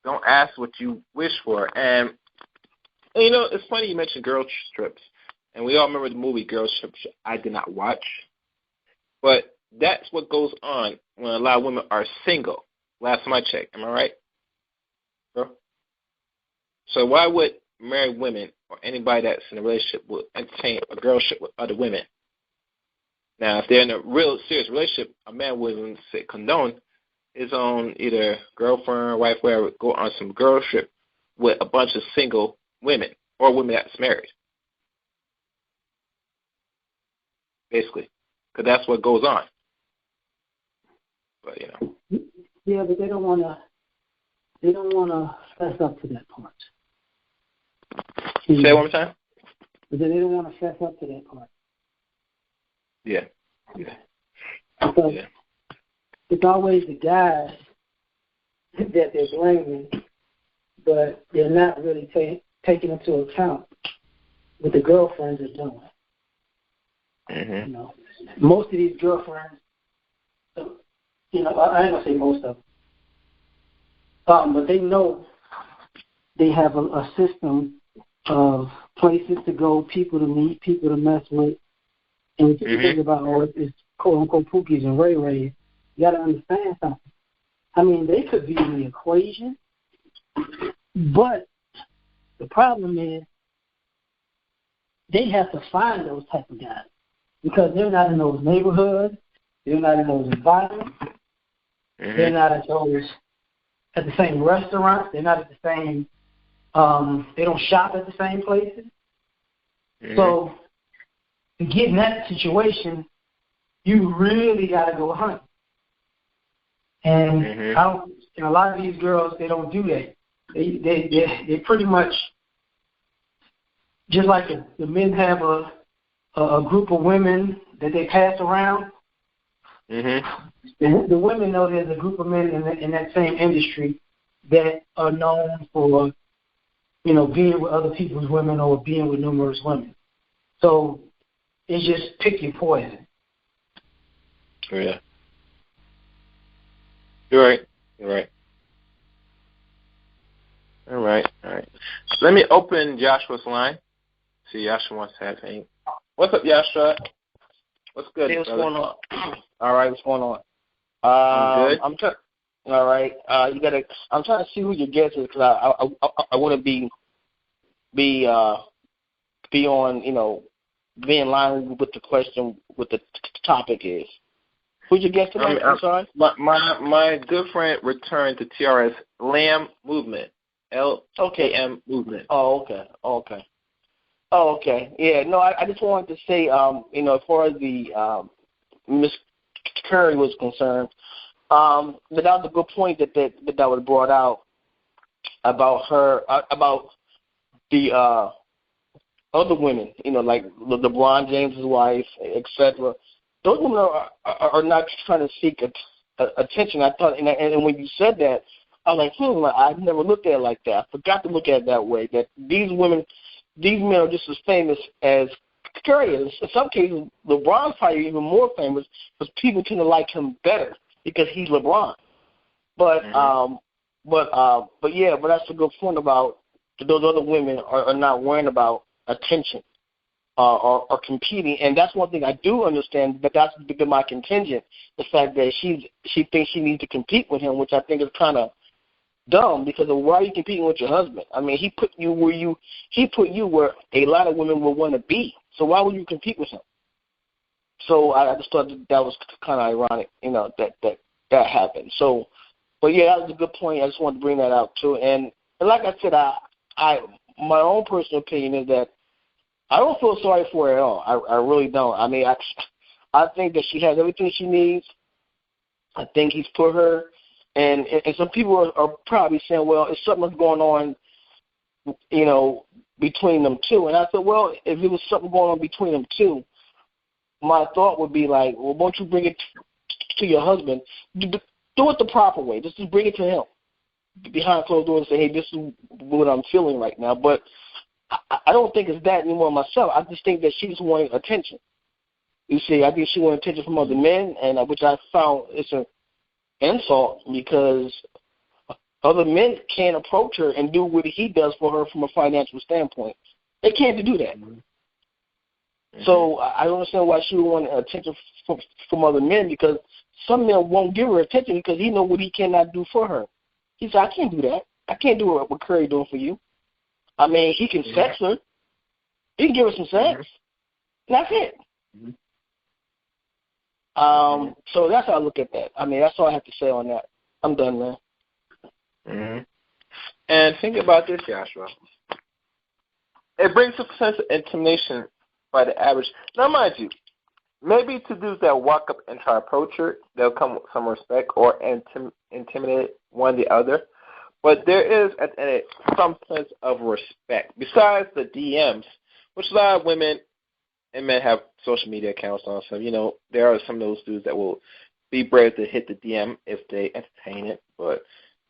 don't ask what you wish for. And you know, it's funny you mentioned girl trips. And we all remember the movie Girl Trips. I did not watch. But that's what goes on when a lot of women are single. Last time I checked. Am I right, bro? So why would married women or anybody that's in a relationship would entertain a girl trip with other women? Now, if they're in a real serious relationship, a man wouldn't say condone his own either girlfriend, wife, whatever, go on some girl trip with a bunch of single women or women that's married. Basically, because that's what goes on. But, you know. Yeah, but they don't want to fess up to that part. Say it one more time? But then they don't want to fess up to that part. Yeah. Because it's always the guys that they're blaming, but they're not really taking into account what the girlfriends are doing. You know, most of these girlfriends, you know, I ain't gonna say most of them, but they know they have a system of places to go, people to meet, people to mess with, and if you think about it's quote unquote Pookies and Ray Rays, you got to understand something. I mean, they could be in the equation, but the problem is they have to find those type of guys, because they're not in those neighborhoods, they're not in those environments, they're not at the same restaurants, they're not at the same, they don't shop at the same places. So to get in that situation, you really got to go hunting. And and a lot of these girls, they don't do that. They pretty much, just like the men have a group of women that they pass around. The women know there's a group of men in that same industry that are known for, you know, being with other people's women or being with numerous women. So it's just pick your poison. Yeah. You're right. All right. Let me open Joshua's line See, Yasha wants to have anything. What's up, Yasha? What's good? Hey, what's brother? going on? All right, what's going on? Good. I'm trying. All right, you gotta. I'm trying to see who your guest is because I want to be on, be in line with the question, what the topic is. Who's your guest tonight? I'm sorry. My good friend returned to TRS Lamb Movement. LKM Movement. Oh, okay. Yeah, no, I just wanted to say, as far as the Miss Curry was concerned, that was a good point that was brought out about her, about the other women, like LeBron James's wife, etc. Those women are not trying to seek attention. I thought, and when you said that, I was like, I've never looked at it like that. I forgot to look at it that way. That these men are just as famous as Curry is. In some cases, LeBron's probably even more famous because people tend to like him better because he's LeBron. But that's a good point about those other women are not worrying about attention or competing, and that's one thing I do understand. But that's been my contingent, the fact that she thinks she needs to compete with him, which I think is kind of dumb because of why are you competing with your husband? I mean, he put you where a lot of women would want to be. So why would you compete with him? So I just thought that was kind of ironic, that happened. So, but yeah, that was a good point. I just wanted to bring that out too. And like I said, I my own personal opinion is that I don't feel sorry for her at all. I really don't. I mean, I think that she has everything she needs. I think he's put her. And some people are probably saying, well, it's something that's going on, between them two. And I said, well, if it was something going on between them two, my thought would be like, well, won't you bring it to your husband? Do it the proper way. Just bring it to him behind closed doors and say, hey, this is what I'm feeling right now. But I don't think it's that anymore myself. I just think that she's wanting attention. You see, I think she wanted attention from other men, and which I found it's an insult because other men can't approach her and do what he does for her from a financial standpoint. They can't do that. Mm-hmm. So I don't understand why she would want attention from other men, because some men won't give her attention because he knows what he cannot do for her. He said, I can't do that. I can't do what Curry doing for you. I mean, he can sex her. He can give her some sex. Mm-hmm. That's it. Mm-hmm. So that's how I look at that. I mean, that's all I have to say on that. I'm done, man. Mm-hmm. And think about this, Joshua. It brings a sense of intimidation by the average. Now, mind you, maybe to dudes that walk up and try to approach her, they'll come with some respect or intimidate one the other. But there is some sense of respect. Besides the DMs, which a lot of women and men have social media accounts on. So, there are some of those dudes that will be brave to hit the DM if they entertain it. But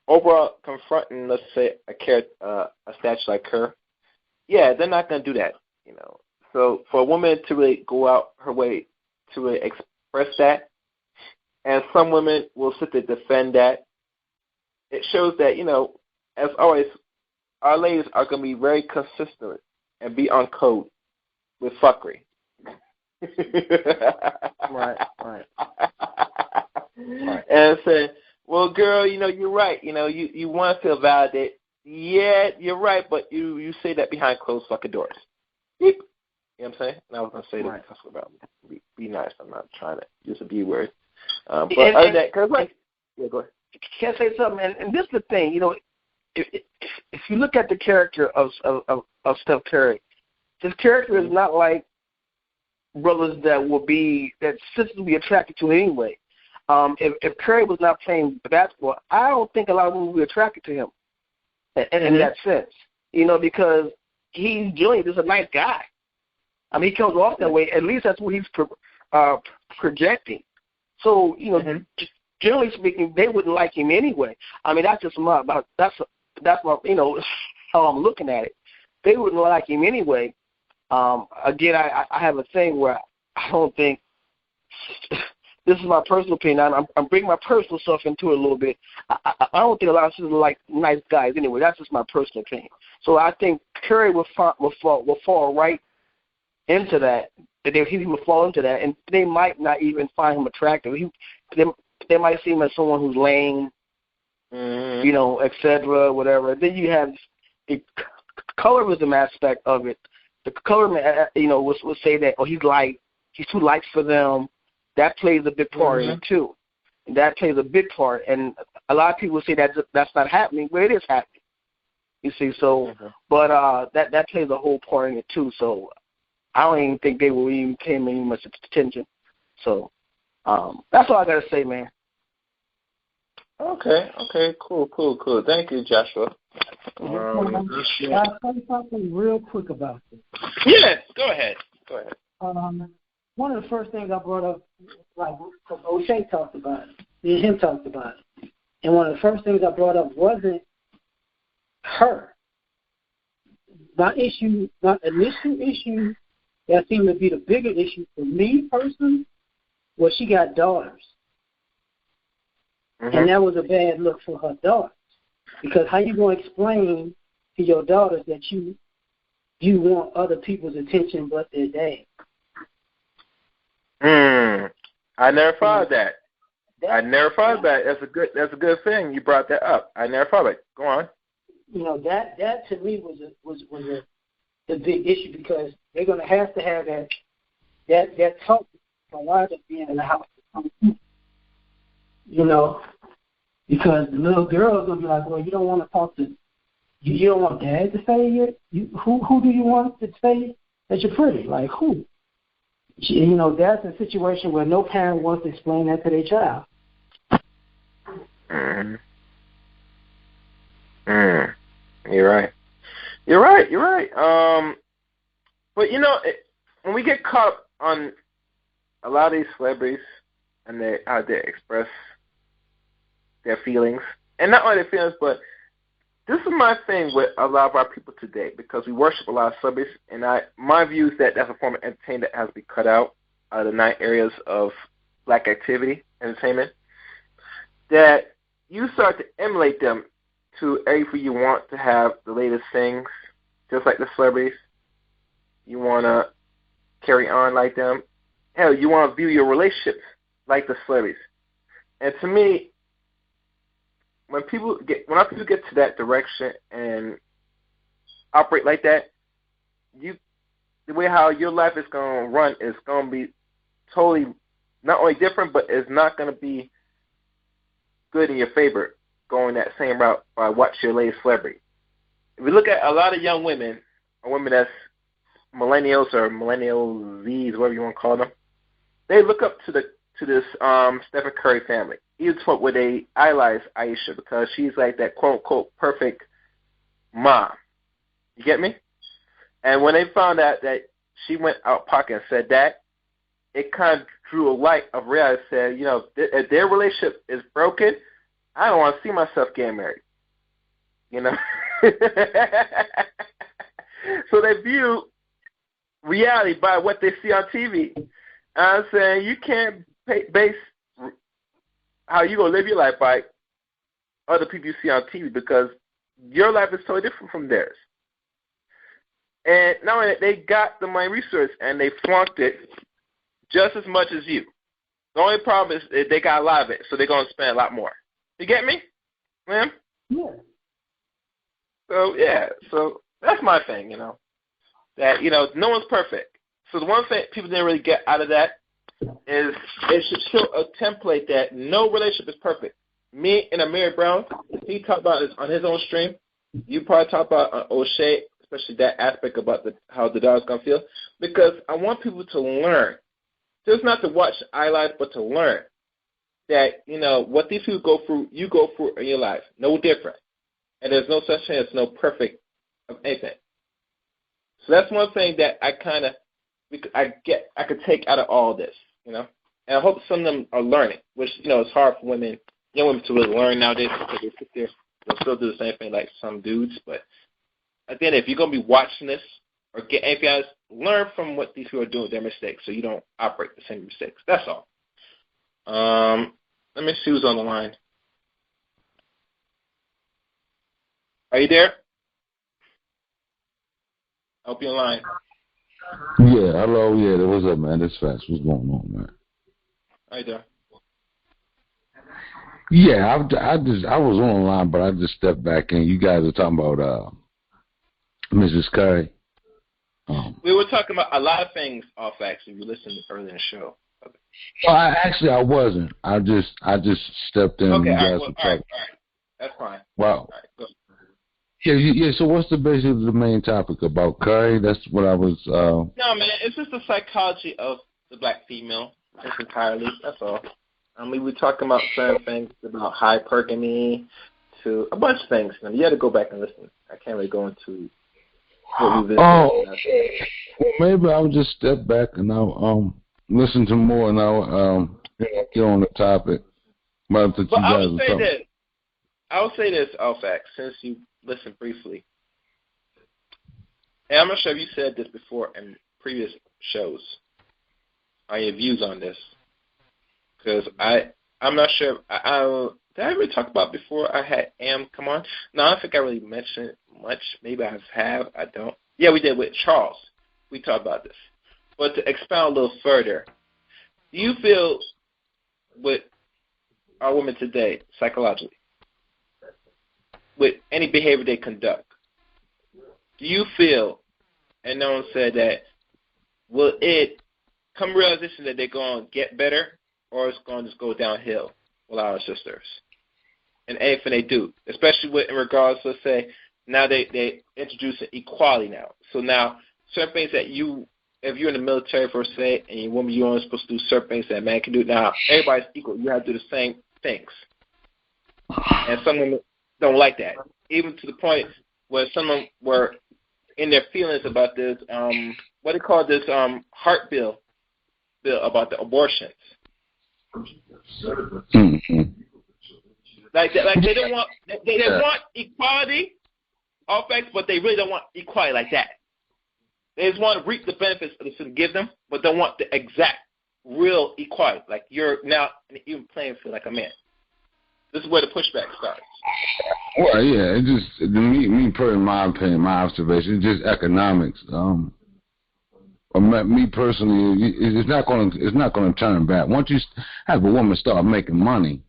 overall, confronting, let's say, a statue like her, yeah, they're not going to do that, So for a woman to really go out her way to really express that, and some women will sit there defend that, it shows that, as always, our ladies are going to be very consistent and be on code with fuckery. Right. And say, well, girl, you're right. You want to feel validated. Yeah, you're right, but you say that behind closed fucking doors. Beep. You know what I'm saying? And I was going to say that about be nice. I'm not trying to use a B word. But other than that, cause yeah, go ahead. Can I say something? And this is the thing, if you look at the character of Steph Curry, his character is not like brothers that sisters will be attracted to anyway. If Curry was not playing basketball, I don't think a lot of women would be attracted to him in that sense. Because he's genuinely just a nice guy. I mean, he comes off that way. At least that's what he's projecting. So, generally speaking, they wouldn't like him anyway. I mean, that's just that's how I'm looking at it. They wouldn't like him anyway. Again, I have a thing where I don't think this is my personal opinion. I'm bringing my personal stuff into it a little bit. I don't think a lot of sisters like nice guys anyway. That's just my personal opinion. So I think Curry will fall right into that. That he would fall into that, and they might not even find him attractive. They might see him as someone who's lame, you know, etc., whatever. Then you have the colorism aspect of it. The colorman, you know, would say that, oh, he's too light for them. That plays a big part in it too. And that plays a big part, and a lot of people say that's not happening, but it is happening. You see, so but that plays a whole part in it too. So I don't even think they will even pay me much attention. So that's all I gotta say, man. Okay, cool. Thank you, Joshua. I'll say something real quick about this. Yes, go ahead. One of the first things I brought up, like O'Shea talked about it, me and him talked about it, and one of the first things I brought up wasn't her. My initial issue that seemed to be the bigger issue for me personally was she got daughters. And that was a bad look for her daughters. Because how you going to explain to your daughters that you want other people's attention but their dad? I never thought of that. That's a good thing you brought that up. I never thought of it. Go on. You know, that to me was the big issue, because they're going to have that talk for why they're being in the house. You know, because the little girl's going to be like, well, you don't want to talk to, you don't want dad to say who do you want to say that you're pretty? Like, who? You know, that's a situation where no parent wants to explain that to their child. You're right. But you know, when we get caught up on a lot of these celebrities and how they express their feelings, and not only their feelings, but this is my thing with a lot of our people today, because we worship a lot of celebrities, and my view is that that's a form of entertainment that has to be cut out of the 9 areas of black activity, entertainment, that you start to emulate them to everything you want to have the latest things, just like the celebrities. You want to carry on like them. Hell, you want to view your relationships like the celebrities. And to me, when our people get to that direction and operate like that, the way how your life is going to run is going to be totally not only different, but it's not going to be good in your favor going that same route by watching your latest celebrity. If we look at a lot of young women, or women that's millennials or millennial Zs, whatever you want to call them, they look up to this Stephen Curry family. Even to the point where they idolize Aisha because she's like that quote-unquote perfect mom. You get me? And when they found out that she went out pocket and said that, it kind of drew a light of reality. Said, you know, if their relationship is broken, I don't want to see myself getting married. You know? So they view reality by what they see on TV. And I'm saying you can't base how you going to live your life by other people you see on TV, because your life is totally different from theirs. And not only that, they got the money resource and they flunked it just as much as you. The only problem is they got a lot of it, so they're going to spend a lot more. You get me, ma'am? Yeah. So that's my thing, you know, that, you know, no one's perfect. So the one thing people didn't really get out of that is it should show a template that no relationship is perfect. Me and Amir Brown, he talked about this on his own stream. You probably talked about O'Shea, especially that aspect about how the dog's going to feel, because I want people to learn. Just not to watch highlights, but to learn that, you know, what these people go through, you go through in your life. No different. And there's no such thing as no perfect of anything. So that's one thing that I could take out of all this, you know. And I hope some of them are learning, which, you know, it's hard for young women to really learn nowadays because they sit there, they'll still do the same thing like some dudes. But at the end, if you're going to be watching this or get anything else, learn from what these people are doing, their mistakes, so you don't operate the same mistakes. That's all. Let me see who's on the line. Are you there? I hope you're on line. Yeah, hello, yeah, what's up, man? That's fast. What's going on, man? How you doing? Yeah, I was on the line, but I just stepped back in. You guys are talking about Mrs. Curry. We were talking about a lot of things off actually. You listened earlier in the show. Well, I wasn't. I just stepped in. Okay, You all guys right, were talking. That's fine. Wow. All right, go. Yeah. So what's basically the main topic about Curry? That's what I was. No, man, it's just the psychology of the black female, just entirely. That's all. I mean, we're talking about certain things about hypergamy to a bunch of things. You had to go back and listen. I can't really go into what we visited. Maybe I'll just step back and I'll listen to more and I'll get on the topic. But I would say this, Alfax, since you listened briefly. And I'm not sure if you said this before in previous shows on your views on this. Because I'm not sure. Did I really talk about before I had Am come on? No, I don't think I really mentioned it much. Maybe I have. I don't. Yeah, we did with Charles. We talked about this. But to expound a little further, do you feel with our women today, psychologically, with any behavior they conduct, do you feel, and no one said that, will it come realization that they're going to get better, or it's going to just go downhill with our sisters? And anything they do, especially in regards to, let's say, now they introduce equality now. So now, certain things that if you're in the military, for say, and you're a woman, you're only supposed to do certain things that a man can do. Now, everybody's equal. You have to do the same things. And some women don't like that, even to the point where some of them were in their feelings about this, what they call this heart bill about the abortions. Mm-hmm. Like they don't want want equality, all facts, but they really don't want equality like that. They just want to reap the benefits that it's going to give them, but don't want the exact real equality. Like you're now in an even playing field like a man. This is where the pushback starts. Well, yeah, it just me per my opinion, my observation, it's just economics. Me personally, it's not going to turn back. Once you have a woman start making money,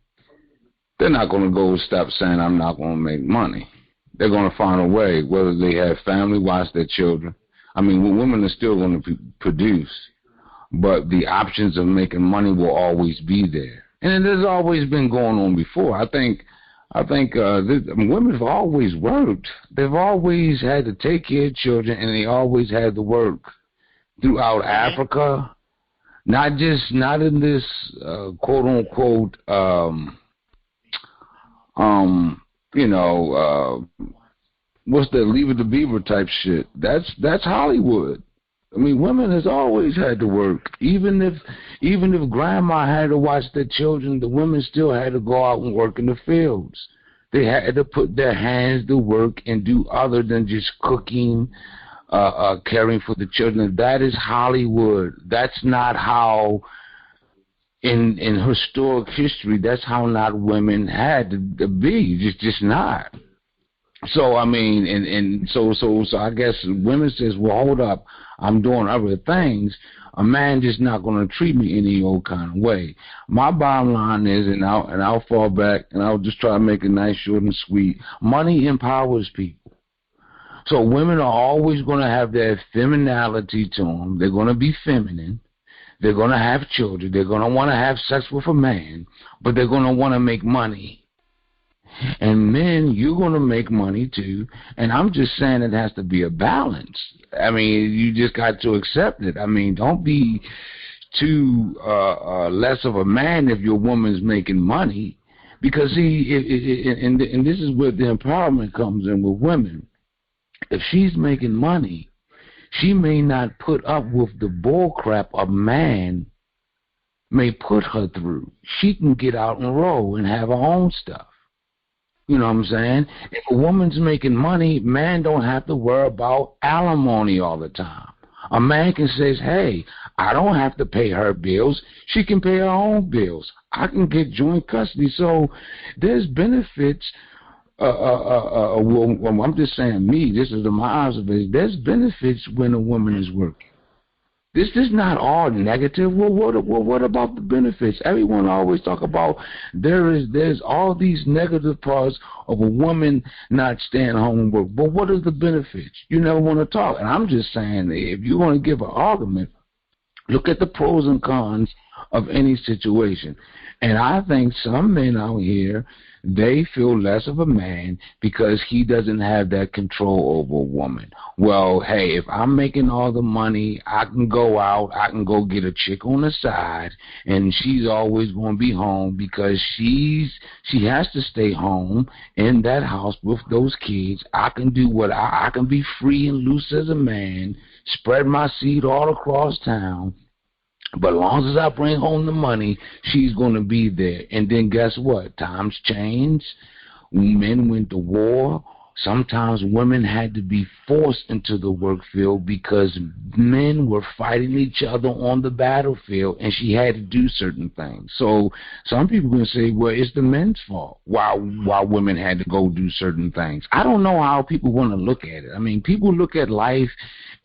they're not going to go stop saying I'm not going to make money. They're going to find a way, whether they have family, watch their children. I mean, women are still going to produce, but the options of making money will always be there. And it has always been going on before. I think women have always worked. They've always had to take care of children, and they always had to work throughout Africa. Not in this quote unquote what's that Leave It to Beaver type shit. That's Hollywood. I mean, women has always had to work. Even if grandma had to watch their children, the women still had to go out and work in the fields. They had to put their hands to work and do other than just cooking, caring for the children. That is Hollywood. That's not how in historic history, that's how not women had to be. Just not. So I mean, and so I guess women says, well, hold up, I'm doing other things. A man just not going to treat me any old kind of way. My bottom line is, and I'll fall back, and I'll just try to make it nice, short, and sweet. Money empowers people. So women are always going to have that femininity to them. They're going to be feminine. They're going to have children. They're going to want to have sex with a man, but they're going to want to make money. And men, you're going to make money too. And I'm just saying it has to be a balance. I mean, you just got to accept it. I mean, don't be too less of a man if your woman's making money. Because, and this is where the empowerment comes in with women. If she's making money, she may not put up with the bull crap a man may put her through. She can get out and roll and have her own stuff. You know what I'm saying? If a woman's making money, man don't have to worry about alimony all the time. A man can say, hey, I don't have to pay her bills. She can pay her own bills. I can get joint custody. So there's benefits. Well, I'm just saying me. This is my observation. There's benefits when a woman is working. This is not all negative. Well, what about the benefits? Everyone always talk about there's all these negative parts of a woman not staying home and work. But what are the benefits? You never want to talk. And I'm just saying, if you want to give an argument, look at the pros and cons of any situation. And I think some men out here, they feel less of a man because he doesn't have that control over a woman. Well, hey, if I'm making all the money, I can go out, I can go get a chick on the side, and she's always going to be home because she has to stay home in that house with those kids. I can do what I can be free and loose as a man, spread my seed all across town. But as long as I bring home the money, she's going to be there. And then guess what? Times change. Men went to war. Sometimes women had to be forced into the work field because men were fighting each other on the battlefield, and she had to do certain things. So some people are going to say, well, it's the men's fault why women had to go do certain things. I don't know how people want to look at it. I mean, people look at life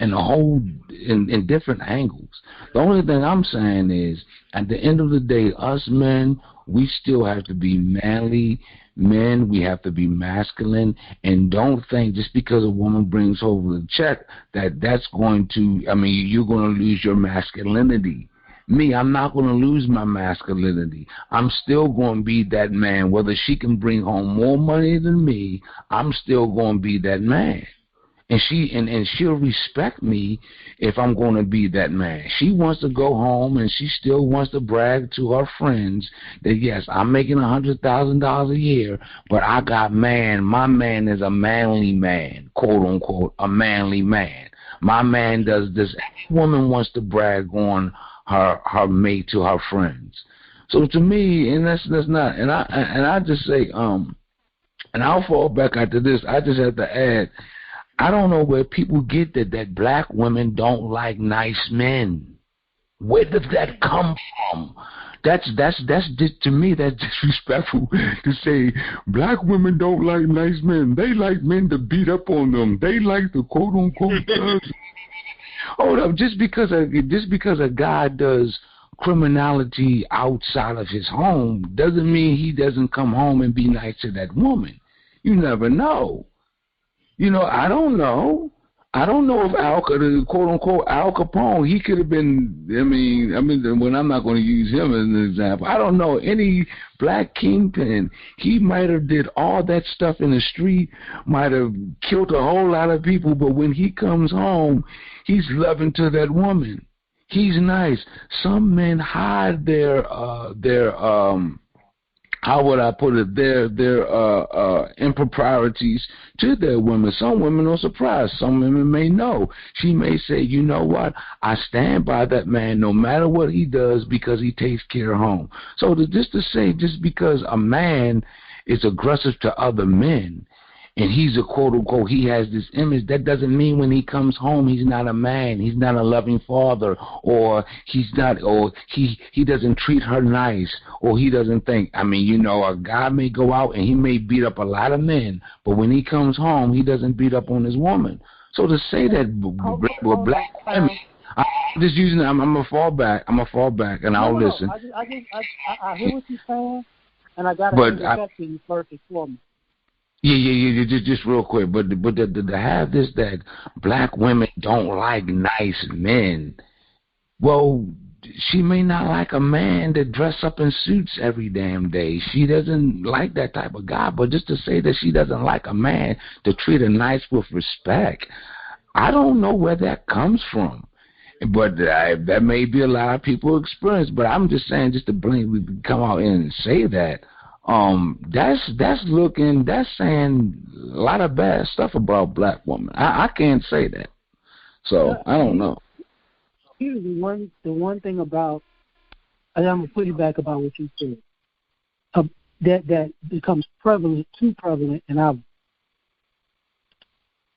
in different angles. The only thing I'm saying is, at the end of the day, us men, we still have to be manly men. We have to be masculine, and don't think just because a woman brings over the check that's going to, you're going to lose your masculinity. Me, I'm not going to lose my masculinity. I'm still going to be that man. Whether she can bring home more money than me, I'm still going to be that man. And she'll respect me if I'm going to be that man. She wants to go home and she still wants to brag to her friends that, yes, I'm making $100,000 a year, but I got man. My man is a manly man, quote unquote, a manly man. My man does this. Every woman wants to brag on her mate to her friends. So to me, and that's not. And I just say, and I'll fall back after this. I just have to add, I don't know where people get that black women don't like nice men. Where does that come from? That's just, to me, that's disrespectful to say black women don't like nice men. They like men to beat up on them. They like the quote unquote thugs. Hold up, just because a guy does criminality outside of his home doesn't mean he doesn't come home and be nice to that woman. You never know. I don't know. I don't know if the quote-unquote Al Capone, he could have been, when I'm not going to use him as an example, I don't know, any black kingpin, he might have did all that stuff in the street, might have killed a whole lot of people, but when he comes home, he's loving to that woman. He's nice. Some men hide their how would I put it, their improprieties to their women. Some women are surprised. Some women may know. She may say, you know what, I stand by that man no matter what he does because he takes care of home. So just to say, just because a man is aggressive to other men, and he's a quote-unquote, he has this image, that doesn't mean when he comes home he's not a man, he's not a loving father, or he doesn't treat her nice, or he doesn't think, a guy may go out and he may beat up a lot of men, but when he comes home, he doesn't beat up on his woman. So to say that black women, I'm just using, I'm going to fall back, and I'll listen. I hear what you're saying, and I got to interject to you first and foremost. Yeah. Just real quick, but to have this that black women don't like nice men. Well, she may not like a man that dress up in suits every damn day. She doesn't like that type of guy. But just to say that she doesn't like a man to treat her nice with respect, I don't know where that comes from. But that may be a lot of people's experience. But I'm just saying, just to blatantly come out and say that. That's saying a lot of bad stuff about black women. I can't say that. So I don't know. Here's the one thing about, and I'm gonna put it back about what you said. That becomes too prevalent in our.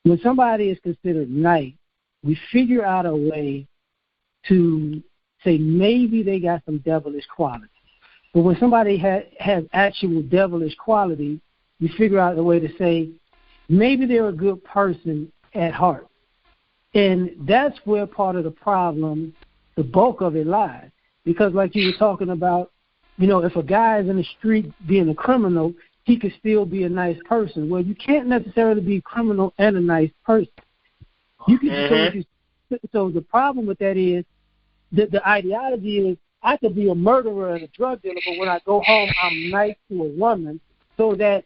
When somebody is considered nice, we figure out a way to say maybe they got some devilish qualities. But when somebody has actual devilish quality, you figure out a way to say maybe they're a good person at heart. And that's where part of the problem, the bulk of it lies. Because like you were talking about, if a guy is in the street being a criminal, he could still be a nice person. Well, you can't necessarily be a criminal and a nice person. You can. So the problem with that is that the ideology is I could be a murderer and a drug dealer, but when I go home, I'm nice to a woman, so that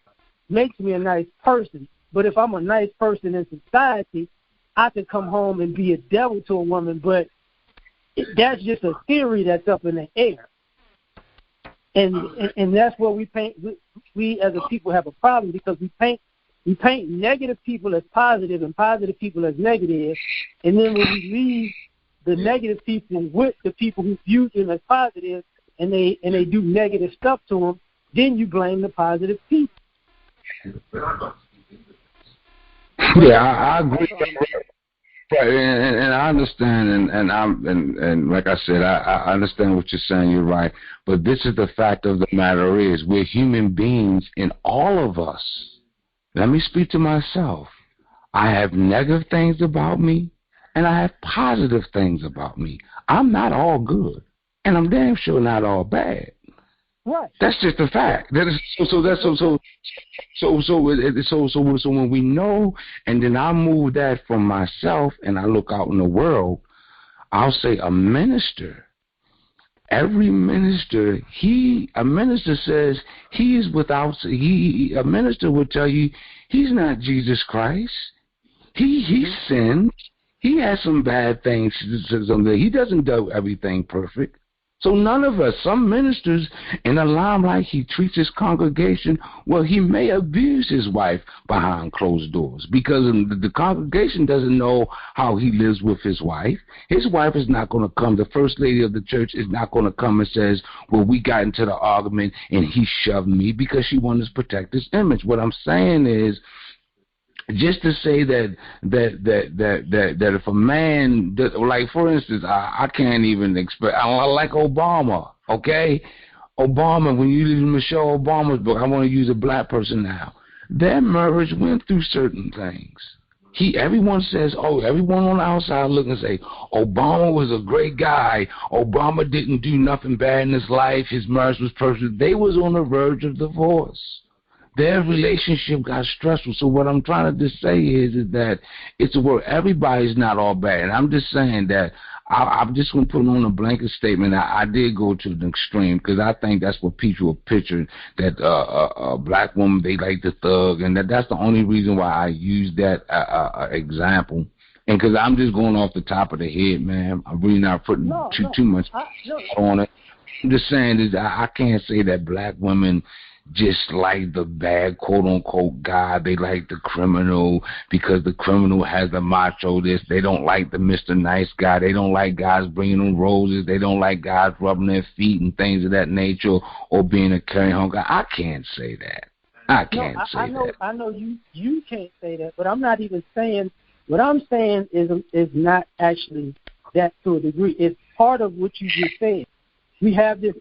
makes me a nice person. But if I'm a nice person in society, I could come home and be a devil to a woman, but that's just a theory that's up in the air. And that's where we as a people have a problem, because we paint negative people as positive and positive people as negative, and then when we leave the negative people with the people who view them as positive, and they do negative stuff to them, then you blame the positive people. Yeah, I agree. Right, and I understand, and like I said, I understand what you're saying. You're right, but this is the fact of the matter is we're human beings, and all of us. Let me speak to myself. I have negative things about me, and I have positive things about me. I'm not all good, and I'm damn sure not all bad. Right. That's just a fact. That is so when we know, and then I move that from myself, and I look out in the world, I'll say a minister. Every minister, a minister says he is without. A minister will tell you he's not Jesus Christ. He sinned. He has some bad things. He doesn't do everything perfect. So none of us, some ministers in the limelight, he treats his congregation, well, he may abuse his wife behind closed doors because the congregation doesn't know how he lives with his wife. His wife is not going to come. The first lady of the church is not going to come and says, well, we got into the argument and he shoved me, because she wanted to protect his image. What I'm saying is, just to say that if a man, like for instance, I can't even expect. I like Obama, okay? Obama, when you read Michelle Obama's book, I want to use a black person now. Their marriage went through certain things. Everyone says, everyone on the outside look and say, Obama was a great guy. Obama didn't do nothing bad in his life. His marriage was perfect. They was on the verge of divorce. Their relationship got stressful. So what I'm trying to just say is that it's a word. Everybody's not all bad. And I'm just saying that I'm just going to put on a blanket statement. I did go to the extreme because I think that's what people are picturing, that a black woman, they like the thug. And that's the only reason why I use that example. And because I'm just going off the top of the head, man. I'm really not putting too much on it. I'm just saying is I can't say that black women just like the bad quote-unquote guy. They like the criminal because the criminal has the macho this. They don't like the Mr. Nice guy. They don't like guys bringing them roses. They don't like guys rubbing their feet and things of that nature, or being a carry home guy. I can't say that. I can't say that. I know you can't say that, but I'm not even saying. What I'm saying is not actually that to a degree. It's part of what you just said. We have this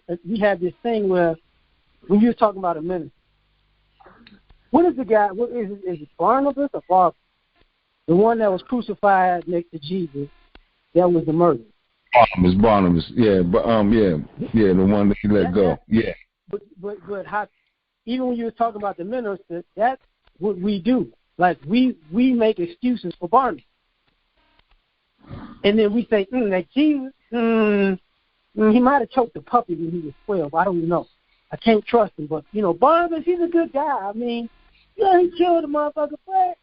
thing where, when you're talking about a minister, what is the guy? What is it Barnabas or Barnabas? The one that was crucified next to Jesus, that was the murderer. Barnabas, yeah, but the one that he let go, yeah. But how? Even when you were talking about the minister, that's what we do. Like we make excuses for Barnabas, and then we say, that Jesus, he might have choked a puppy when he was 12. I don't know. I can't trust him, but Barnabas, he's a good guy. I mean, he killed a motherfucker, but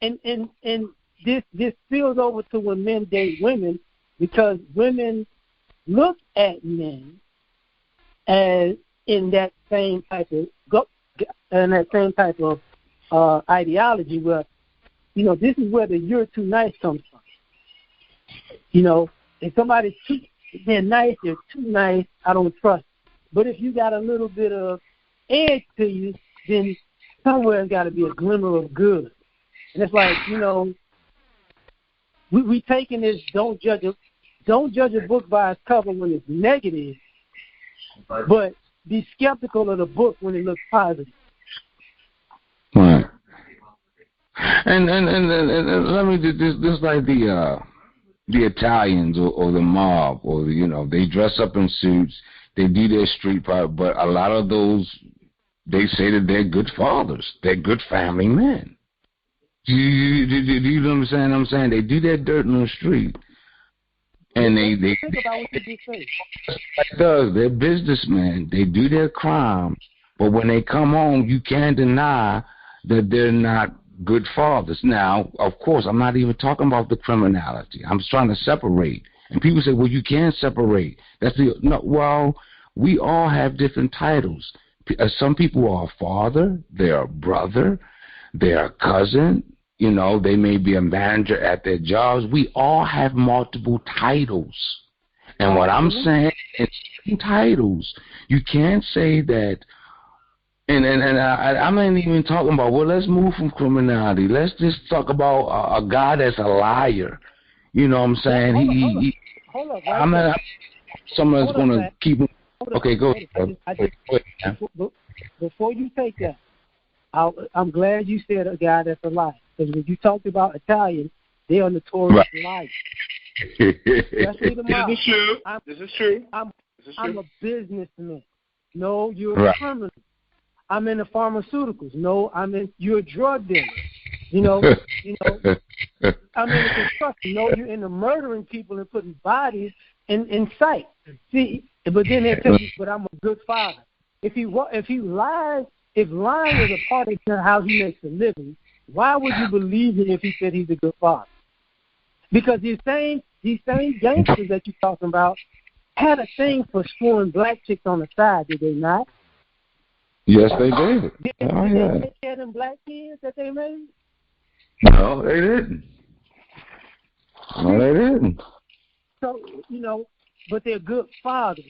and this spills over to when men date women, because women look at men as in that same type of ideology where this is where the "you're too nice" comes from. If somebody's they're nice, they're too nice, I don't trust. But if you got a little bit of edge to you, then somewhere's got to be a glimmer of good. And it's like, we taking this don't judge a book by its cover when it's negative, but be skeptical of the book when it looks positive. Right. And let me just like the Italians or the mob or they dress up in suits, they do their street part, but a lot of those, they say that they're good fathers, they're good family men. Do you understand what I'm saying? They do their dirt in the street. And they think about what you just said. They're businessmen. They do their crime, but when they come home, you can't deny that they're not good fathers. Now, of course, I'm not even talking about the criminality. I'm just trying to separate. And people say, well, you can't separate. Well, we all have different titles. Some people are a father, they're a brother, they're a cousin. They may be a manager at their jobs. We all have multiple titles. And what I'm saying is titles. You can't say that. And I'm not even talking about, well, let's move from criminality. Let's just talk about a guy that's a liar. You know what I'm saying? Hold up. I'm not. Someone's going to keep him. Okay, go ahead. Before you take that, I'm glad you said a guy that's a liar. Because when you talked about Italians, they are notorious liars. This is true. I'm a businessman. No, you're a criminal. I'm in the pharmaceuticals. No, you're a drug dealer. I'm in the construction. No, you're into murdering people and putting bodies in sight. See, but then they tell you, but I'm a good father. If lying is a part of how he makes a living, why would you believe him if he said he's a good father? Because these same gangsters that you're talking about had a thing for screwing black chicks on the side, did they not? Yes, they did. Did they take care of them black kids that they made? No, they didn't. So, but they're good fathers.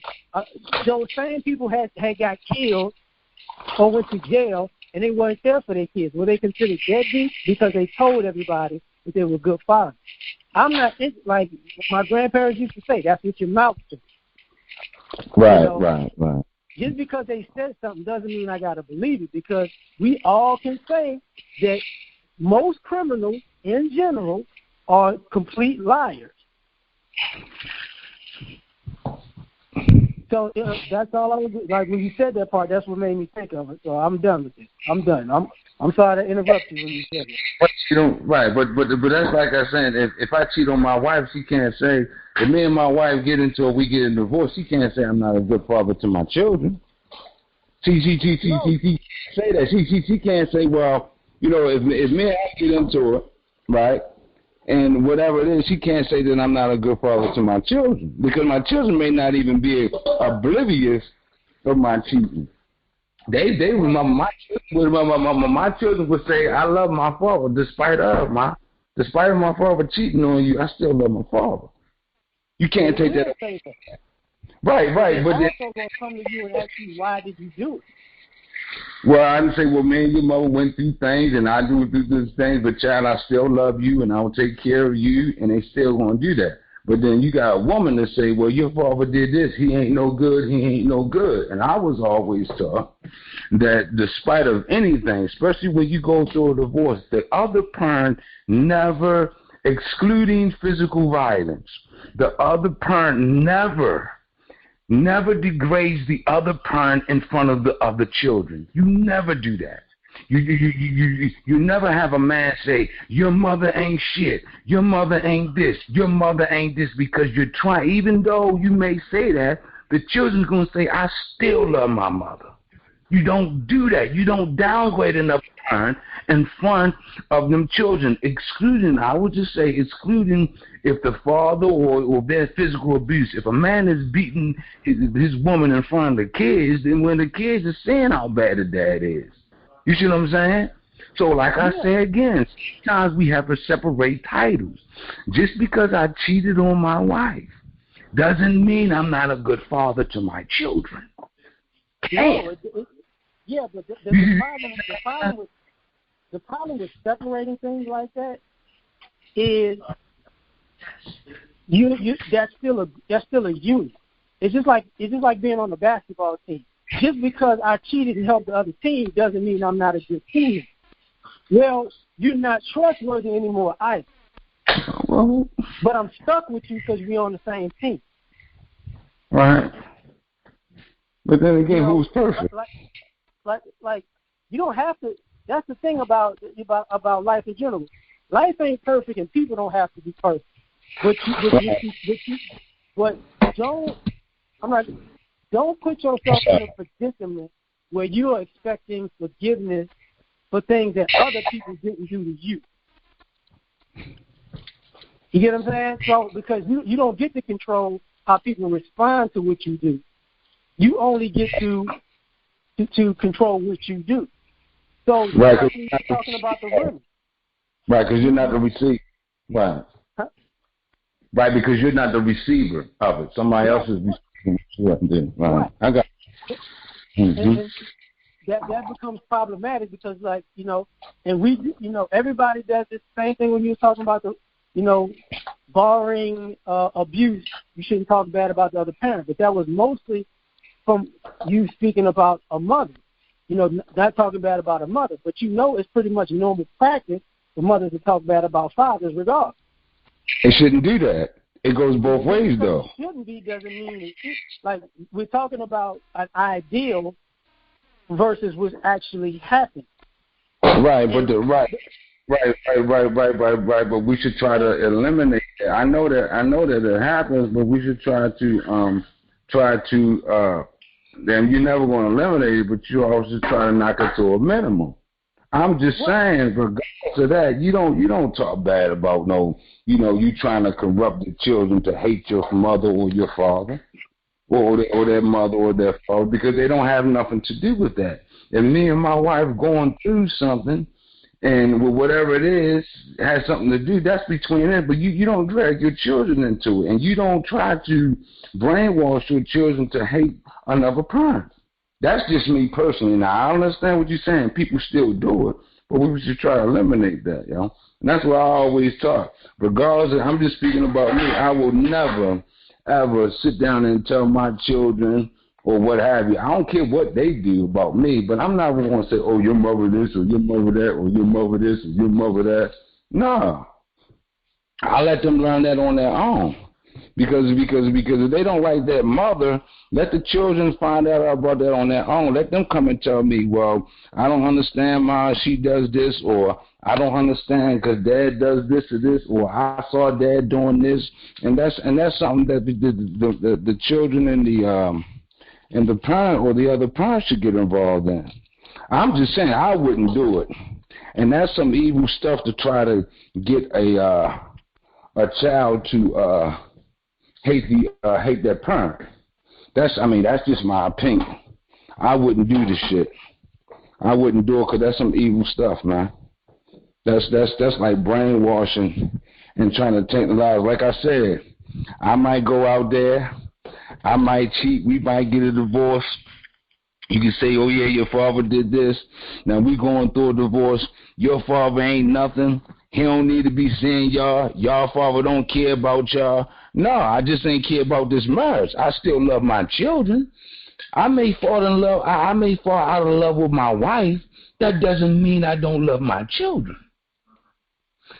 Those same people had got killed or went to jail, and they weren't there for their kids. Were they considered deadbeats? Because they told everybody that they were good fathers. I'm not, like my grandparents used to say, that's what your mouth says. Right. Just because they said something doesn't mean I got to believe it, because we all can say that most criminals in general are complete liars. So that's all I was like when you said that part. That's what made me think of it. So I'm done with this. I'm done. I'm sorry to interrupt you when you said it. But that's like I said. If I cheat on my wife, she can't say. If me and my wife get into it, we get a divorce. She can't say I'm not a good father to my children. She say that. She can't say, well, if me and I get into it, right? And whatever it is, she can't say that I'm not a good father to my children, because my children may not even be oblivious of my cheating. They remember my children would say, I love my father despite of my father cheating on you. I still love my father. You can't take that. Right. But they're also going to come to you and ask you, why did you do it? Well, I didn't say, well, man, your mother went through things and I do these things, but child, I still love you and I'll take care of you, and they still going to do that. But then you got a woman that say, well, your father did this, he ain't no good. And I was always taught that despite of anything, especially when you go through a divorce, the other parent never, excluding physical violence, the other parent never degrades the other parent in front of the children. You never do that. You never have a man say, your mother ain't shit, your mother ain't this, your mother ain't this, because you're trying. Even though you may say that, the children's going to say, I still love my mother. You don't do that. You don't downgrade another parent in front of them children, excluding if the father or there's physical abuse. If a man is beating his woman in front of the kids, then when the kids are seeing how bad the dad is. You see what I'm saying? So like I say again, sometimes we have to separate titles. Just because I cheated on my wife doesn't mean I'm not a good father to my children. No, but the problem with separating things like that is that's still a unit. It's just like being on the basketball team. Just because I cheated and helped the other team doesn't mean I'm not a good team. well, you're not trustworthy anymore either. Well, but I'm stuck with you because we're on the same team. Right. But then again, who's perfect? Like, you don't have to. That's the thing about life in general. Life ain't perfect, and people don't have to be perfect. But don't put yourself in a predicament where you are expecting forgiveness for things that other people didn't do to you. You get what I'm saying? So because you don't get to control how people respond to what you do. You only get to control what you do. So right, you're talking about the women. Right, because you're not the receiver. Right. Huh? Right, because you're not the receiver of it. Somebody else is receiving. Right. I got it. Mm-hmm. And that becomes problematic because, like, and everybody does this same thing when you were talking about the, barring abuse, you shouldn't talk bad about the other parent. But that was mostly from you speaking about a mother, not talking bad about a mother. But it's pretty much normal practice for mothers to talk bad about fathers regardless. It shouldn't do that. It goes both ways, though. Shouldn't be doesn't mean like we're talking about an ideal versus what's actually happening. Right, but Right. But we should try to eliminate it. I know that it happens, but we should try to then you're never going to eliminate it, but you also try to knock it to a minimum. I'm just saying, regardless of that, you don't talk bad about you trying to corrupt the children to hate your mother or your father, or their mother or their father, because they don't have nothing to do with that. If me and my wife going through something, and whatever it is has something to do, that's between them. But you don't drag your children into it, and you don't try to brainwash your children to hate another parent. That's just me personally. Now, I understand what you're saying. People still do it, but we should try to eliminate that, And that's what I always talk. Regardless, I'm just speaking about me. I will never, ever sit down and tell my children or what have you. I don't care what they do about me, but I'm not going to say, oh, your mother this or your mother that or your mother this or your mother that. No. I let them learn that on their own. Because if they don't like that mother, let the children find out about that on their own. Let them come and tell me, well, I don't understand why she does this, or I don't understand because Dad does this or this, or I saw Dad doing this, and that's something that the children and the parent or the other parent should get involved in. I'm just saying I wouldn't do it, and that's some evil stuff to try to get a child to hate their parent. That's just my opinion. I wouldn't do this shit. I wouldn't do it because that's some evil stuff, man. That's like brainwashing and trying to take the lives. Like I said, I might go out there, I might cheat, we might get a divorce. You can say, oh yeah, your father did this. Now we going through a divorce. Your father ain't nothing. He don't need to be seeing y'all. Y'all father don't care about y'all. No, I just ain't care about this marriage. I still love my children. I may fall in love. I may fall out of love with my wife. That doesn't mean I don't love my children.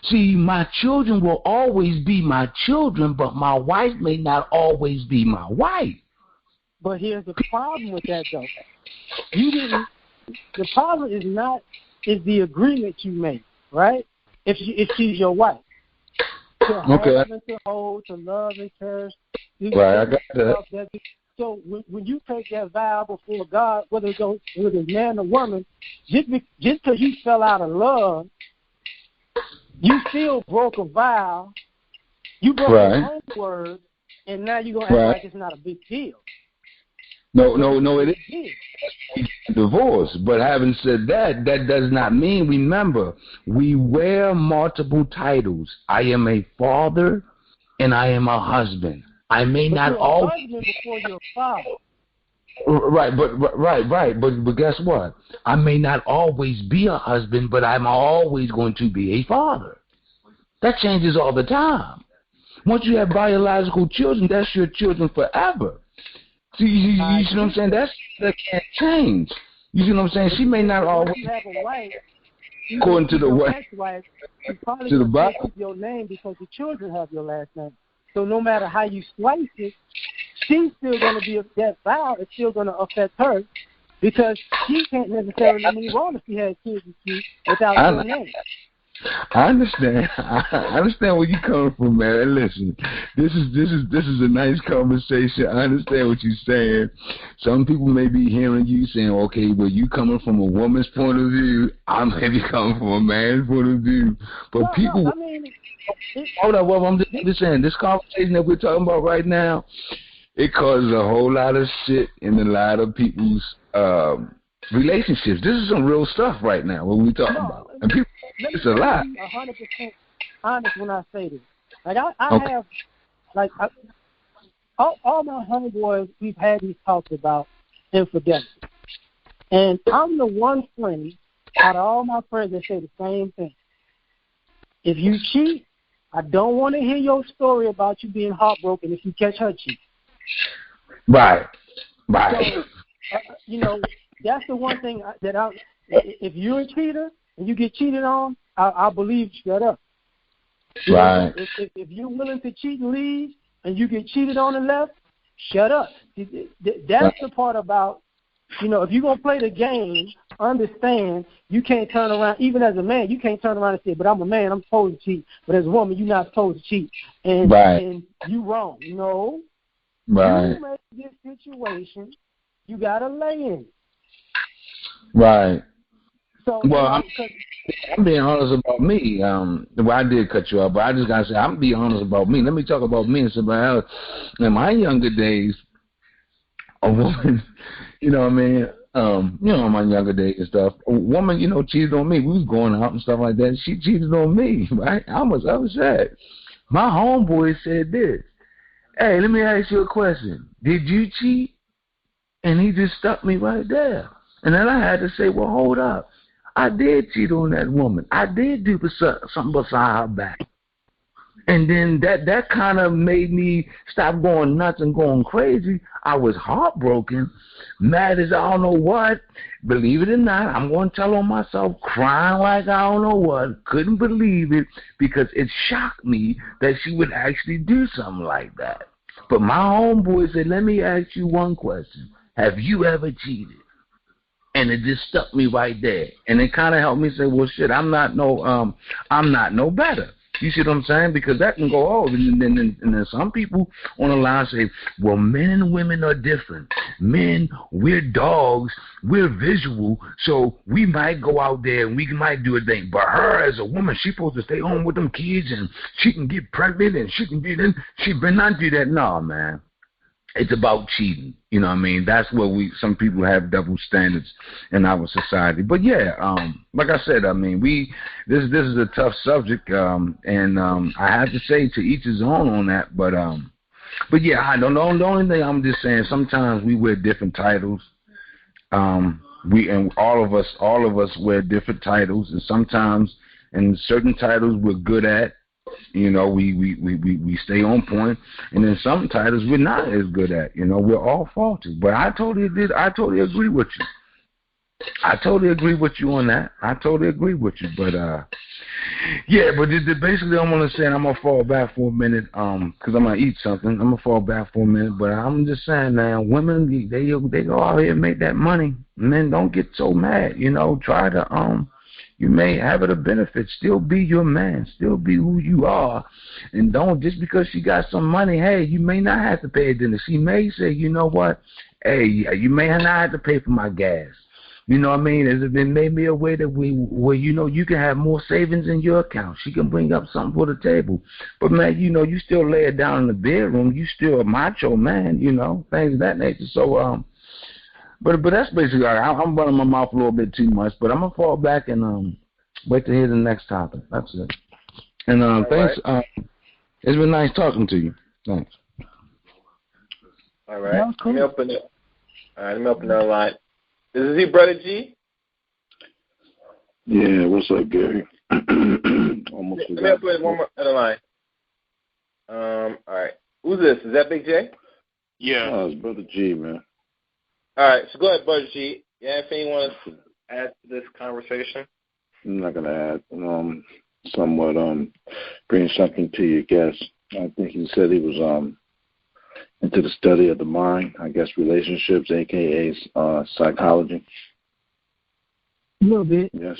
See, my children will always be my children, but my wife may not always be my wife. But here's the problem with that, though. The problem is the agreement you make, right? If she's your wife, to have and to hold, to love and cherish. Right, I got that. So when you take that vow before God, whether it's a man or woman, just because you fell out of love, you still broke a vow. You broke your own word, and now you're gonna act like it's not a big deal. No, it is divorce. But having said that, that does not mean, remember, we wear multiple titles. I am a father and I am a husband. I may not always before your father. Right, but guess what? I may not always be a husband, but I'm always going to be a father. That changes all the time. Once you have biological children, that's your children forever. See, you see what I'm saying? That can't change. You see what I'm saying? She may not always. You have a wife. according to the what? Ex-wife, you probably to the gonna Bible. take up your name because the children have your last name. So no matter how you slice it, she's still going to be that vow is still going to affect her because she can't necessarily move on if she has kids with you without your name. I understand. I understand where you're coming from, man. And listen, this is a nice conversation. I understand what you're saying. Some people may be hearing you saying, okay, well, you coming from a woman's point of view. I may be coming from a man's point of view. But people... No, I mean... Hold on, well, I'm just saying, this conversation that we're talking about right now, it causes a whole lot of shit in a lot of people's relationships. This is some real stuff right now, what we're talking about. And people, it's a lot. I'm 100% honest when I say this. Like, I have, like, all my homeboys, we've had these talks about infidelity. And I'm the one friend out of all my friends that say the same thing. If you cheat, I don't want to hear your story about you being heartbroken if you catch her cheating. Right. So, that's the one thing that if you're a cheater and you get cheated on, I believe shut up. Right. If you're willing to cheat and leave and you get cheated on and left, shut up. That's the part about, if you're going to play the game, understand you can't turn around, even as a man, you can't turn around and say, but I'm a man, I'm supposed to cheat. But as a woman, you're not supposed to cheat. And you wrong. No. Right. You make this situation, you got to lay in it. Right. So, well, I'm being honest about me. Well, I did cut you off, but I just got to say, I'm being honest about me. Let me talk about me and somebody else. In my younger days, a woman, in my younger days and stuff, a woman, cheated on me. We was going out and stuff like that. She cheated on me, right? I was upset. My homeboy said this, hey, let me ask you a question. Did you cheat? And he just stuck me right there. And then I had to say, well, hold up. I did cheat on that woman. I did do something beside her back. And then that kind of made me stop going nuts and going crazy. I was heartbroken, mad as I don't know what. Believe it or not, I'm going to tell on myself, crying like I don't know what. Couldn't believe it because it shocked me that she would actually do something like that. But my homeboy said, let me ask you one question. Have you ever cheated? And it just stuck me right there. And it kind of helped me say, well, shit, I'm not no better. You see what I'm saying? Because that can go off. And then some people on the line say, well, men and women are different. Men, we're dogs. We're visual. So we might go out there and we might do a thing. But her as a woman, she's supposed to stay home with them kids and she can get pregnant and she can be then. She better not do that. No, man. It's about cheating. You know what I mean? That's where some people have double standards in our society. But yeah, like I said, I mean, this is a tough subject, and I have to say to each his own on that. But yeah, I don't know. The only thing I'm just saying, sometimes we wear different titles. And all of us wear different titles, and sometimes in certain titles we're good at. We stay on point, and then some titles we're not as good at. We're all faulty. But I totally agree with you. I totally agree with you on that. I totally agree with you. But basically I'm gonna say, and I'm gonna fall back for a minute, because I'm gonna eat something. I'm gonna fall back for a minute. But I'm just saying, man, women they go out here and make that money. Men, don't get so mad. Try to You may have it a benefit. Still be your man. Still be who you are. And don't, just because she got some money, hey, you may not have to pay a dinner. She may say, you know what? Hey, you may not have to pay for my gas. You know what I mean? There may be a way that where you can have more savings in your account. She can bring up something for the table. But, man, you still lay it down in the bedroom. You still a macho man, things of that nature. So, But that's basically all right. I'm running my mouth a little bit too much, but I'm gonna fall back and wait to hear the next topic. That's it. And thanks. Right. It's been nice talking to you. Thanks. All right. Let me open it. All right. Let me open the line. This is he, Brother G. Yeah. What's up, Gary? Almost. Let me open one more other line. All right. Who's this? Is that Big J? Yeah. Oh, it's Brother G, man. All right, so go ahead, Brother G. You have anything you want to add to this conversation? I'm not going to add. Somewhat bring something to your guest. I think he said he was into the study of the mind, I guess relationships, aka psychology. A little bit. Yes.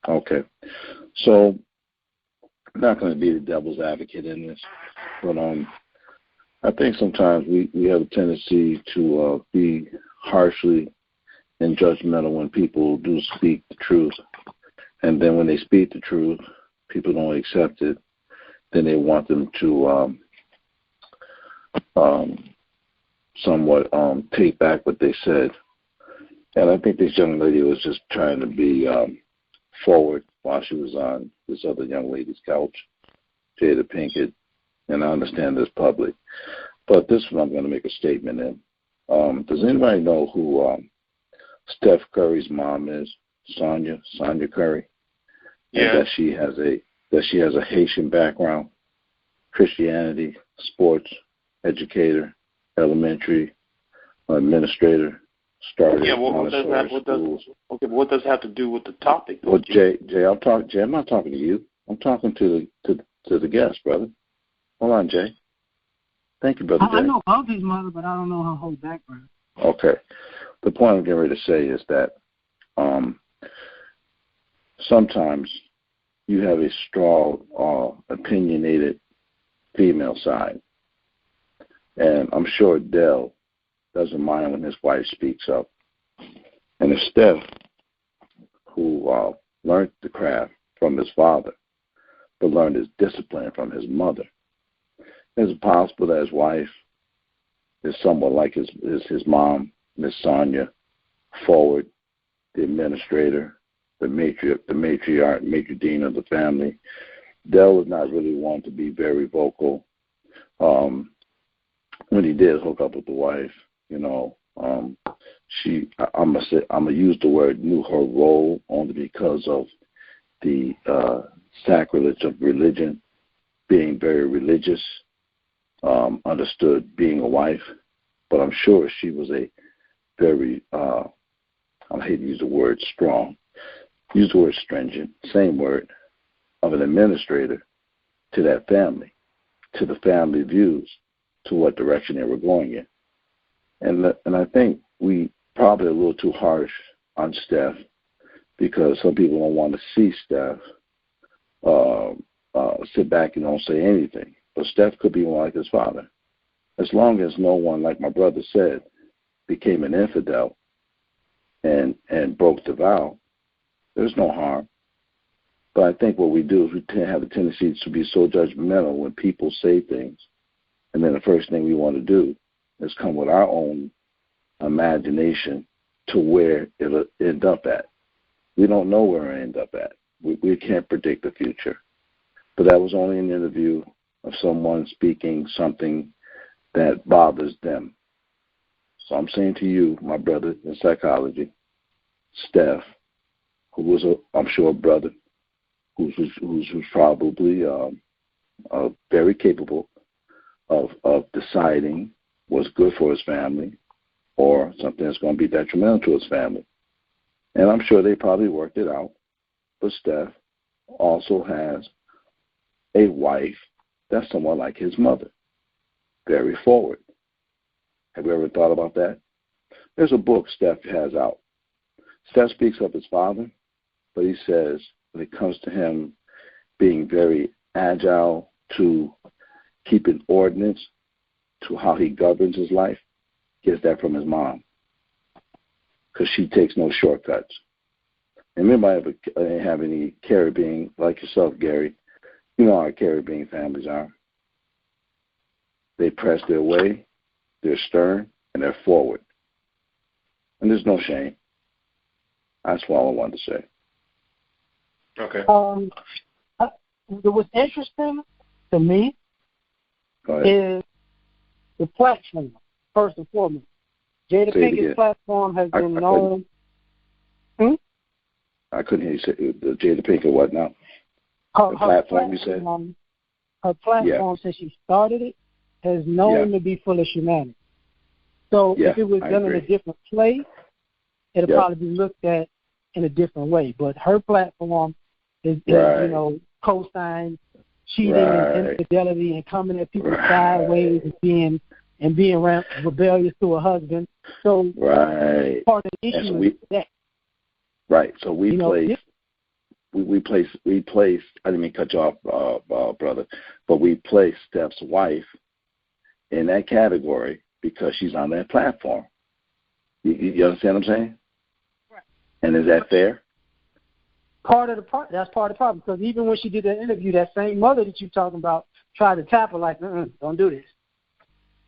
Okay. So I'm not going to be the devil's advocate in this, but I think sometimes we have a tendency to be harshly and judgmental when people do speak the truth. And then when they speak the truth, people don't accept it. Then they want them to somewhat take back what they said. And I think this young lady was just trying to be forward while she was on this other young lady's couch, Jada Pinkett. And I understand this public. But this one I'm going to make a statement in. Does anybody know who Steph Curry's mom is? Sonia Curry? Yeah. And that she has a Haitian background, Christianity, sports, educator, elementary, administrator, started. Yeah, what does that have to do with the topic? Well, Jay, I'm not talking to you. I'm talking to the guest, brother. Hold on, Jay. Thank you, brother Jay. I know of his mother, but I don't know her whole background. Okay. The point I'm getting ready to say is that sometimes you have a strong, opinionated female side. And I'm sure Dell doesn't mind when his wife speaks up. And if Steph, who learned the craft from his father, but learned his discipline from his mother, is it possible that his wife is somewhat like his mom, Miss Sonia, forward, the administrator, the matriarch, maitre d' of the family? Dell was not really one to be very vocal. When he did hook up with the wife, I'm gonna use the word knew her role only because of the sacrilege of religion, being very religious, understood being a wife. But I'm sure she was a very, I hate to use the word strong, use the word stringent, same word, of an administrator to that family, to the family views, to what direction they were going in. And I think we probably a little too harsh on Steph because some people don't want to see Steph sit back and don't say anything. But Steph could be more like his father. As long as no one, like my brother said, became an infidel and broke the vow, there's no harm. But I think what we do is we have a tendency to be so judgmental when people say things, and then the first thing we want to do is come with our own imagination to where it'll end up at. We don't know where it'll end up at. We can't predict the future. But that was only an interview of someone speaking something that bothers them. So I'm saying to you, my brother in psychology, Steph, who was I'm sure a brother, who's probably very capable of deciding what's good for his family or something that's going to be detrimental to his family. And I'm sure they probably worked it out. But Steph also has a wife that's somewhat like his mother, very forward. Have you ever thought about that? There's a book Steph has out. Steph speaks of his father, but he says when it comes to him being very agile to keeping ordinance to how he governs his life, he gets that from his mom because she takes no shortcuts. And anybody ever have any Caribbean, like yourself, Gary, you know how Caribbean families are. They press their way, they're stern, and they're forward. And there's no shame. That's all I wanted to say. Okay. What's interesting to me is the platform, first and foremost. Jada Pinkett's platform has been known. I couldn't hear you say Jada Pinkett what now? The platform, you said? Her platform, since she started it, has known to be full of shenanigans. So if it was done in a different place, it'll probably be looked at in a different way. But her platform is co-sign cheating and infidelity and coming at people sideways and being rebellious to a husband. So part of the issue is that. Right. So we place. I didn't mean to cut you off, brother, but we place Steph's wife in that category because she's on that platform. You understand what I'm saying? Right. And is that fair? That's part of the problem, because even when she did that interview, that same mother that you're talking about tried to tap her like, don't do this.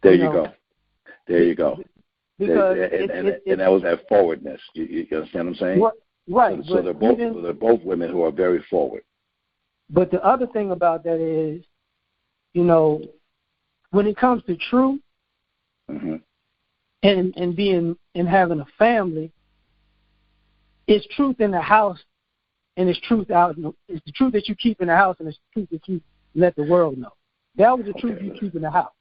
There you go. Because and that was that forwardness. You understand what I'm saying? Right. So they're both women who are very forward. But the other thing about that is, when it comes to truth and having a family, it's truth in the house and it's truth out. It's the truth that you keep in the house and it's the truth that you let the world know. That was the truth you keep in the house.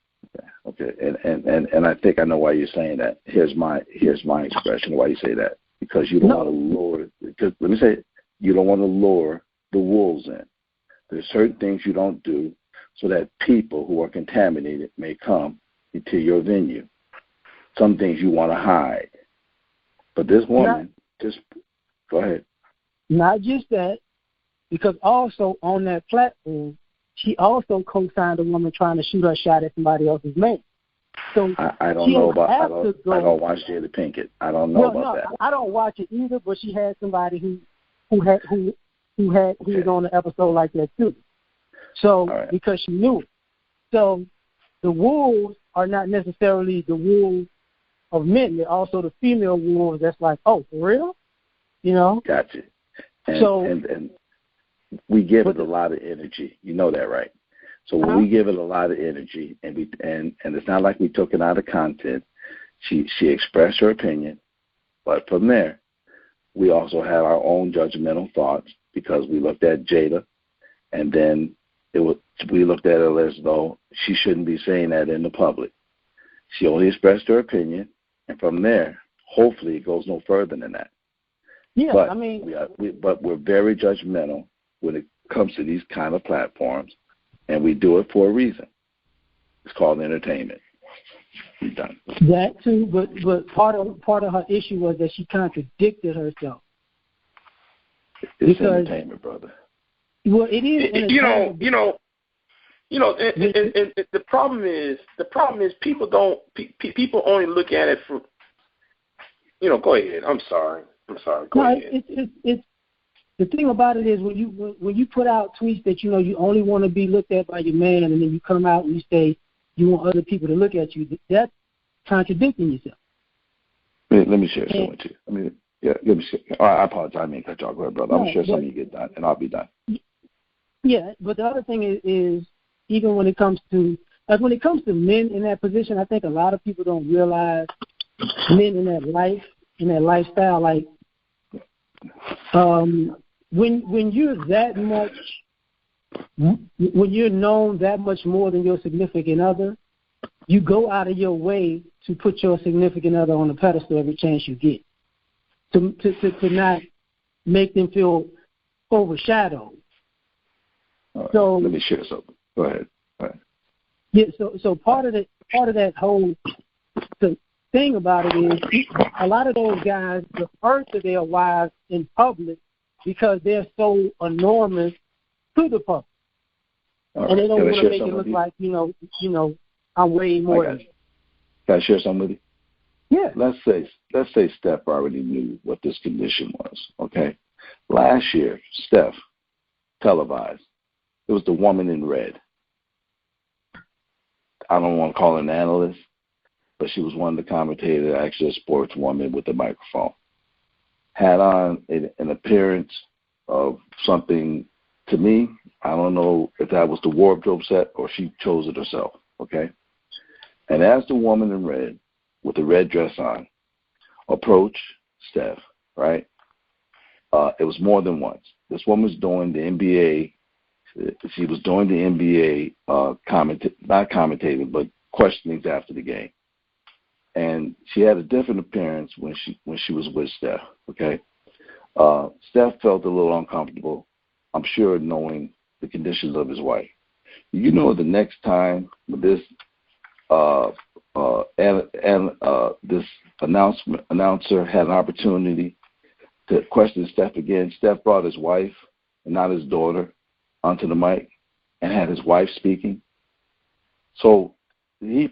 Okay. And I think I know why you're saying that. Here's my expression why you say that. Because you don't want to lure. Because let me say it, you don't want to lure the wolves in. There's certain things you don't do so that people who are contaminated may come into your venue. Some things you want to hide. But this woman, just go ahead. Not just that, because also on that platform, she also co-signed a woman trying to shoot her shot at somebody else's man. So I don't know about. I don't watch Jada Pinkett. I don't know about that. I don't watch it either. But she had somebody who was on an episode like that too. So because she knew it. So the wolves are not necessarily the wolves of men. They're also the female wolves. That's like, oh, for real? Gotcha. And, so and we give it a lot of energy. You know that, right? So when we give it a lot of energy, and it's not like we took it out of content. She expressed her opinion, but from there, we also had our own judgmental thoughts because we looked at Jada, and then we looked at her as though she shouldn't be saying that in the public. She only expressed her opinion, and from there, hopefully, it goes no further than that. Yeah, but but we're very judgmental when it comes to these kind of platforms. And we do it for a reason. It's called entertainment. We're done. That too, but part of her issue was that she contradicted herself. It's entertainment, brother. Well, it is. And the problem is people only look at it from. Go ahead. I'm sorry. Go ahead. It's the thing about it is when you put out tweets that you only want to be looked at by your man, and then you come out and you say you want other people to look at you, that's contradicting yourself. Let me share something with you. Let me share. I apologize. I mean, cut you off, brother. I'm gonna share something you get done, and I'll be done. Yeah, but the other thing is even when it comes to men in that position, I think a lot of people don't realize men in that lifestyle, like. When you're that much, when you're known that much more than your significant other, you go out of your way to put your significant other on a pedestal every chance you get, to not make them feel overshadowed. Right. So let me share something. Go ahead. All right. Yeah. So part of that whole thing about it is a lot of those guys refer to their wives in public because they're so enormous to the public, and they don't want to make it look like I'm way more than you. Can I share something with you? Yeah. Let's say Steph already knew what this condition was. Okay. Last year, Steph televised. It was the woman in red. I don't want to call her an analyst, but she was one of the commentators, actually a sports woman with a microphone. Had on an appearance of something, to me, I don't know if that was the wardrobe set or she chose it herself, okay? And as the woman in red, with the red dress on, approached Steph, right? It was more than once. This woman was doing the NBA. She was doing the NBA, not commentating, but questionings after the game. And she had a different appearance when she was with Steph, okay? Steph felt a little uncomfortable I'm sure knowing the conditions of his wife. You know, the next time this this announcer had an opportunity to question Steph again, Steph brought his wife and not his daughter onto the mic and had his wife speaking. So he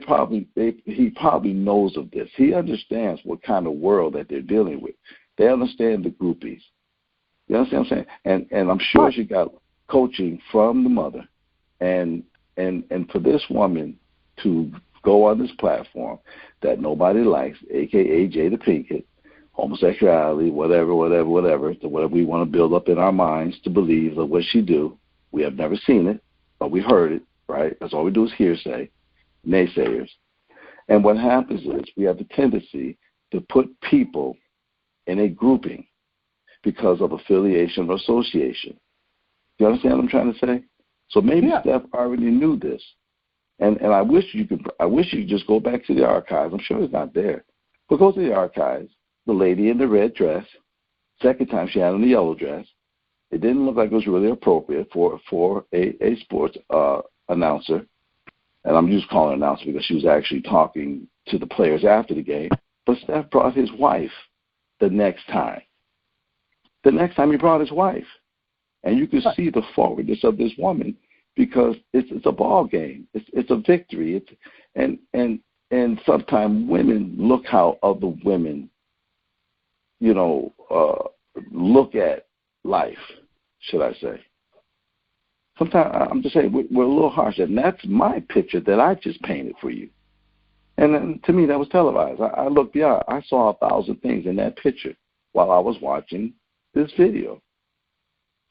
probably knows of this. He understands what kind of world that they're dealing with. They understand the groupies. You understand what I'm saying? And I'm sure she got coaching from the mother. And for this woman to go on this platform that nobody likes, a.k.a. Jada Pinkett, homosexuality, whatever we want to build up in our minds to believe that what she do. We have never seen it, but we heard it, right? That's all we do is hearsay, naysayers. And what happens is we have the tendency to put people in a grouping because of affiliation or association. You understand what I'm trying to say? So maybe Steph already knew this. And I wish you could just go back to the archives. I'm sure it's not there. But go to the archives. The lady in the red dress, second time she had on the yellow dress. It didn't look like it was really appropriate for a sports announcer. And I'm just calling her announcer because she was actually talking to the players after the game. But Steph brought his wife the next time. The next time he brought his wife. And you can see the forwardness of this woman because it's a ball game. It's a victory. And sometimes women look how other women, look at life, should I say. Sometimes I'm just saying we're a little harsh, and that's my picture that I just painted for you. And then, to me, that was televised. I looked beyond. I saw 1,000 things in that picture while I was watching this video.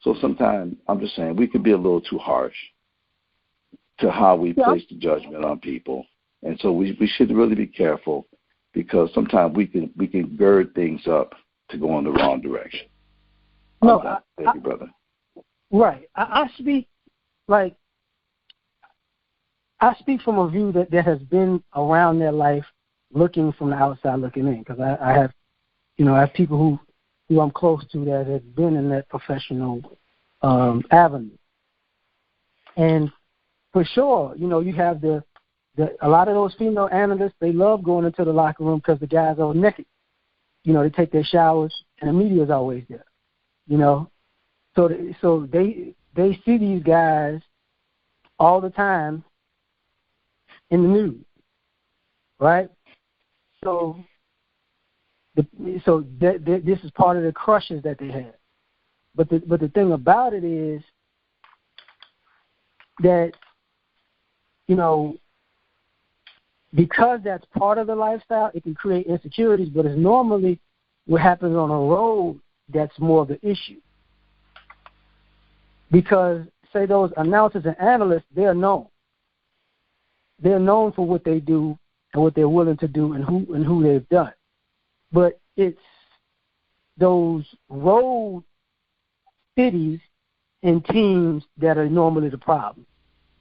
So sometimes I'm just saying we could be a little too harsh to how we place the judgment on people. And so we should really be careful because sometimes we can gird things up to go in the wrong direction. No, Thank you, brother. Right. I speak from a view that has been around their life, looking from the outside, looking in. Because I have people who I'm close to that have been in that professional avenue. And for sure, you have a lot of those female analysts. They love going into the locker room because the guys are naked. They take their showers, and the media is always there. So they see these guys all the time in the news, right? So this is part of the crushes that they have. But the thing about it is that because that's part of the lifestyle, it can create insecurities. But it's normally what happens on a road that's more of the issue. Because, say, those announcers and analysts, they're known. They're known for what they do and what they're willing to do and who they've done. But it's those road cities and teams that are normally the problem.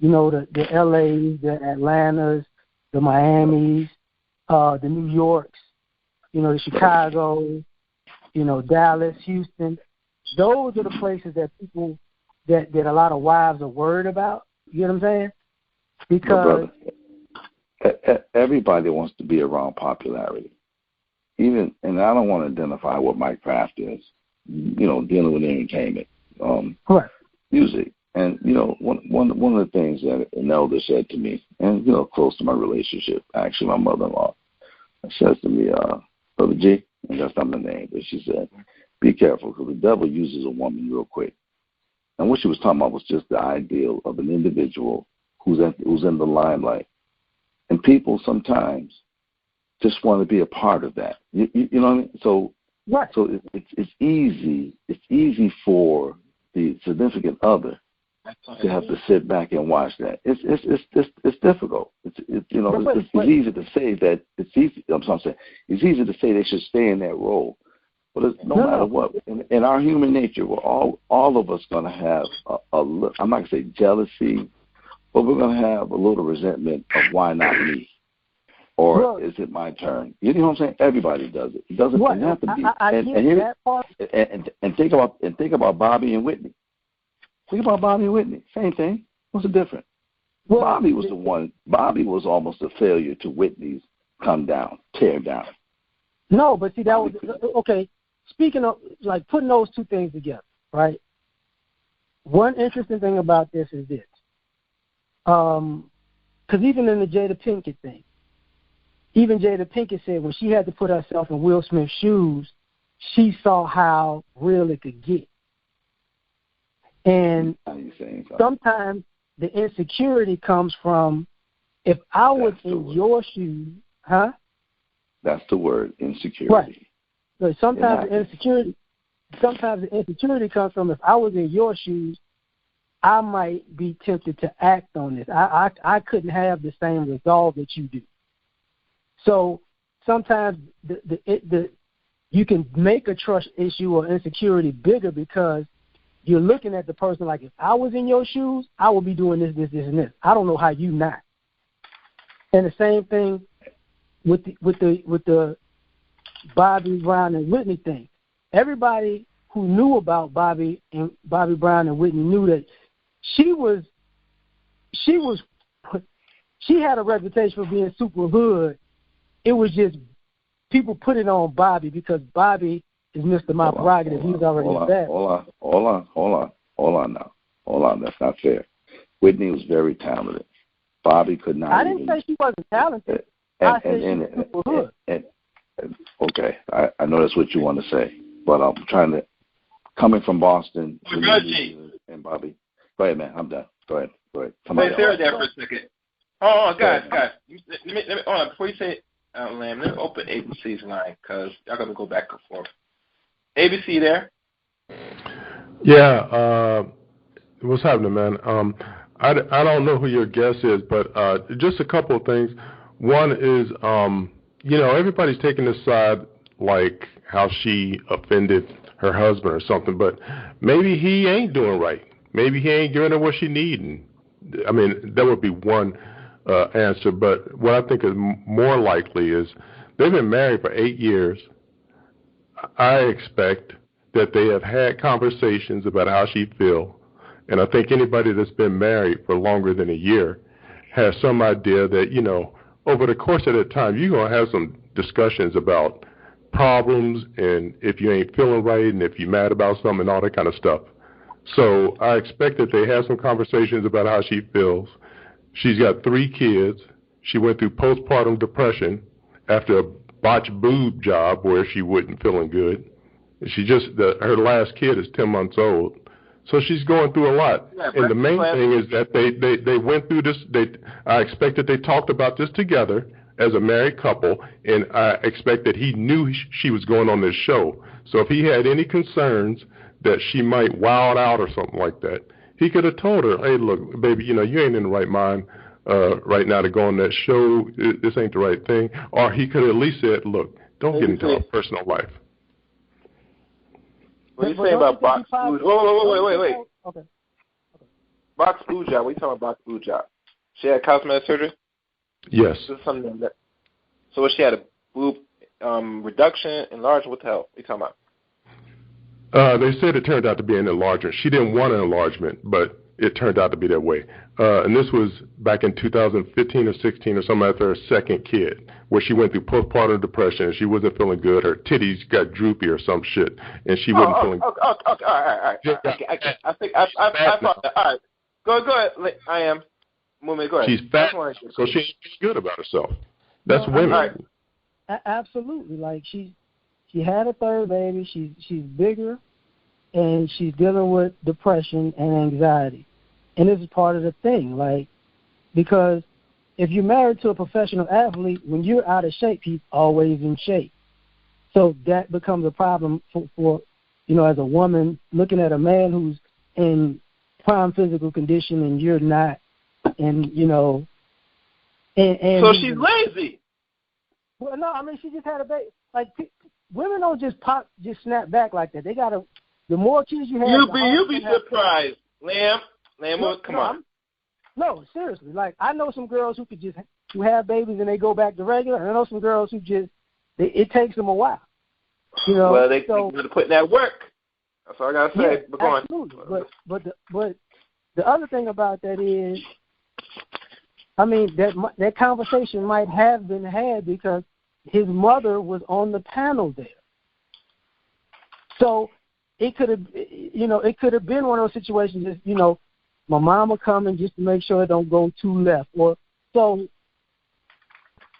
The LAs, the Atlantas, the Miamis, the New Yorks, the Chicago, Dallas, Houston. Those are the places that people that a lot of wives are worried about. You know what I'm saying? Because everybody wants to be around popularity. And I don't want to identify what my craft is. Dealing with entertainment, music, and one of the things that an elder said to me, and close to my relationship, actually my mother-in-law, says to me, Brother G, and that's not my name, but she said, be careful because the devil uses a woman real quick. And what she was talking about was just the ideal of an individual who's in the limelight. And people sometimes just want to be a part of that. You know what I mean? So it's easy. It's easy for the significant other to have to sit back and watch that. It's difficult. It's easy to say that it's easy. I'm saying it's easy to say they should stay in that role. But no matter what, in our human nature, we're all of us going to have I'm not going to say jealousy, but we're going to have a little resentment of why not me, or is it my turn? You know what I'm saying? Everybody does it. It doesn't have to be. I get that part. And think about Bobby and Whitney. Think about Bobby and Whitney. Same thing. What's the difference? Well, Bobby was the one. Bobby was almost a failure to Whitney's come down, tear down. No, but see, that was okay. Speaking of, like, putting those two things together, right? One interesting thing about this is this. Because even in the Jada Pinkett thing, even Jada Pinkett said when she had to put herself in Will Smith's shoes, she saw how real it could get. And sometimes the insecurity comes from, if I was in your shoes, huh? That's the word, insecurity. Right. So sometimes the insecurity comes from, if I was in your shoes, I might be tempted to act on this. I couldn't have the same resolve that you do. So sometimes you can make a trust issue or insecurity bigger because you're looking at the person like, if I was in your shoes, I would be doing this, and this. I don't know how you not. And the same thing with the Bobby Brown and Whitney thing. Everybody who knew about Bobby Brown and Whitney knew that she had a reputation for being super hood. It was just people put it on Bobby because Bobby is Mr. My Prerogative. He's already bad. Hold on now. That's not fair. Whitney was very talented. Bobby could not. I didn't say she wasn't talented. I said she was super hood. Okay, I know that's what you want to say, but I'm trying to, coming from Boston, and Bobby. Go ahead, man. I'm done. Go ahead. Wait, stay right there for a second. Oh, guys. Let me hold on. Before you say it, Lamb, let me open ABC's line because y'all got to go back and forth. ABC there? Yeah. What's happening, man? I don't know who your guest is, but just a couple of things. One is, everybody's taking this side like how she offended her husband or something, but maybe he ain't doing right. Maybe he ain't giving her what she needs. I mean, that would be one answer, but what I think is more likely is they've been married for 8 years. I expect that they have had conversations about how she feels, and I think anybody that's been married for longer than a year has some idea that, over the course of that time, you're going to have some discussions about problems and if you ain't feeling right and if you're mad about something and all that kind of stuff. So I expect that they have some conversations about how she feels. She's got 3 kids. She went through postpartum depression after a botched boob job where she wasn't feeling good. Her last kid is 10 months old. So she's going through a lot. Yeah, and the main thing is that they went through this. I expect that they talked about this together as a married couple, and I expect that he knew she was going on this show. So if he had any concerns that she might wild out or something like that, he could have told her, hey, look, baby, you ain't in the right mind right now to go on that show. This ain't the right thing. Or he could have at least said, look, don't get into our personal life. What are you saying about box food? Wait. Okay. Box food job. What are you talking about box food job? She had cosmetic surgery? Yes. So she had a boob reduction, enlargement? What the hell are you talking about? They said it turned out to be an enlargement. She didn't want an enlargement, but it turned out to be that way. And this was back in 2015 or 16 or something after her second kid, where she went through postpartum depression and she wasn't feeling good. Her titties got droopy or some shit, and she wasn't feeling good. Okay, all right. I think I thought that. All right. Go ahead. I am. Moving. Go ahead. She's fat, so she ain't feeling good about herself. That's women. Right. Absolutely. Like she had a third baby. She's bigger, and she's dealing with depression and anxiety. And this is part of the thing, like, because if you're married to a professional athlete, when you're out of shape, he's always in shape. So that becomes a problem for as a woman looking at a man who's in prime physical condition and you're not, and and so she's lazy. Well, no, I mean she just had a baby. Like women don't just snap back like that. They gotta. The more kids you have, you'll be surprised, Lamb. Come on. No, seriously. Like I know some girls who have babies and they go back to regular, and I know some girls who it takes them a while. Well, they got to put in that work. That's all I gotta say. Yeah, absolutely. But the other thing about that is, I mean, that conversation might have been had because his mother was on the panel there. So it could have been one of those situations. Just, my mama coming just to make sure it don't go too left, or so.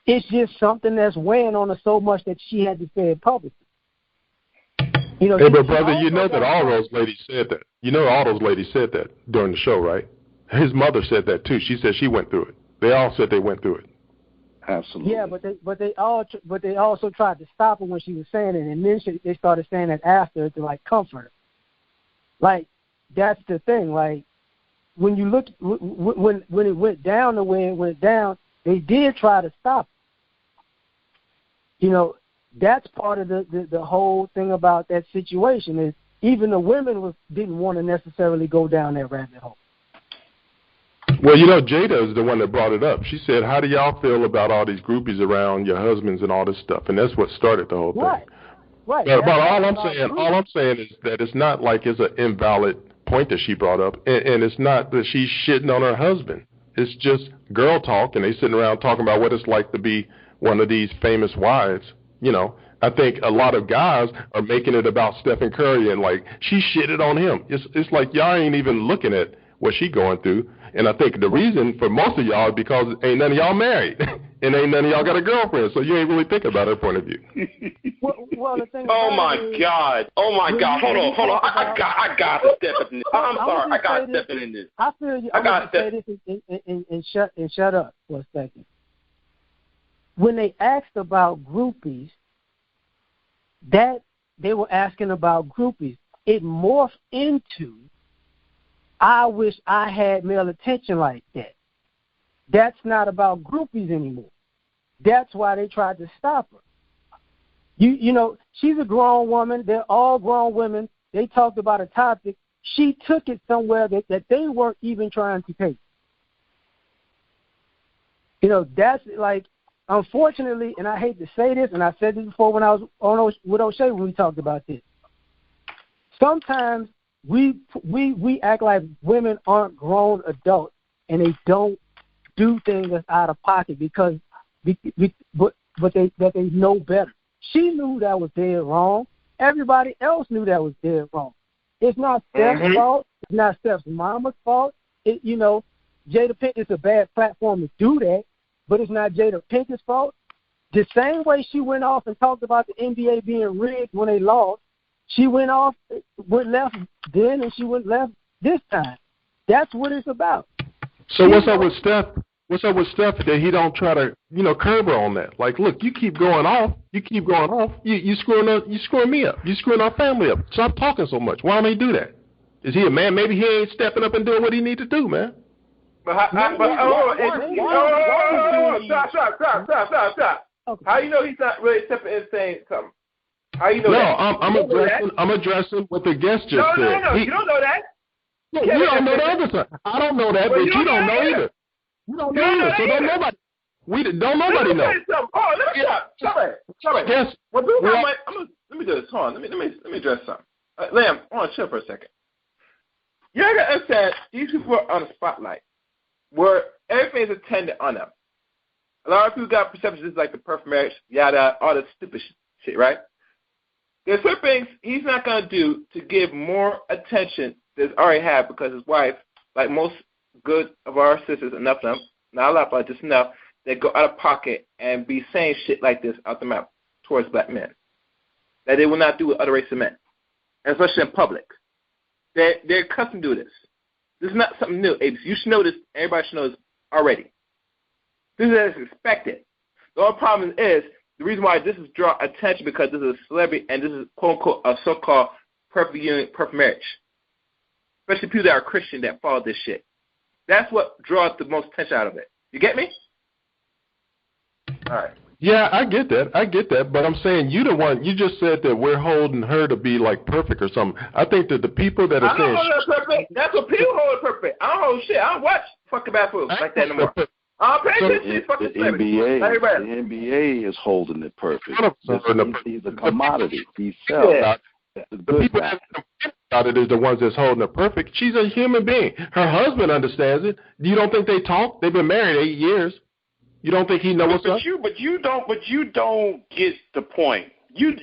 It's just something that's weighing on her so much that she had to say it publicly. Hey, but brother, you know that all those ladies said that. You know all those ladies said that during the show, right? His mother said that too. She said she went through it. They all said they went through it. Absolutely. Yeah, but they also tried to stop her when she was saying it, and then they started saying it after to like comfort her. Like that's the thing. Like when you look when it went down the way it went down, they did try to stop her. That's part of the whole thing about that situation is even the women didn't want to necessarily go down that rabbit hole. Well, Jada is the one that brought it up. She said, how do y'all feel about all these groupies around your husbands and all this stuff? And that's what started the whole thing. Right. But all I'm saying is that it's not like it's an invalid point that she brought up, and it's not that she's shitting on her husband. It's just girl talk, and they sitting around talking about what it's like to be one of these famous wives. I think a lot of guys are making it about Stephen Curry and like she shitted on him. It's like y'all ain't even looking at what she going through. And I think the reason for most of y'all is because ain't none of y'all married and ain't none of y'all got a girlfriend, so you ain't really thinking about her point of view. Well, the thing oh my God! Hold on! I got to step in this. I'm sorry, I got to step in this. I feel you. I got to say this and shut up for a second. When they asked about groupies, that they were asking about groupies, it morphed into, I wish I had male attention like that. That's not about groupies anymore. That's why they tried to stop her. She's a grown woman. They're all grown women. They talked about a topic. She took it somewhere that they weren't even trying to take. That's like, unfortunately, and I hate to say this, and I said this before when I was on with O'Shea when we talked about this. Sometimes we act like women aren't grown adults and they don't do things that's out of pocket but they know better. She knew that was dead wrong. Everybody else knew that was dead wrong. It's not Steph's fault. It's not Steph's mama's fault. Jada Pinkett's a bad platform to do that. But it's not Jada Pinkett's fault. The same way she went off and talked about the NBA being rigged when they lost, she went left then and she went left this time. That's what it's about. So what's up with Steph? What's up with Steph that he don't try to, curb her on that? Like, look, you keep going off. You screwing me up. You screwing our family up. Stop talking so much. Why don't he do that? Is he a man? Maybe he ain't stepping up and doing what he need to do, man. Stop. Okay. How you know he's not really stepping in saying something? How you know that? I'm addressing what the guest just said. No, you don't know that. No, you don't know the other side. I don't know that, but you don't know either. You don't know either, so don't nobody. Don't nobody know. Oh, let me stop. Yes. Let me do this. Hold on. Let me address something. Lamb, I want to chill for a second. You gotta understand, these people are on the spotlight, where everything is attended on them. A lot of people got perceptions like the perfect marriage, yada, all this stupid shit, right? There's certain things he's not going to do to give more attention than he's already had because his wife, like most good of our sisters, enough of them, not a lot, but just enough, they go out of pocket and be saying shit like this out the mouth towards black men that they will not do with other races of men, especially in public. They're accustomed to this. This is not something new. You should know this. Everybody should know this already. This is expected. The only problem is the reason why this is draw attention because this is a celebrity and this is quote unquote a so-called perfect union, perfect marriage. Especially people that are Christian that follow this shit. That's what draws the most attention out of it. You get me? All right. Yeah, I get that. But I'm saying you just said that we're holding her to be like perfect or something. I think that the people that are saying perfect. That's what people hold perfect. I don't hold shit. I don't watch fucking bad fools like that no more. I don't pay attention to these fucking celebrities. The NBA is holding it perfect. He's a commodity. He sells. The people that about it is the ones that's holding her perfect. She's a human being. Her husband understands it. You don't think they talk? They've been married 8 years. You don't think he knows what's up? But you don't get the point. You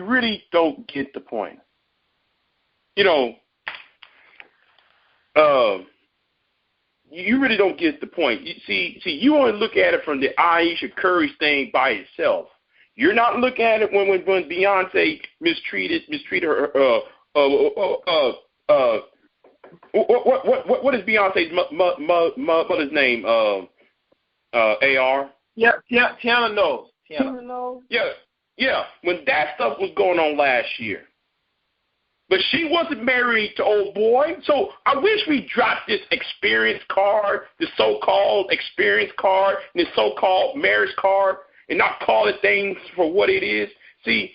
really don't get the point. You really don't get the point. You see, you only look at it from the Ayesha Curry thing by itself. You're not looking at it when Beyonce mistreated her. What is Beyonce's mother's name? AR. Yeah, Tiana knows. Tiana knows. Yeah. When that stuff was going on last year. But she wasn't married to old boy. So I wish we dropped this experience card, this so-called experience card, and this so-called marriage card, and not call it things for what it is. See,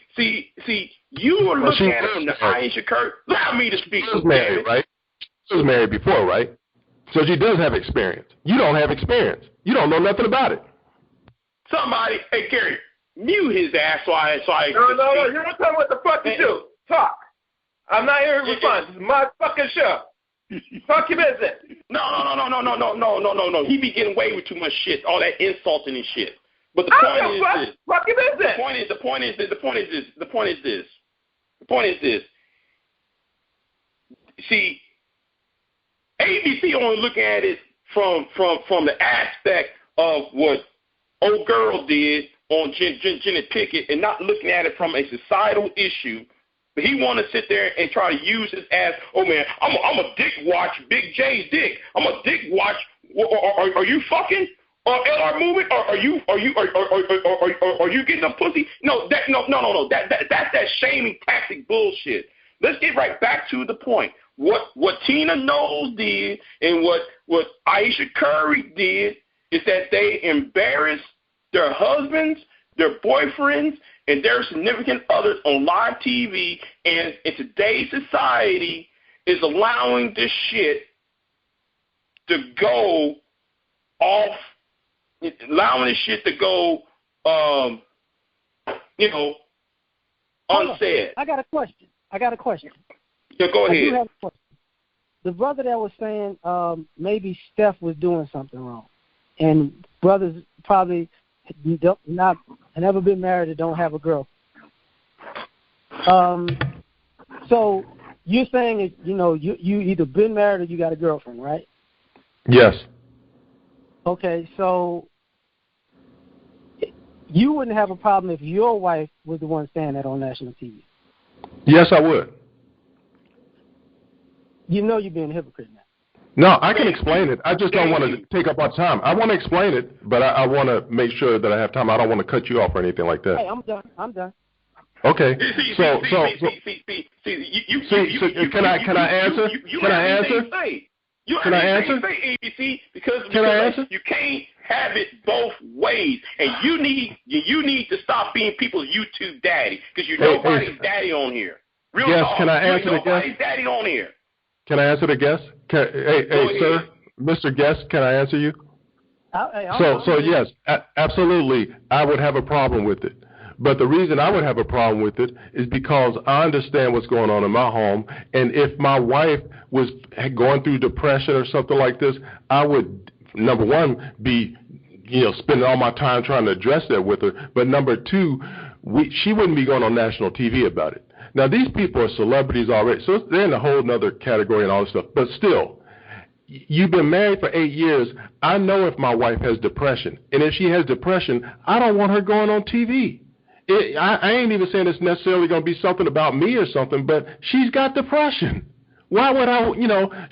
you are looking at it from the Ayesha Curry. Allow me to speak. She was married, right? She was married before, right? So she does have experience. You don't have experience. You don't know nothing about it. Somebody, hey, Gary, mute his ass so I No, you don't tell me what the fuck to do. Talk. I'm not here to respond. This is my fucking show. Fuck your business. No. He be getting away with too much shit, all that insulting and shit. But the point is this. Fuck your business. The point is this. See, ABC only looking at it from the aspect of what old girl did on Jenny Pickett, and not looking at it from a societal issue. But he want to sit there and try to use it as, oh man, I'm a dick watch Big J's dick. I'm a dick watch. Are you fucking LR movement? Are you getting a pussy? No. That's that shaming tactic bullshit. Let's get right back to the point. What Tina Knowles did and what Ayesha Curry did is that they embarrassed their husbands, their boyfriends, and their significant others on live TV, and in today's society is allowing this shit to go off, allowing this shit to go, unsaid. I got a question. Yeah, go ahead. The brother that was saying maybe Steph was doing something wrong, and brothers probably never been married or don't have a girl. So you're saying you either been married or you got a girlfriend, right? Yes. Okay, so you wouldn't have a problem if your wife was the one saying that on national TV. Yes, I would. You know you're being a hypocrite now. No, I can explain it. I just don't want to take up our time. I want to explain it, but I want to make sure that I have time. I don't want to cut you off or anything like that. Hey, I'm done. Okay. So can I answer? Can I answer? Can I answer? ABC, because I answer? You can't have it both ways, and you need to stop being people's YouTube daddy, because you're nobody's daddy on here. Real yes. talk. Can I answer the guest? Nobody's daddy on here. Can I answer the guest? Hey, sir, Mr. Guest, can I answer you? So yes, absolutely, I would have a problem with it. But the reason I would have a problem with it is because I understand what's going on in my home, and if my wife was going through depression or something like this, I would, number one, be spending all my time trying to address that with her. But number two, she wouldn't be going on national TV about it. Now, these people are celebrities already, so they're in a whole other category and all this stuff. But still, you've been married for 8 years. I know if my wife has depression. And if she has depression, I don't want her going on TV. I ain't even saying it's necessarily going to be something about me or something, but she's got depression. Why would I,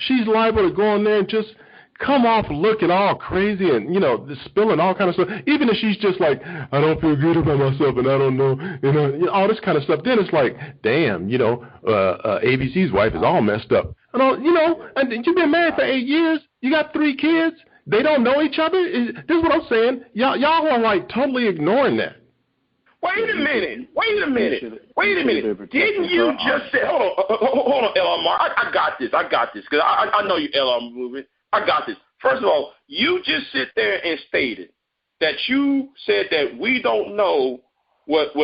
she's liable to go on there and just come off looking all crazy and, spilling all kind of stuff. Even if she's just like, I don't feel good about myself and I don't know, all this kind of stuff. Then it's like, damn, ABC's wife is all messed up. And you've been married for 8 years. You got 3 kids. They don't know each other. This is what I'm saying. Y'all are like totally ignoring that. Wait a minute. Didn't you just say, hold on, LR, I got this, because I know you LR movement. I got this. First of all, you just sit there and stated that you said that we don't know what's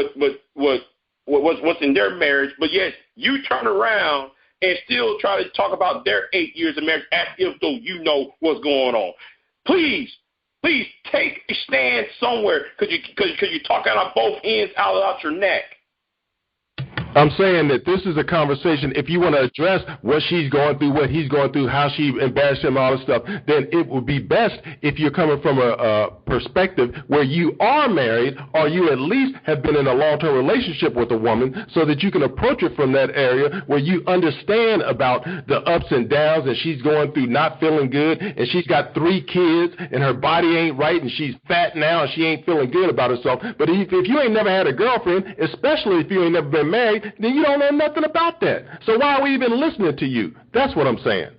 in their marriage, but yet you turn around and still try to talk about their 8 years of marriage as if though you know what's going on. Please take a stand somewhere because you're talking on both ends out your neck. I'm saying that this is a conversation. If you want to address what she's going through, what he's going through, how she embarrassed him, all this stuff, then it would be best if you're coming from a perspective where you are married or you at least have been in a long-term relationship with a woman so that you can approach it from that area where you understand about the ups and downs, and she's going through not feeling good, and she's got 3 kids, and her body ain't right, and she's fat now, and she ain't feeling good about herself. But if you ain't never had a girlfriend, especially if you ain't never been married, then you don't know nothing about that. So why are we even listening to you? That's what I'm saying.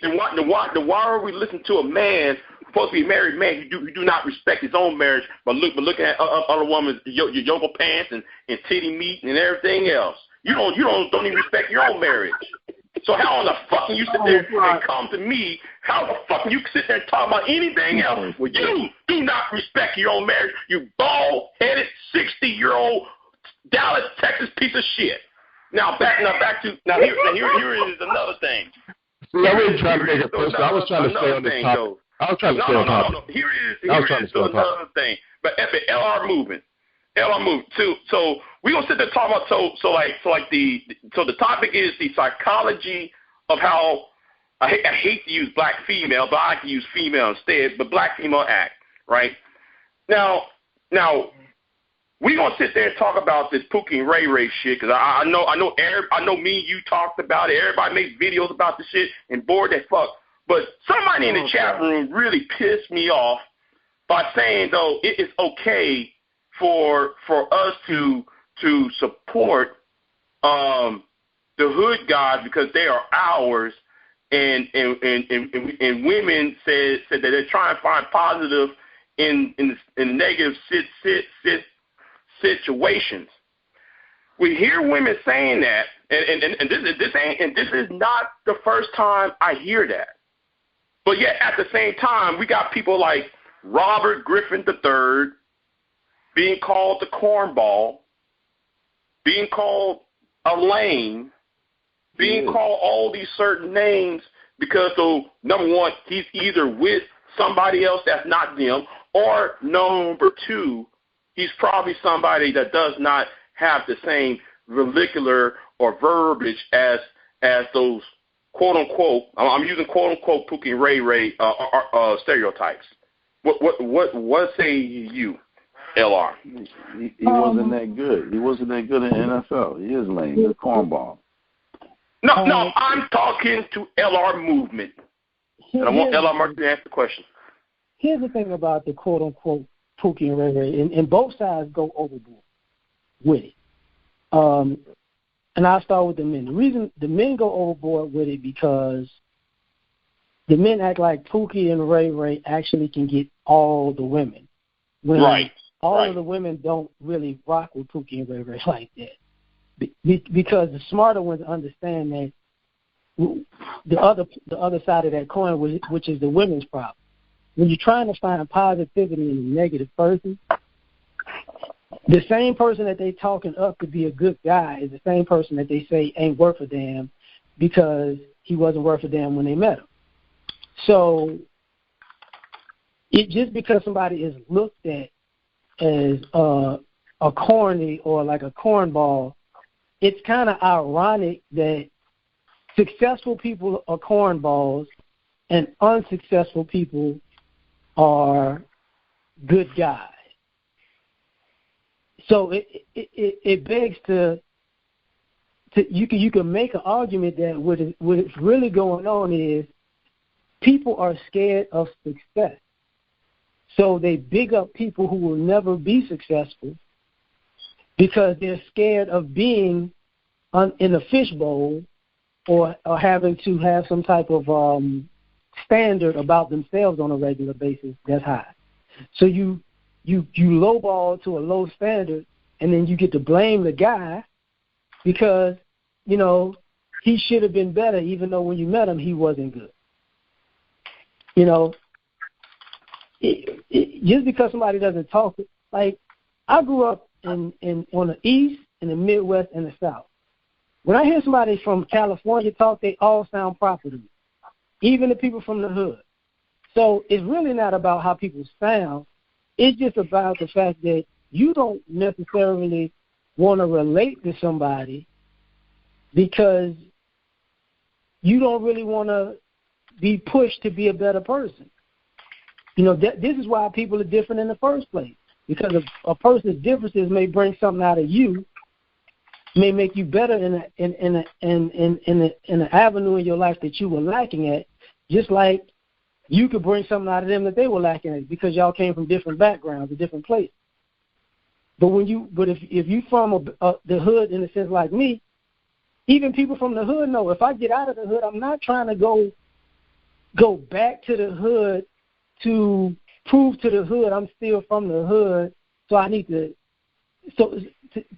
And why are we listening to a man, supposed to be a married man, who do not respect his own marriage, but looking at other women's your yoga pants and titty meat and everything else? You don't even respect your own marriage. So how in the fuck can you sit there and come to me? How the fuck can you sit there and talk about anything else? Well, you do not respect your own marriage. You bald-headed 60-year-old Dallas, Texas piece of shit. Now here is another thing. See, I wasn't trying to make it personal. I was trying to stay on this topic. I was trying to stay on topic. No. Here is another thing. But the LR movement. So we're gonna sit there and talk about the topic is the psychology of how I hate to use black female, but I like to use female instead. But black female act, right? Now. We're going to sit there and talk about this Pookie and Ray Ray shit because I know me and you talked about it. Everybody makes videos about this shit and bored as fuck. But somebody in the chat room really pissed me off by saying, though, it is okay for us to support the hood guys because they are ours, and women said that they're trying to find positive in negative situations. We hear women saying that, and this is not the first time I hear that. But yet at the same time, we got people like Robert Griffin III being called the cornball, being called a lame, being called all these certain names because, so number one, he's either with somebody else that's not them, or number two, he's probably somebody that does not have the same vernacular or verbiage as those quote unquote, I'm using quote unquote Pookie and Ray Ray stereotypes. What say you, LR? He wasn't that good. He wasn't that good in the NFL. He is lame. He's a cornball. No, I'm talking to LR movement. And I want LR Mark to answer the question. Here's the thing about the quote unquote Pookie and Ray Ray, and both sides go overboard with it. And I'll start with the men. The reason the men go overboard with it because the men act like Pookie and Ray Ray actually can get all the women. When all of the women don't really rock with Pookie and Ray Ray like that. Because the smarter ones understand that the other side of that coin, which is the women's problem. When you're trying to find positivity in a negative person, the same person that they talking up to be a good guy is the same person that they say ain't worth a damn because he wasn't worth a damn when they met him. So just because somebody is looked at as a corny or like a cornball, it's kind of ironic that successful people are cornballs and unsuccessful people are good guys. So it begs to you can make an argument that what is really going on is people are scared of success. So they big up people who will never be successful because they're scared of being in a fishbowl or having to have some type of standard about themselves on a regular basis that's high. So you lowball to a low standard, and then you get to blame the guy because, you know, he should have been better even though when you met him he wasn't good. You know, just because somebody doesn't talk, like I grew up on the East, in the Midwest, and the South. When I hear somebody from California talk, they all sound proper to me, even the people from the hood. So it's really not about how people sound. It's just about the fact that you don't necessarily want to relate to somebody because you don't really want to be pushed to be a better person. You know, this is why people are different in the first place, because a person's differences may bring something out of you, may make you better in an avenue in your life that you were lacking at, just like you could bring something out of them that they were lacking at because y'all came from different backgrounds, a different place. But if you from the hood in a sense like me, even people from the hood know if I get out of the hood, I'm not trying to go back to the hood to prove to the hood I'm still from the hood. So I need to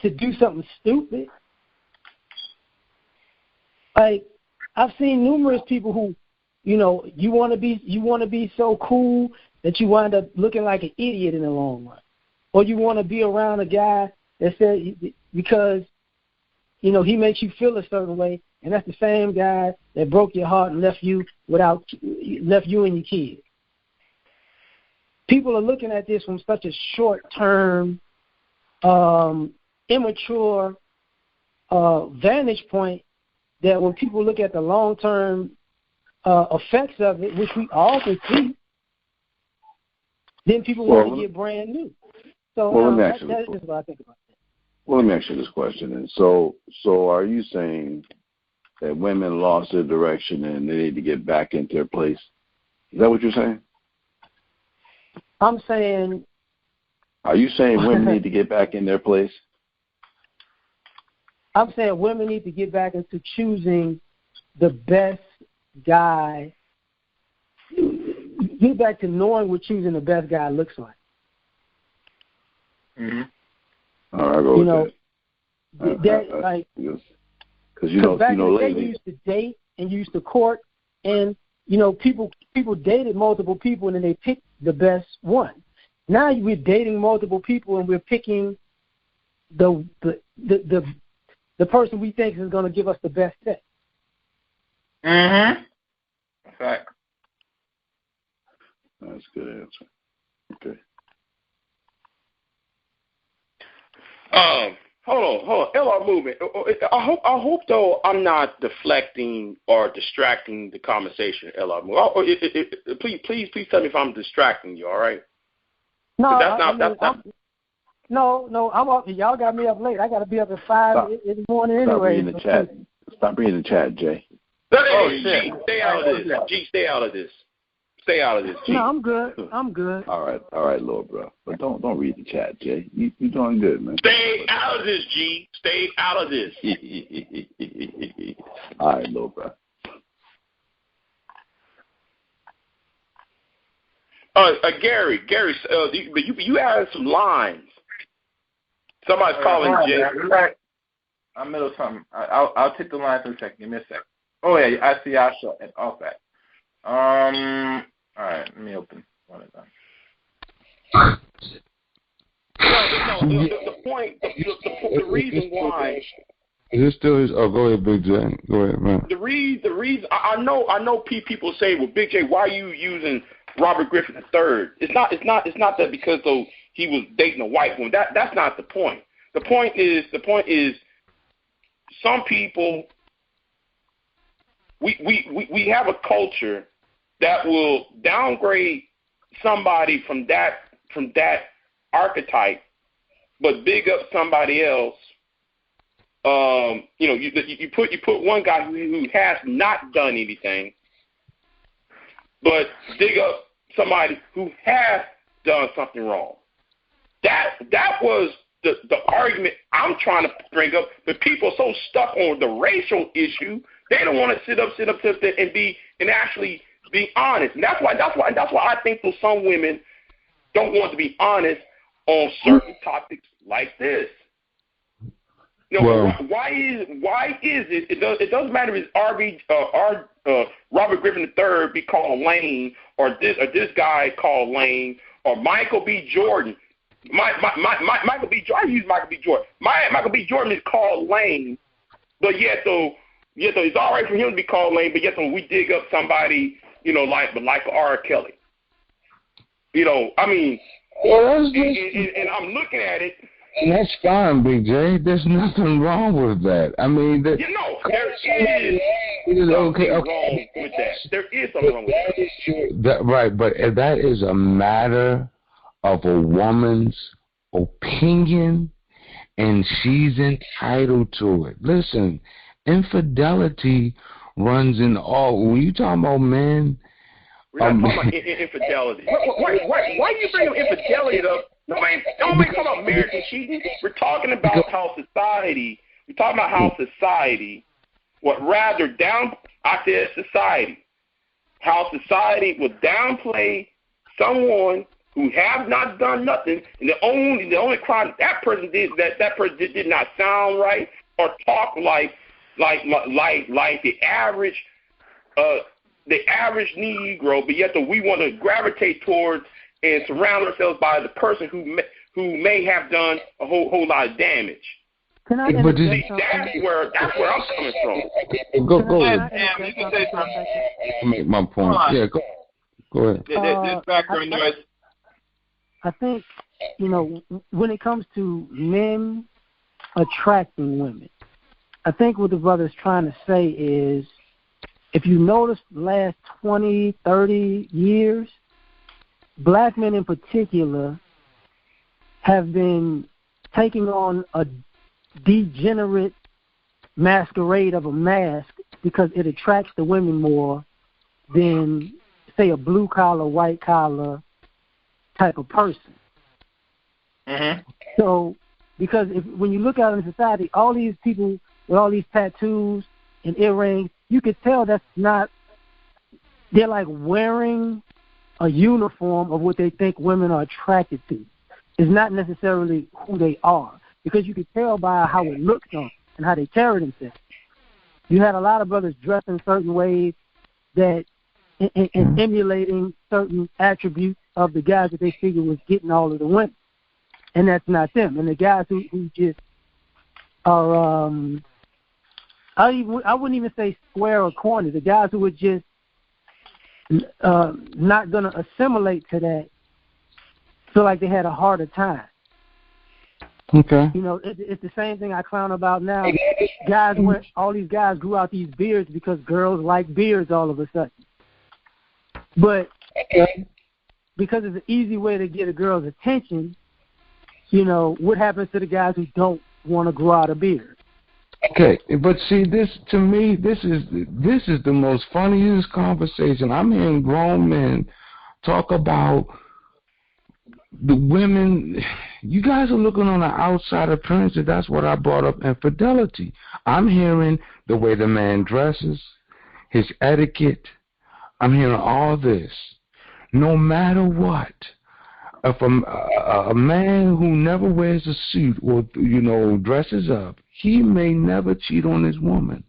do something stupid. Like I've seen numerous people who, you know, you want to be so cool that you wind up looking like an idiot in the long run, or you want to be around a guy that said because, you know, he makes you feel a certain way, and that's the same guy that broke your heart and left you and your kids. People are looking at this from such a short-term, immature vantage point that when people look at the long-term effects of it, which we all can see, then people want to get brand new. So that is what I think about that. Well, let me ask you this question. And so are you saying that women lost their direction and they need to get back into their place? Is that what you're saying? I'm saying. Are you saying women need to get back in their place? I'm saying women need to get back into choosing the best guy. Get back to knowing what choosing the best guy looks like. Mm-hmm. All right, I go with that. Because you know, back in the day, lately you used to date and you used to court, and you know, people dated multiple people and then they picked the best one. Now we're dating multiple people and we're picking the person we think is going to give us the best sex. Mm-hmm. Fact. That's a good answer. Okay. Hold on. LR movement. I hope though I'm not deflecting or distracting the conversation. LR movement. Please tell me if I'm distracting you. All right. No, No, I'm up. Y'all got me up late. I got to be up at 5 in the morning anyway. Stop reading the chat, Jay. G, stay out of this. G, stay out of this. Stay out of this, G. No, I'm good. All right, Lord, bro. But don't read the chat, Jay. You're doing good, man. Stay out of this, G. Stay out of this. All right, Lord, bro. Gary, but you added some lines. Somebody's calling Jay. I'm middle of something. I'll take the line for a second. Give me a second. Oh yeah, I see. I'll show it. All that. All right. Let me open one of them. No. The point. The reason why. Is it still his? Oh, go ahead, Big J. Go ahead, man. The reason I know people say, well, Big J, why are you using Robert Griffin III? It's not that because he was dating a white woman. That's not the point. The point is some people we have a culture that will downgrade somebody from that archetype, but big up somebody else. You put one guy who has not done anything, but dig up somebody who has done something wrong. That was the argument I'm trying to bring up. But people are so stuck on the racial issue, they don't want to sit up and actually be honest. And that's why I think that some women don't want to be honest on certain topics like this. Why is it? It doesn't matter if it's Robert Griffin III be called Lane, or this guy called Lane, or Michael B. Jordan. Michael B. Jordan. I use Michael B. Jordan. Michael B. Jordan is called Lane, But yet though it's all right for him to be called lame, but yet when we dig up somebody, like R. Kelly. I mean, and I'm looking at it. That's fine, Big J. There's nothing wrong with that. I mean, there is something wrong with that. There is something wrong with that. Right, but that is a matter of a woman's opinion, and she's entitled to it. Listen, infidelity runs in all. When you talk about men, we're not talking about infidelity. Why do you bring infidelity up? Don't talk about marriage and cheating. We're talking about how society. We're talking about how society, how society would downplay someone who have not done nothing, and the only crime that person did did not sound right or talk like the average Negro, but yet we want to gravitate towards and surround ourselves by the person who may have done a whole lot of damage. Can I but that's where I'm coming from. Go ahead. You can say something. Make my point. Yeah, go ahead. This background noise. I think, when it comes to men attracting women, I think what the brother's trying to say is, if you notice the last 20, 30 years, black men in particular have been taking on a degenerate masquerade of a mask because it attracts the women more than, say, a blue-collar, white-collar type of person. Mm-hmm. So, because when you look out in society, all these people with all these tattoos and earrings, you could tell that's not, they're like wearing a uniform of what they think women are attracted to. It's not necessarily who they are, because you could tell by how it looks on them and how they carry themselves. You had a lot of brothers dressed in certain ways that, and emulating certain attributes of the guys that they figured was getting all of the women, and that's not them. And the guys who just are, I wouldn't even say square or corny. The guys who are just not going to assimilate to that feel like they had a harder time. Okay. It's the same thing I clown about now. All these guys grew out these beards because girls like beards all of a sudden. But because it's an easy way to get a girl's attention, what happens to the guys who don't want to grow out a beard? Okay, but see, this to me, this is the most funniest conversation. I'm hearing grown men talk about the women. You guys are looking on the outside appearance, and that's what I brought up, infidelity. I'm hearing the way the man dresses, his etiquette. I'm hearing all this. No matter what, if a man who never wears a suit or dresses up, he may never cheat on his woman.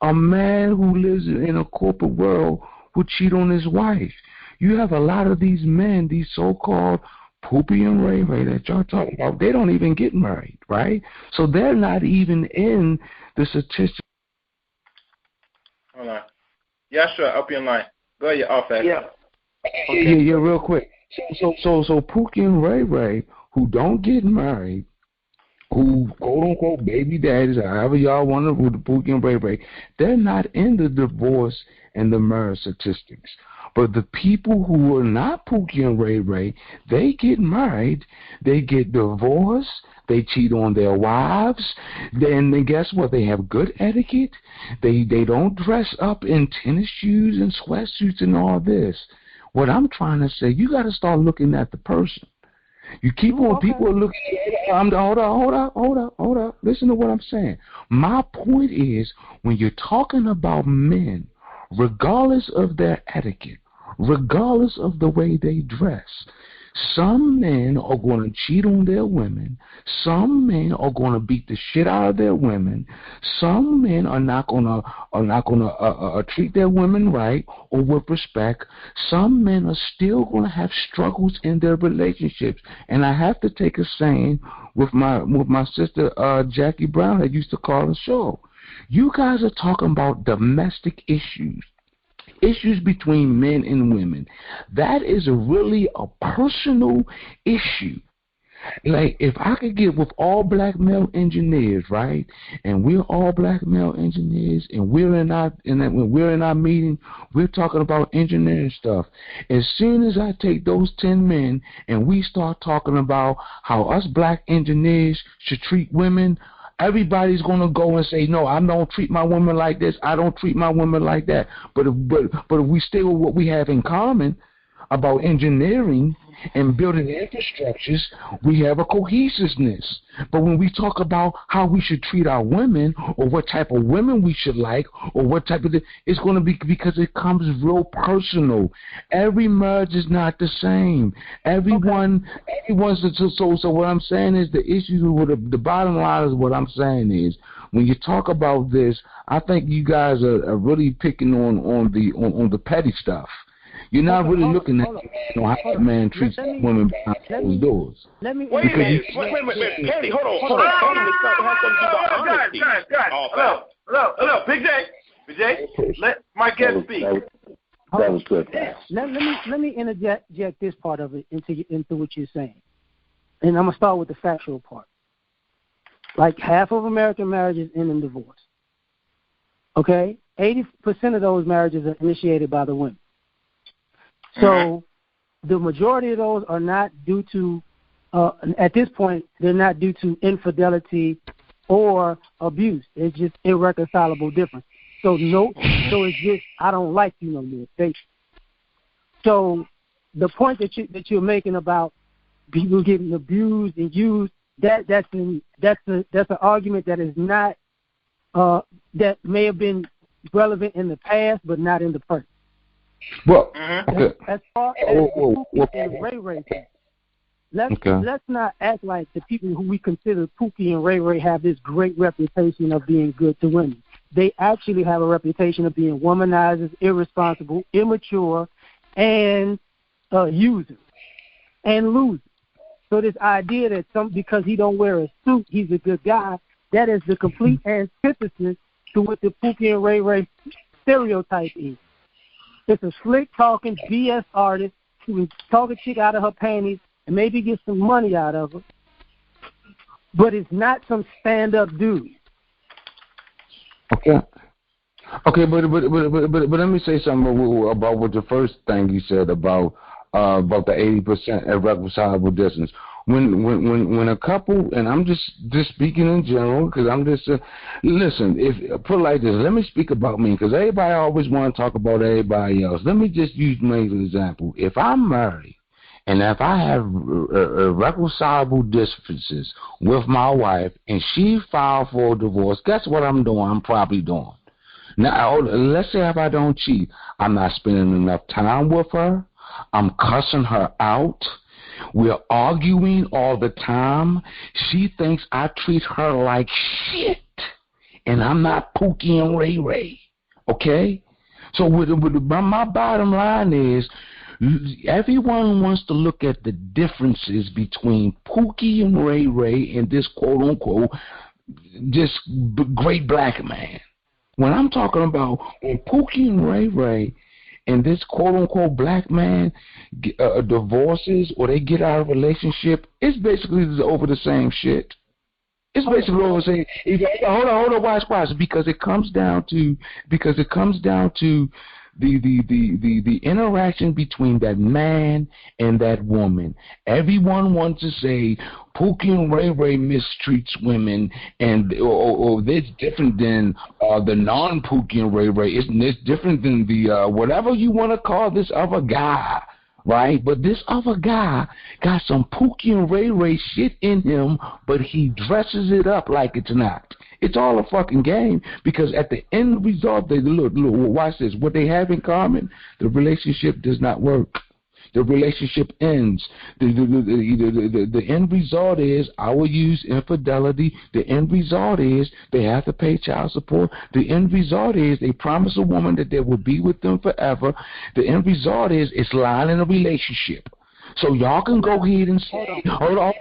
A man who lives in a corporate world will cheat on his wife. You have a lot of these men, these so-called Poopy and Ray Ray that y'all talking about, they don't even get married, right? So they're not even in the statistics. Hold on. Yeah, sure. Up your line. Go ahead. Off that. Yeah. Okay. Yeah, real quick. So Pookie and Ray Ray, who don't get married, who quote-unquote baby daddies, or however y'all want to rule the Pookie and Ray Ray, they're not in the divorce and the marriage statistics. But the people who are not Pookie and Ray Ray, they get married, they get divorced, they cheat on their wives, then guess what? They have good etiquette. They don't dress up in tennis shoes and sweatsuits and all this. What I'm trying to say, you got to start looking at the person. You keep on, people are looking at, hold up. Listen to what I'm saying. My point is, when you're talking about men, regardless of their etiquette, regardless of the way they dress, some men are going to cheat on their women. Some men are going to beat the shit out of their women. Some men are not going to treat their women right or with respect. Some men are still going to have struggles in their relationships. And I have to take a saying with my sister Jackie Brown that used to call the show. You guys are talking about domestic issues between men and women. That is really a personal issue. Like, if I could get with all black male engineers, right, and we're all black male engineers, and when we're in our meeting, we're talking about engineering stuff. As soon as I take those 10 men and we start talking about how us black engineers should treat women, everybody's going to go and say, no, I don't treat my women like this, I don't treat my women like that. But if we stay with what we have in common about engineering and building infrastructures, we have a cohesiveness. But when we talk about how we should treat our women, or what type of women we should like, or what type of it's going to be, because it comes real personal. Every marriage is not the same. Everyone's so what I'm saying is the issue with the bottom line is what I'm saying is, when you talk about this, I think you guys are really picking on the petty stuff. You're not really looking at how that man treats women behind closed doors. Wait a minute. Wait. Petty, hold on. Hello, Big J. Let my guest speak. That was good. Let me interject this part of it into what you're saying. And I'm going to start with the factual part. Like, half of American marriages end in divorce. Okay? 80% of those marriages are initiated by the women. So the majority of those are not due to, at this point, they're not due to infidelity or abuse. It's just irreconcilable difference. So it's just, I don't like you no more. So the point that you're making about people getting abused and used, that's an argument that is not that may have been relevant in the past, but not in the present. Well, as far as Pookie and Ray Ray, let's not act like the people who we consider Pookie and Ray Ray have this great reputation of being good to women. They actually have a reputation of being womanizers, irresponsible, immature, and users and losers. So this idea that because he don't wear a suit, he's a good guy, that is the complete antithesis to what the Pookie and Ray Ray stereotype is. It's a slick-talking BS artist who can talk a chick out of her panties and maybe get some money out of her, but it's not some stand-up dude. Okay, but let me say something about what the first thing you said about the 80% irreconcilable distance. When a couple, and I'm just speaking in general, because I'm just listen. If put it like this, let me speak about me, because everybody always want to talk about everybody else. Let me just use me as an example. If I'm married, and if I have irreconcilable differences with my wife, and she filed for a divorce, guess what I'm doing? I'm probably doing. Now, let's say if I don't cheat, I'm not spending enough time with her. I'm cussing her out. We're arguing all the time. She thinks I treat her like shit, and I'm not Pookie and Ray Ray. Okay? So my bottom line is, everyone wants to look at the differences between Pookie and Ray Ray and this quote-unquote just great black man. When I'm talking about when Pookie and Ray Ray and this quote-unquote black man divorces or they get out of a relationship, it's basically over the same shit. It's basically over the same. Hold on, watch. Because it comes down to the interaction between that man and that woman. Everyone wants to say Pookie and Ray Ray mistreats women, and or it's different than the non-Pookie and Ray Ray. It's different than the whatever you want to call this other guy, right? But this other guy got some Pookie and Ray Ray shit in him, but he dresses it up like it's not. It's all a fucking game, because at the end result, look, watch this. What they have in common, the relationship does not work. The relationship ends. The end result is, I will use infidelity. The end result is they have to pay child support. The end result is they promise a woman that they will be with them forever. The end result is it's lying in a relationship. So y'all can go ahead and say, hold on.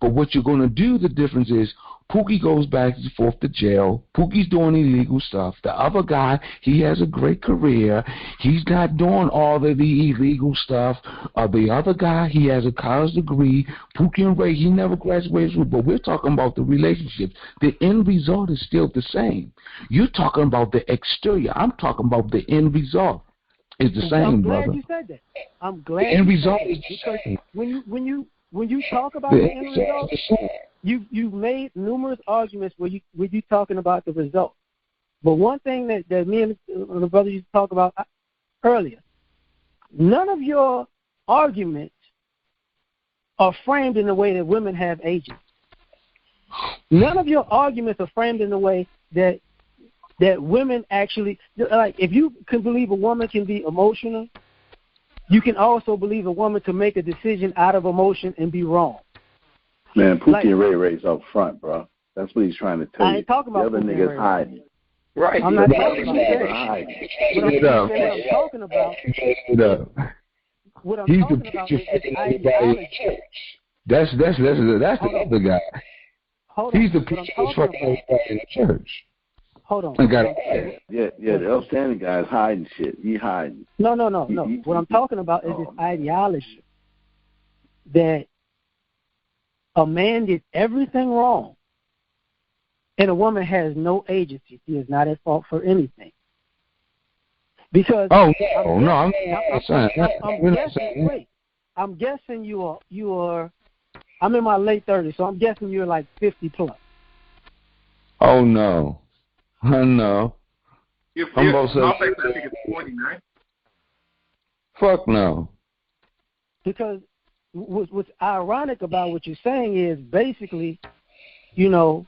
But what you're going to do, the difference is, Pookie goes back and forth to jail. Pookie's doing illegal stuff. The other guy, he has a great career. He's not doing all of the illegal stuff. The other guy, he has a college degree. Pookie and Ray, he never graduated, but we're talking about the relationships. The end result is still the same. You're talking about the exterior. I'm talking about the end result. It's the same, brother. I'm glad you said that. I'm glad the end result is the same. When you talk about the end result, you've made numerous arguments where you talking about the result. But one thing that me and the brother used to talk about earlier, none of your arguments are framed in the way that women have agency. None of your arguments are framed in the way that women actually, like, if you can believe a woman can be emotional, you can also believe a woman to make a decision out of emotion and be wrong. Man, Pookie and Ray Ray's up front, bro. That's what he's trying to tell you. I ain't talking about the other niggas hiding. Right. I'm not talking about that. What I'm talking about is ideology. That's the other guy. Hold on. He's the picture of everybody in the church. Hold on. Yeah, the upstanding guy's hiding shit. He hiding. No. What I'm talking about is this ideology that a man did everything wrong and a woman has no agency. She is not at fault for anything. Because I'm guessing you are. I'm in my late 30s, so I'm guessing you're like 50 plus. Oh no. No. I'm about to say 49. Fuck no. Because what's ironic about what you're saying is basically, you know.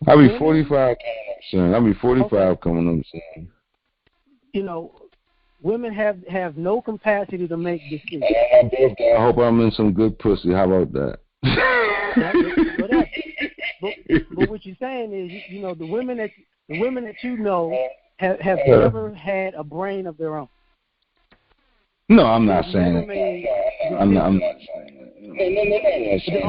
I'll be 45 soon. I'll be 45 coming up soon. You know, women have no capacity to make decisions. I hope I'm in some good pussy. How about that? But what you're saying is, you know, the women that you know have never had a brain of their own. No, I'm not saying that. I'm not saying that. The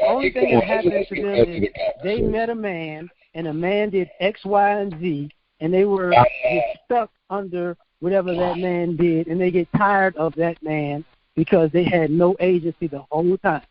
only thing that happened to them is they met a man, and a man did X, Y, and Z, and they were just stuck under whatever that man did, and they get tired of that man because they had no agency the whole time.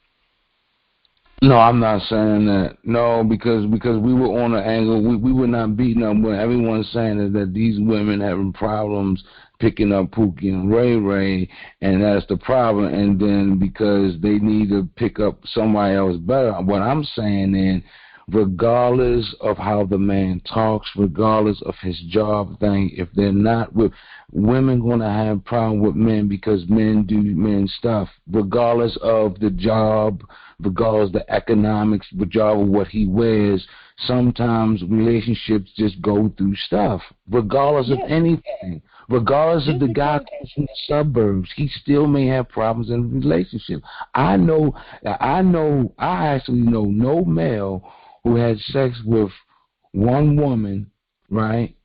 No, I'm not saying that. No, because we were on an angle. We were not beating up. What everyone's saying is that these women having problems picking up Pookie and Ray Ray, and that's the problem. And then because they need to pick up somebody else better. What I'm saying is, regardless of how the man talks, regardless of his job thing, if they're not with women, going to have problem with men because men do men stuff, regardless of the job, regardless of the economics, regardless of what he wears. Sometimes relationships just go through stuff, regardless of anything. Regardless of the guy comes from the suburbs, he still may have problems in a relationship. I actually know no male who had sex with one woman, right,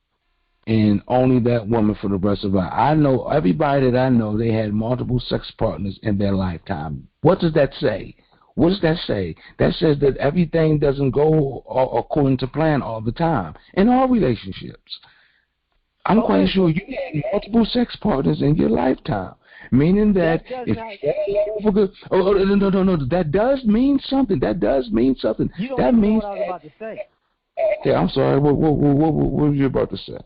and only that woman for the rest of her life. I know everybody that I know, they had multiple sex partners in their lifetime. What does that say? What does that say? That says that everything doesn't go according to plan all the time in all relationships. I'm quite sure you had multiple sex partners in your lifetime, meaning that no, that does mean something. That does mean something. You don't that know means what I was about to say. Yeah, I'm sorry. What were you about to say?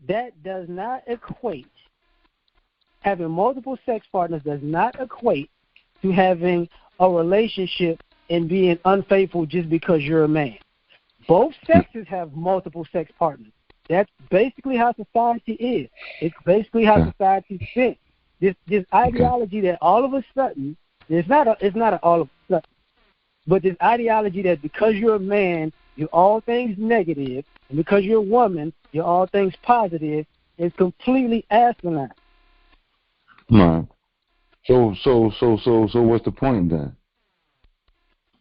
That does not equate. Having multiple sex partners does not equate to having a relationship and being unfaithful just because you're a man. Both sexes have multiple sex partners. That's basically how society is. It's basically how society thinks. This ideology that all of a sudden, it's not a all of a sudden, but this ideology that because you're a man, you're all things negative, and because you're a woman, you're all things positive, is completely asinine. Right. So what's the point then?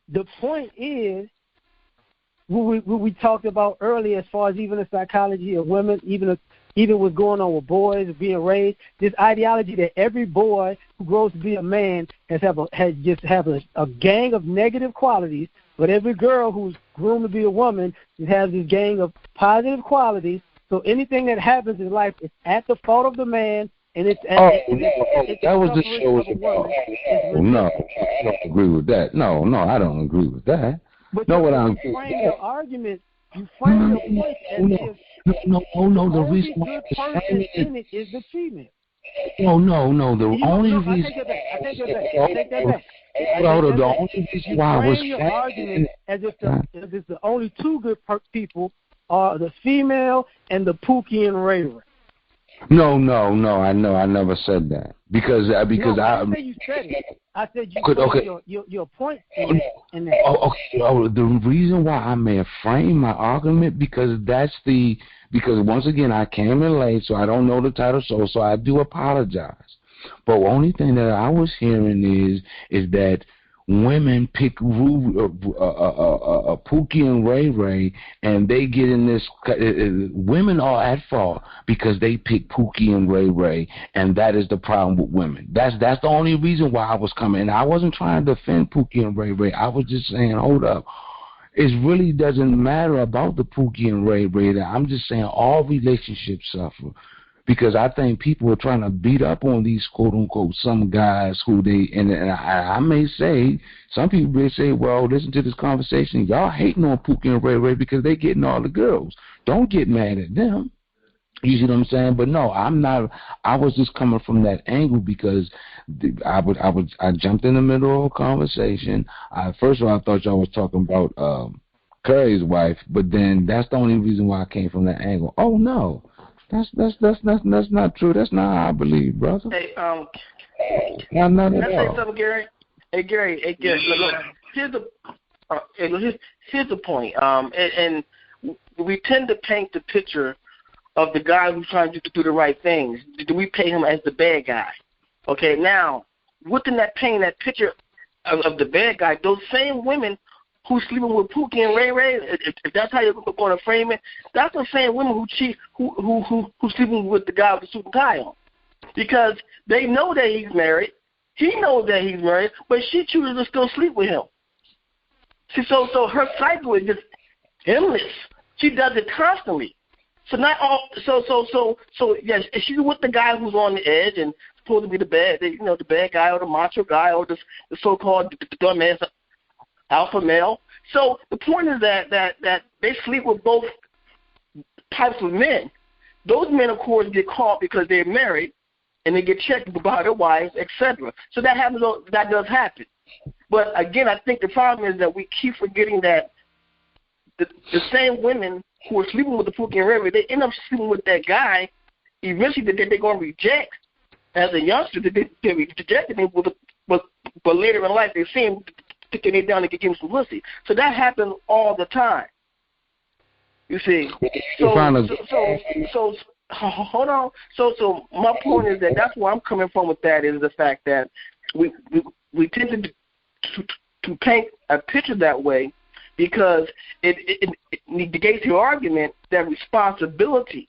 The point is what we talked about earlier, as far as even the psychology of women, even what's going on with boys being raised. This ideology that every boy who grows to be a man has a gang of negative qualities But every girl who's groomed to be a woman has this gang of positive qualities. So anything that happens in life is at the fault of the man, and it's at that was the show was about. No, I don't agree with that. No, I don't agree with that. But no, what you frame your argument, you frame your point as if the reason why good person in it is the treatment. No. The only reason. I take that back. The only reason why I was frame your argument as if the only two good people are the female and the Pookie and Ray Ray. No, I never said that because I didn't say you said it. I said you put your point in that. The reason why I may have framed my argument because once again I came in late, so I don't know the title, so I do apologize. But the only thing that I was hearing is that women pick Pookie and Ray Ray, and they get in this. Women are at fault because they pick Pookie and Ray Ray, and that is the problem with women. That's the only reason why I was coming. And I wasn't trying to defend Pookie and Ray Ray. I was just saying, hold up. It really doesn't matter about the Pookie and Ray Ray. I'm just saying all relationships suffer. Because I think people are trying to beat up on these quote-unquote some guys who and I may say, some people may say, well, listen to this conversation. Y'all hating on Pookie and Ray Ray because they getting all the girls. Don't get mad at them. You see what I'm saying? But no, I'm not. I was just coming from that angle because I jumped in the middle of a conversation. First of all, I thought y'all was talking about Curry's wife, but then that's the only reason why I came from that angle. Oh, no. That's not true. That's not how I believe, brother. Hey, not can at I say all. something, Gary? Hey, Gary. Look, here's the point. And we tend to paint the picture of the guy who's trying to do the right things. Do we paint him as the bad guy? Okay, now within that painting that picture of the bad guy, those same women who's sleeping with Pookie and Ray Ray, if that's how you're going to frame it, that's the same women who's sleeping with the guy with the suit and tie on. Because they know that he's married, he knows that he's married, but she chooses to still sleep with him. See, so her cycle is just endless. She does it constantly. So not all. So yes, she's with the guy who's on the edge and supposed to be the bad guy or the macho guy or the so-called dumbass alpha male. So the point is that they sleep with both types of men. Those men, of course, get caught because they're married and they get checked by their wives, etc. So that happens. That does happen. But again, I think the problem is that we keep forgetting that the same women who are sleeping with the Pookie and Ray Ray, they end up sleeping with that guy eventually that they're going to reject as a youngster. They rejected him, but later in life they see him. They down to give him some pussy. So that happens all the time. You see. So hold on. So my point is that's where I'm coming from with that is the fact that we tend to paint a picture that way because it negates your argument that responsibility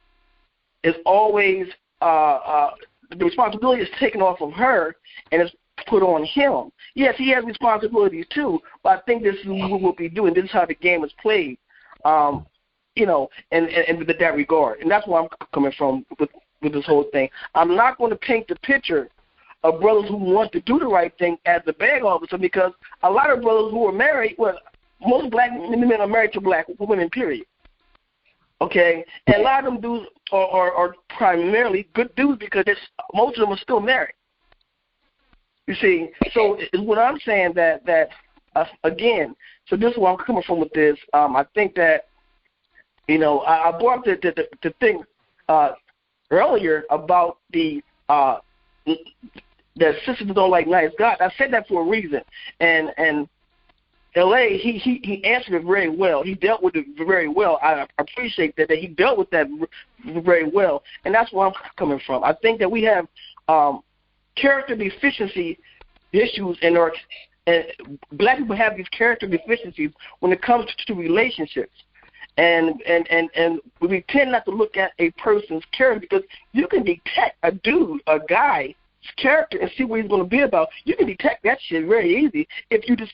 is always the responsibility is taken off of her and it's put on him. Yes, he has responsibilities too, but I think this is what we'll be doing. This is how the game is played, in that regard. And that's where I'm coming from with this whole thing. I'm not going to paint the picture of brothers who want to do the right thing as the bad officer because a lot of brothers who are married, most black men are married to black women, period. Okay? And a lot of them dudes are primarily good dudes because most of them are still married. You see, so what I'm saying that again, so this is where I'm coming from with this. I think that, I brought up the thing earlier about that sisters don't like nice guys. I said that for a reason, and L.A. he answered it very well. He dealt with it very well. I appreciate that he dealt with that very well, and that's where I'm coming from. I think that we have character deficiency issues, and black people have these character deficiencies when it comes to relationships, and we tend not to look at a person's character because you can detect a guy's character and see what he's going to be about. You can detect that shit very easy if you just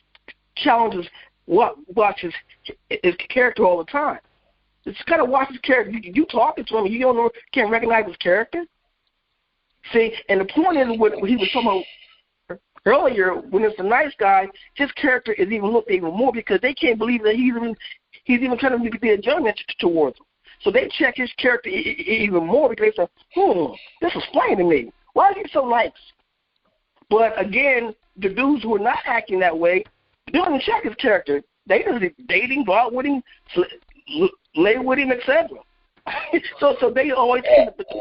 challenge watch his character all the time. Just kind of watch his character. You talking to him, you don't know, can't recognize his character. See, and the point is what he was talking about earlier, when it's a nice guy, his character is even looked even more because they can't believe that he's even trying to be a judgment towards them. So they check his character even more because they say, this is funny to me. Why is he so nice? But again, the dudes who are not acting that way, they don't even check his character. They just dating, go out with him, lay with him, etc. so they always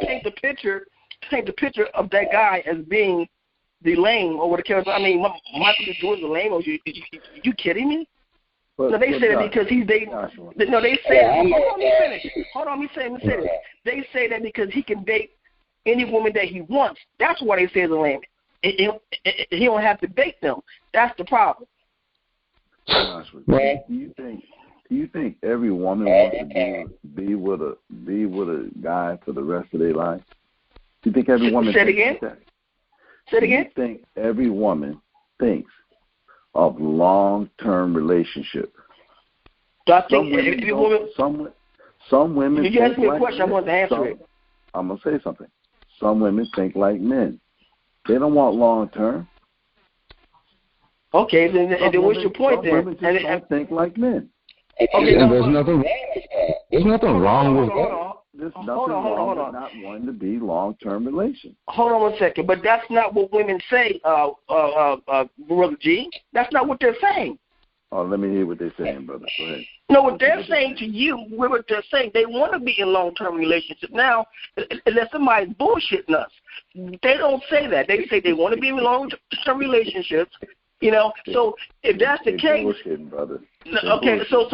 paint the picture of that guy as being the lame or what the character. I mean, Michael B. Jordan's the lame. Or you kidding me? But, no, they say that because he's dating. No, they say. Hold on, let me say this. They say that because he can date any woman that he wants. That's why they say he's a lame. He don't have to date them. That's the problem. Do you think every woman wants to be with a guy for the rest of their life? Do you think every woman thinks that? Say it again. Do you think every woman thinks of long-term relationship? Do I think every woman? Some women. You asked me a question. I want to answer it. I'm gonna say something. Some women think like men. They don't want long-term. Okay, then what's your point then? Women just don't think like men. Okay, and there's nothing wrong with that. There's nothing wrong with that. There's nothing wrong with not wanting to be long-term relations. Hold on 1 second, but that's not what women say, Brother G. That's not what they're saying. Oh, let me hear what they're saying, brother. Go ahead. No, what they're saying to you, what they're saying, they want to be in long-term relationships. Now, unless somebody's bullshitting us, they don't say that. They say they want to be in long-term relationships. You know, so if that's the case, brother. Okay, so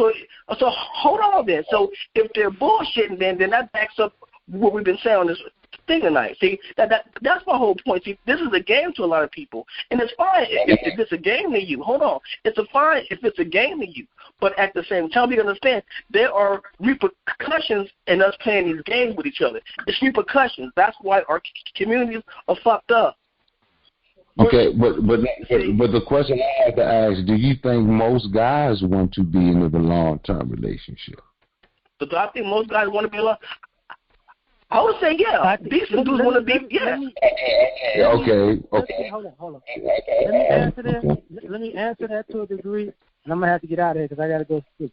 hold on then. So if they're bullshitting, then that backs up what we've been saying on this thing tonight. See, that's my whole point. See, this is a game to a lot of people, and it's fine if it's a game to you. Hold on, it's fine if it's a game to you, but at the same time, you understand there are repercussions in us playing these games with each other. It's repercussions. That's why our communities are fucked up. Okay, but the question I have to ask: do you think most guys want to be in a long-term relationship? But do I think most guys want to be alone? I would say yeah. Decent dudes want to be Okay. Hold on. Let me answer that. Let me answer that to a degree, and I'm gonna have to get out of here because I gotta go sleep.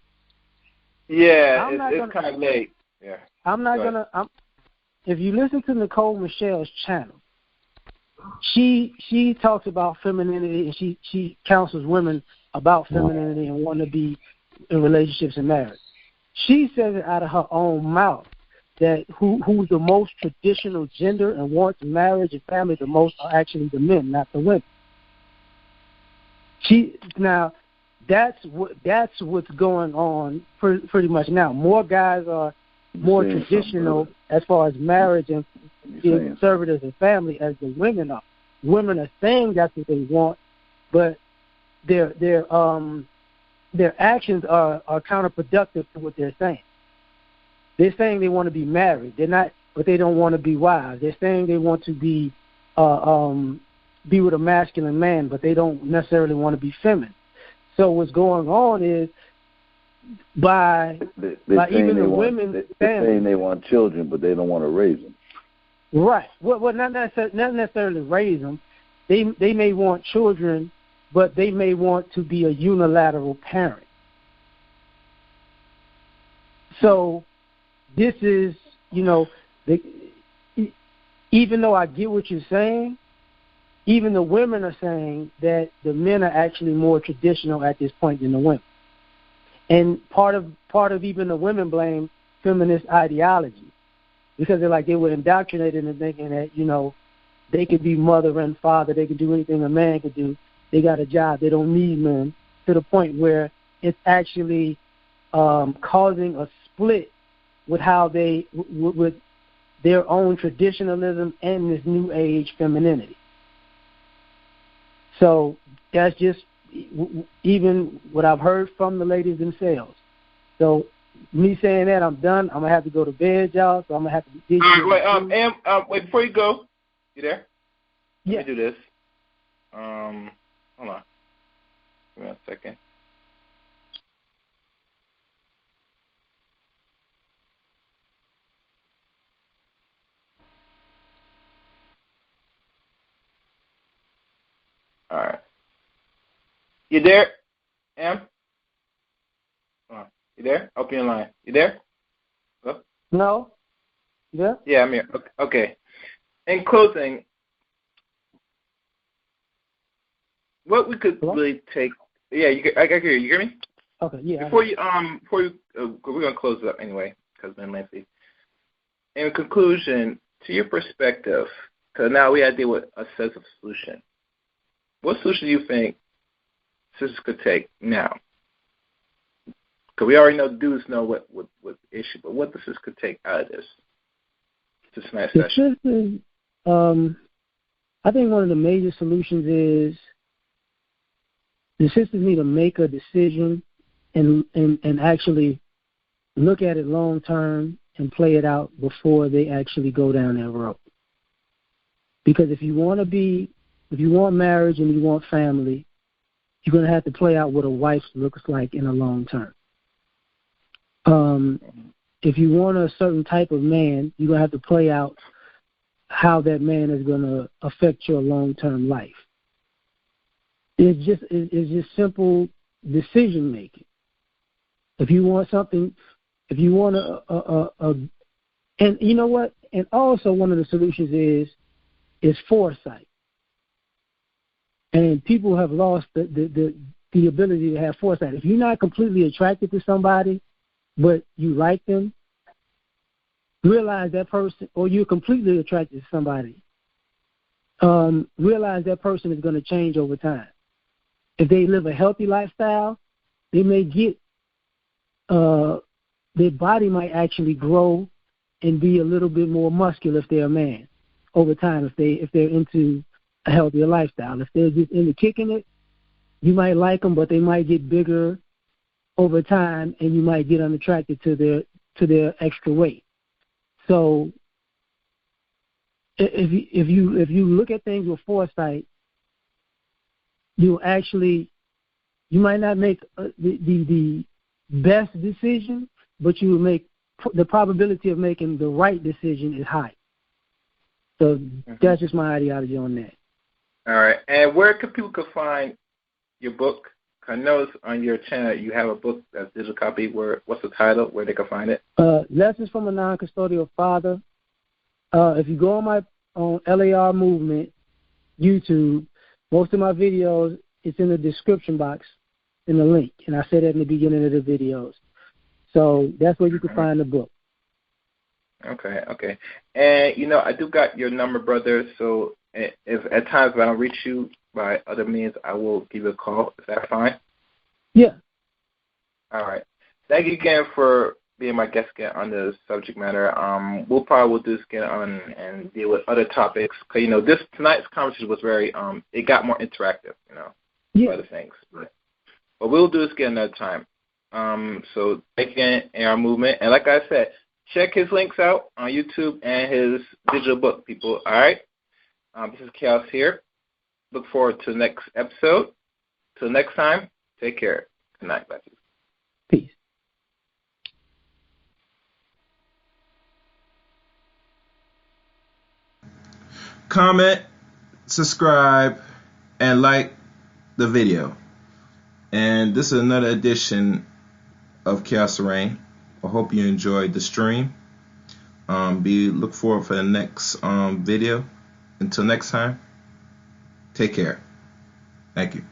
Yeah, it's kind of late. Yeah. I'm not gonna. If you listen to Nicole Michelle's channel, she talks about femininity and she counsels women about femininity and wanting to be in relationships and marriage. She says it out of her own mouth that who's the most traditional gender and wants marriage and family the most are actually the men, not the women. That's what's going on pretty much now. More guys are more traditional as far as marriage and being conservative and family as the women are. Women are saying that's what they want, but their actions are counterproductive to what they're saying. They're saying they want to be married. They're not, but they don't want to be wives. They're saying they want to be with a masculine man, but they don't necessarily want to be feminine. So what's going on is by even the women saying they want children, but they don't want to raise them. Right. Well, not necessarily raise them. They may want children, but they may want to be a unilateral parent. So this is, even though I get what you're saying, even the women are saying that the men are actually more traditional at this point than the women. And part of even the women blame feminist ideology because they were indoctrinated into thinking that, they could be mother and father, they could do anything a man could do. They got a job, they don't need men, to the point where it's actually causing a split with how with their own traditionalism and this new age femininity. So that's just even what I've heard from the ladies themselves. So me saying that, I'm done. I'm gonna have to go to bed, y'all. So I'm gonna have to. Wait, before you go, you there? Yeah. Let me do this. Hold on. Give me a second. You there, Em? You there? Open your line. You there? Hello? No. Yeah? Yeah, I'm here. Okay. In closing, what we could really take. Yeah, I can hear you. You hear me? Okay. Yeah. Before you we're gonna close it up anyway because it's been lengthy. In conclusion, to your perspective, because now we had to deal with a sense of solution. What solution do you think sisters could take now? Because we already know dudes know what the issue, but what the sisters could take out of this tonight's session? Sisters, I think one of the major solutions is the sisters need to make a decision and actually look at it long term and play it out before they actually go down that road. Because if you want marriage and you want family, you're going to have to play out what a wife looks like in the long term. If you want a certain type of man, you're going to have to play out how that man is going to affect your long-term life. It's just simple decision making. If you want something, if you want and you know what? And also one of the solutions is foresight. And people have lost the ability to have foresight. If you're not completely attracted to somebody, but you like them, realize that person, or you're completely attracted to somebody, realize that person is going to change over time. If they live a healthy lifestyle, they may get, their body might actually grow and be a little bit more muscular if they're a man over time, if they're into a healthier lifestyle. If they're just into kicking it, you might like them, but they might get bigger over time, and you might get unattracted to their extra weight. So if you look at things with foresight, you might not make the best decision, but you will make the probability of making the right decision is high. So that's just my ideology on that. All right. And where can people find your book? I know on your channel you have a book that's digital copy. What's the title? Where they can find it? Lessons from a Noncustodial Father. If you go on LAR Movement YouTube, most of my videos, it's in the description box in the link, and I said that in the beginning of the videos. So that's where you can find the book. Okay. And, I do got your number, brother, so if at times if I don't reach you by other means, I will give you a call. Is that fine? Yeah. All right. Thank you again for being my guest again on this subject matter. We'll probably do this again on and deal with other topics. Cause, tonight's conversation was very, it got more interactive, other things. But we'll do this again another time. So thank you again, AR Movement. And like I said, check his links out on YouTube and his digital book, people. All right? This is Chaos here. Look forward to the next episode. Till next time, take care. Good night. Bye. Peace. Comment, subscribe, and like the video. And this is another edition of Chaos Reign. I hope you enjoyed the stream. Look forward for the next video. Until next time, take care. Thank you.